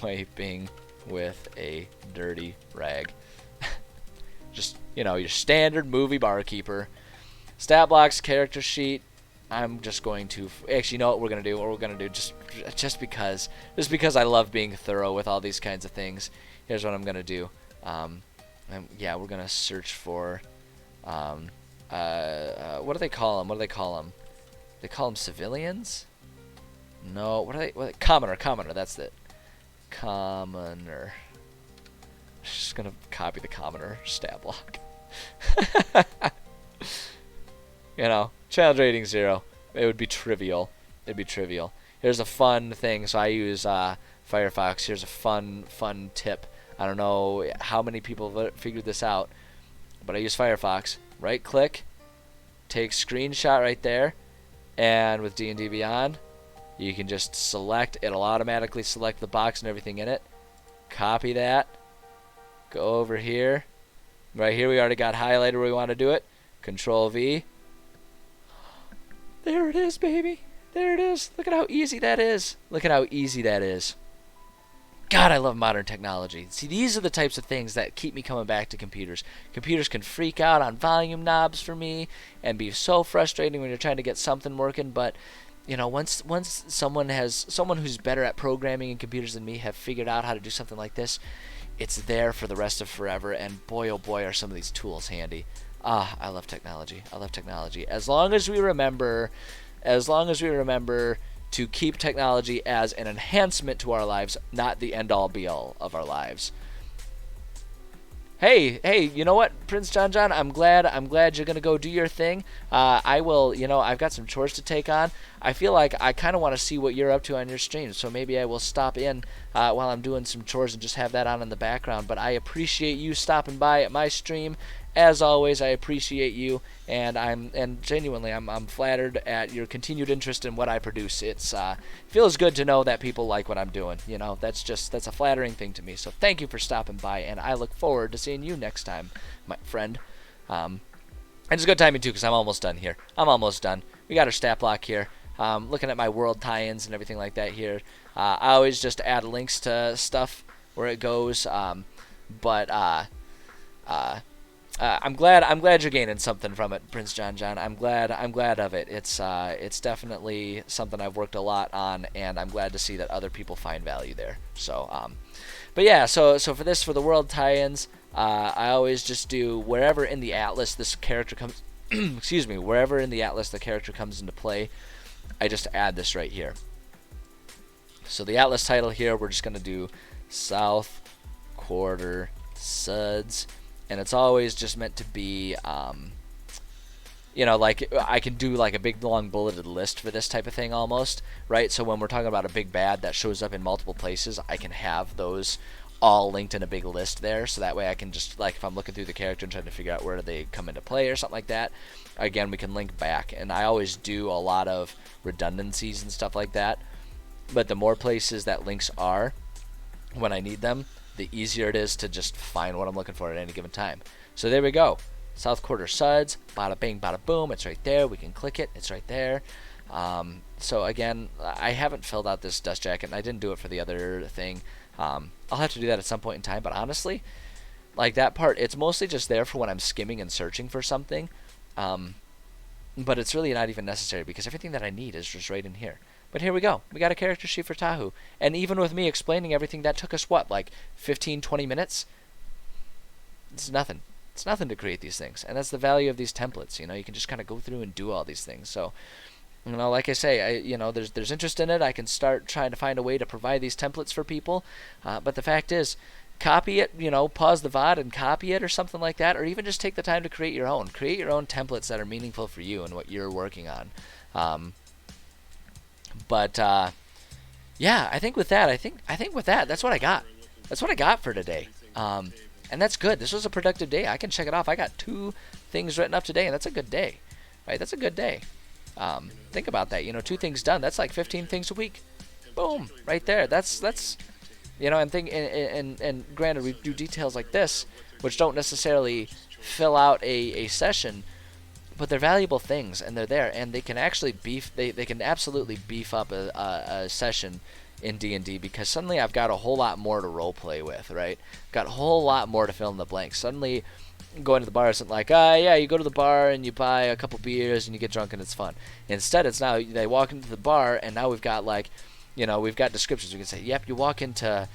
wiping with a dirty rag. Just, you know, your standard movie barkeeper. Stat blocks, character sheet. I'm just going to actually, you know what we're gonna do? What we're gonna do, just because I love being thorough with all these kinds of things. Here's what I'm gonna do. Yeah, we're gonna search for what do they call them? They call them civilians? No, commoner, that's it. Commoner. Just gonna copy the commoner stat block. You know, challenge rating 0. It would be trivial. It'd be trivial. Here's a fun thing. So I use Firefox. Here's a fun tip. I don't know how many people have figured this out, but I use Firefox. Right click, take screenshot right there, and with D&D Beyond, you can just select. It'll automatically select the box and everything in it. Copy that. Go over here. Right here we already got highlighted where we want to do it. Control V. There it is, baby. There it is. Look at how easy that is. Look at how easy that is. God, I love modern technology. See, these are the types of things that keep me coming back to computers. Computers can freak out on volume knobs for me and be so frustrating when you're trying to get something working, but you know, once someone who's better at programming in computers than me have figured out how to do something like this, it's there for the rest of forever, and boy oh boy are some of these tools handy. I love technology. I love technology. As long as we remember to keep technology as an enhancement to our lives, not the end-all be-all of our lives. Hey, you know what, Prince John, I'm glad you're gonna go do your thing. I will, you know, I've got some chores to take on. I feel like I kind of want to see what you're up to on your stream, so maybe I will stop in while I'm doing some chores and just have that on in the background. But I appreciate you stopping by at my stream. As always, I appreciate you, and genuinely, I'm flattered at your continued interest in what I produce. It's feels good to know that people like what I'm doing. You know, that's a flattering thing to me. So thank you for stopping by, and I look forward to seeing you next time, my friend. And it's good timing too, because I'm almost done here. I'm almost done. We got our stat block here. Looking at my world tie-ins and everything like that here. I always just add links to stuff where it goes, but I'm glad you're gaining something from it, Prince John. I'm glad of it. It's definitely something I've worked a lot on, and I'm glad to see that other people find value there. So, but yeah, so for the world tie-ins, I always just do wherever in the atlas this character comes. Excuse me, wherever in the atlas the character comes into play, I just add this right here. So the atlas title here, we're just gonna do South Quarter suds, and it's always just meant to be, like I can do like a big long bulleted list for this type of thing almost, right? So when we're talking about a big bad that shows up in multiple places, I can have those all linked in a big list there, so that way I can just, like, if I'm looking through the character and trying to figure out where do they come into play or something like that, again, we can link back. And I always do a lot of redundancies and stuff like that, but the more places that links are when I need them, the easier it is to just find what I'm looking for at any given time. So there we go. South Quarter Suds, bada bing, bada boom, it's right there. We can click it, it's right there. So again, I haven't filled out this dust jacket, and I didn't do it for the other thing. I'll have to do that at some point in time, but honestly, like that part, it's mostly just there for when I'm skimming and searching for something. But it's really not even necessary because everything that I need is just right in here. But here we go. We got a character sheet for Tahu. And even with me explaining everything, that took us, what, like 15, 20 minutes? It's nothing. It's nothing to create these things. And that's the value of these templates. You can just kind of go through and do all these things. So, like I say, there's interest in it. I can start trying to find a way to provide these templates for people. But the fact is, copy it, pause the VOD and copy it or something like that, or even just take the time to create your own. Create your own templates that are meaningful for you and what you're working on. Yeah, I think with that, that's what I got. That's what I got for today. And that's good. This was a productive day. I can check it off. I got 2 things written up today, and that's a good day. Right? That's a good day. Think about that. 2 things done. That's like 15 things a week. Boom, right there. That's and granted, we do details like this, which don't necessarily fill out a session, but they're valuable things, and they're there, and they can actually they can absolutely beef up a session in D&D, because suddenly I've got a whole lot more to role play with, right? Got a whole lot more to fill in the blanks. Suddenly going to the bar isn't like, yeah, you go to the bar and you buy a couple beers and you get drunk and it's fun. Instead, it's now they walk into the bar, and now we've got we've got descriptions. We can say, yep, you walk into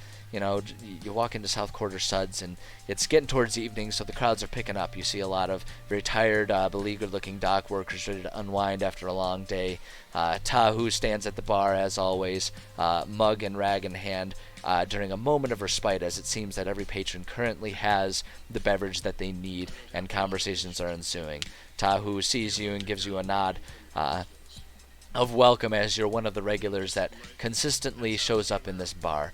South Quarter Suds, and it's getting towards the evening, so the crowds are picking up. You see a lot of very tired, beleaguered-looking dock workers ready to unwind after a long day. Tahu stands at the bar, as always, mug and rag in hand, during a moment of respite, as it seems that every patron currently has the beverage that they need, and conversations are ensuing. Tahu sees you and gives you a nod of welcome, as you're one of the regulars that consistently shows up in this bar.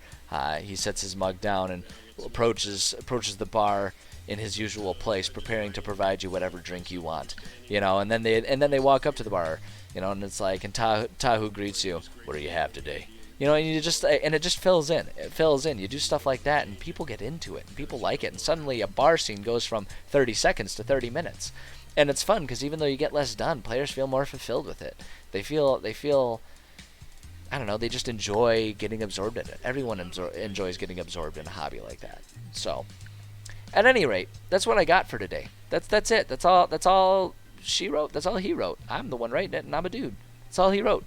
He sets his mug down and approaches the bar in his usual place, preparing to provide you whatever drink you want. And then they walk up to the bar, and it's like, and Tahu greets you. What do you have today? And you just, and it just fills in. It fills in. You do stuff like that, and people get into it, and people like it, and suddenly a bar scene goes from 30 seconds to 30 minutes. And it's fun, because even though you get less done, players feel more fulfilled with it. They feel I don't know, they just enjoy getting absorbed in it. Everyone enjoys getting absorbed in a hobby like that. So, at any rate, that's what I got for today. That's it. That's all she wrote. That's all he wrote. I'm the one writing it, and I'm a dude. That's all he wrote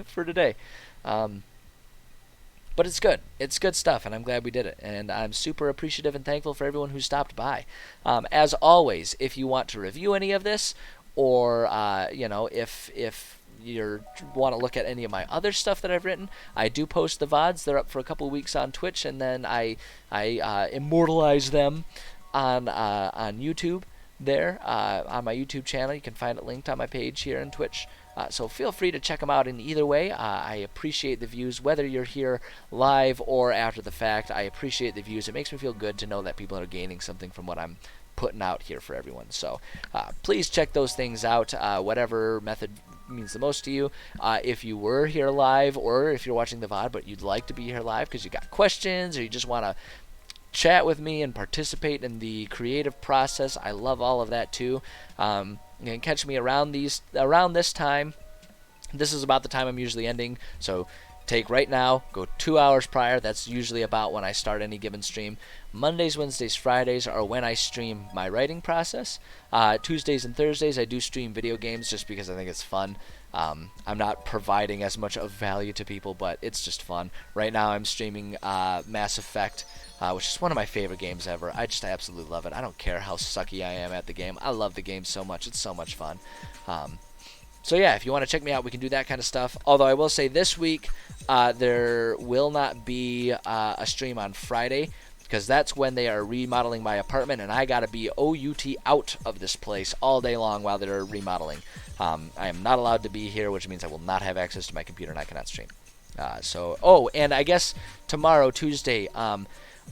for today. But it's good. It's good stuff, and I'm glad we did it. And I'm super appreciative and thankful for everyone who stopped by. As always, if you want to review any of this, or if you want to look at any of my other stuff that I've written, I do post the VODs. They're up for a couple weeks on Twitch, and then I immortalize them on YouTube there, on my YouTube channel. You can find it linked on my page here on Twitch. So feel free to check them out in either way. I appreciate the views, whether you're here live or after the fact. I appreciate the views. It makes me feel good to know that people are gaining something from what I'm putting out here for everyone. So please check those things out, whatever method means the most to you. If you were here live, or if you're watching the VOD but you'd like to be here live because you got questions, or you just want to chat with me and participate in the creative process, I love all of that too. You can catch me around this time. This is about the time I'm usually ending, so take right now, go 2 hours prior. That's usually about when I start any given stream. Mondays, Wednesdays, Fridays are when I stream my writing process. Tuesdays and Thursdays I do stream video games just because I think it's fun. I'm not providing as much of value to people, but it's just fun. Right now I'm streaming Mass Effect, which is one of my favorite games ever. I just absolutely love it. I don't care how sucky I am at the game. I love the game so much. It's so much fun. So yeah, if you want to check me out, we can do that kind of stuff. Although I will say this week, there will not be a stream on Friday because that's when they are remodeling my apartment, and I gotta be out of this place all day long while they're remodeling. I am not allowed to be here, which means I will not have access to my computer and I cannot stream. And I guess tomorrow, Tuesday,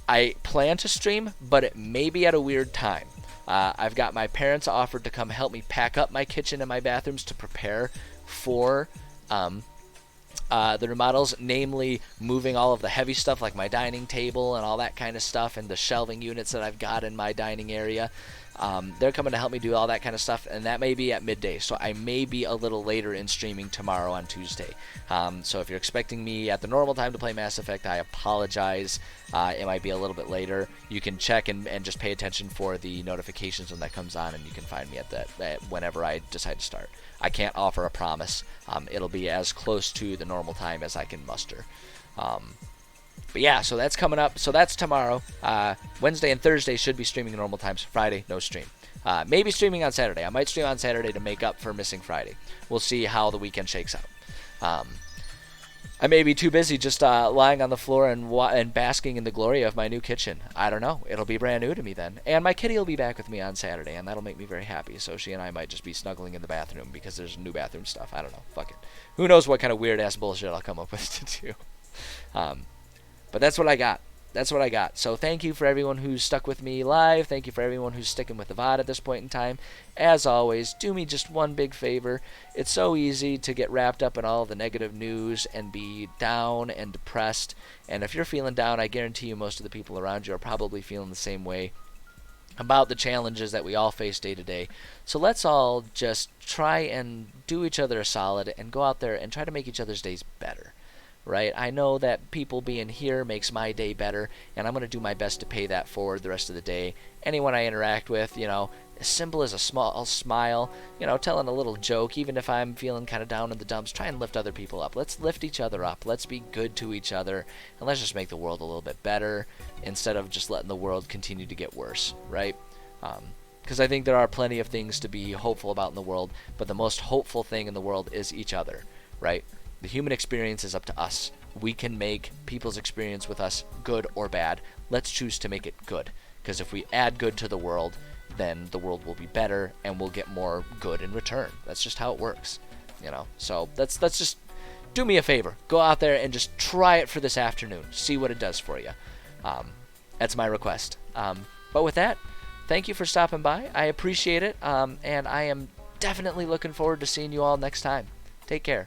I plan to stream, but it may be at a weird time. I've got my parents offered to come help me pack up my kitchen and my bathrooms to prepare for the remodels, namely moving all of the heavy stuff like my dining table and all that kind of stuff, and the shelving units that I've got in my dining area. They're coming to help me do all that kind of stuff, and that may be at midday, so I may be a little later in streaming tomorrow on Tuesday. So if you're expecting me at the normal time to play Mass Effect, I apologize. It might be a little bit later. You can check and just pay attention for the notifications when that comes on, and you can find me at whenever I decide to start. I can't offer a promise. It'll be as close to the normal time as I can muster. But yeah, so that's coming up. So that's tomorrow. Wednesday and Thursday should be streaming normal times. Friday, no stream. Maybe streaming on Saturday. I might stream on Saturday to make up for missing Friday. We'll see how the weekend shakes out. I may be too busy just lying on the floor and basking in the glory of my new kitchen. I don't know. It'll be brand new to me then. And my kitty will be back with me on Saturday, and that'll make me very happy. So she and I might just be snuggling in the bathroom because there's new bathroom stuff. I don't know. Fuck it. Who knows what kind of weird-ass bullshit I'll come up with to do. But that's what I got. So thank you for everyone who's stuck with me live. Thank you for everyone who's sticking with the VOD at this point in time. As always, do me just one big favor. It's so easy to get wrapped up in all the negative news and be down and depressed. And if you're feeling down, I guarantee you most of the people around you are probably feeling the same way about the challenges that we all face day to day. So let's all just try and do each other a solid and go out there and try to make each other's days better. Right? I know that people being here makes my day better, and I'm going to do my best to pay that forward the rest of the day. Anyone I interact with, as simple as a small smile, telling a little joke, even if I'm feeling kind of down in the dumps, try and lift other people up. Let's lift each other up. Let's be good to each other, and let's just make the world a little bit better instead of just letting the world continue to get worse, right? Because I think there are plenty of things to be hopeful about in the world, but the most hopeful thing in the world is each other, right? The human experience is up to us. We can make people's experience with us good or bad. Let's choose to make it good. Because if we add good to the world, then the world will be better and we'll get more good in return. That's just how it works. So let's just do me a favor. Go out there and just try it for this afternoon. See what it does for you. That's my request. But with that, thank you for stopping by. I appreciate it. And I am definitely looking forward to seeing you all next time. Take care.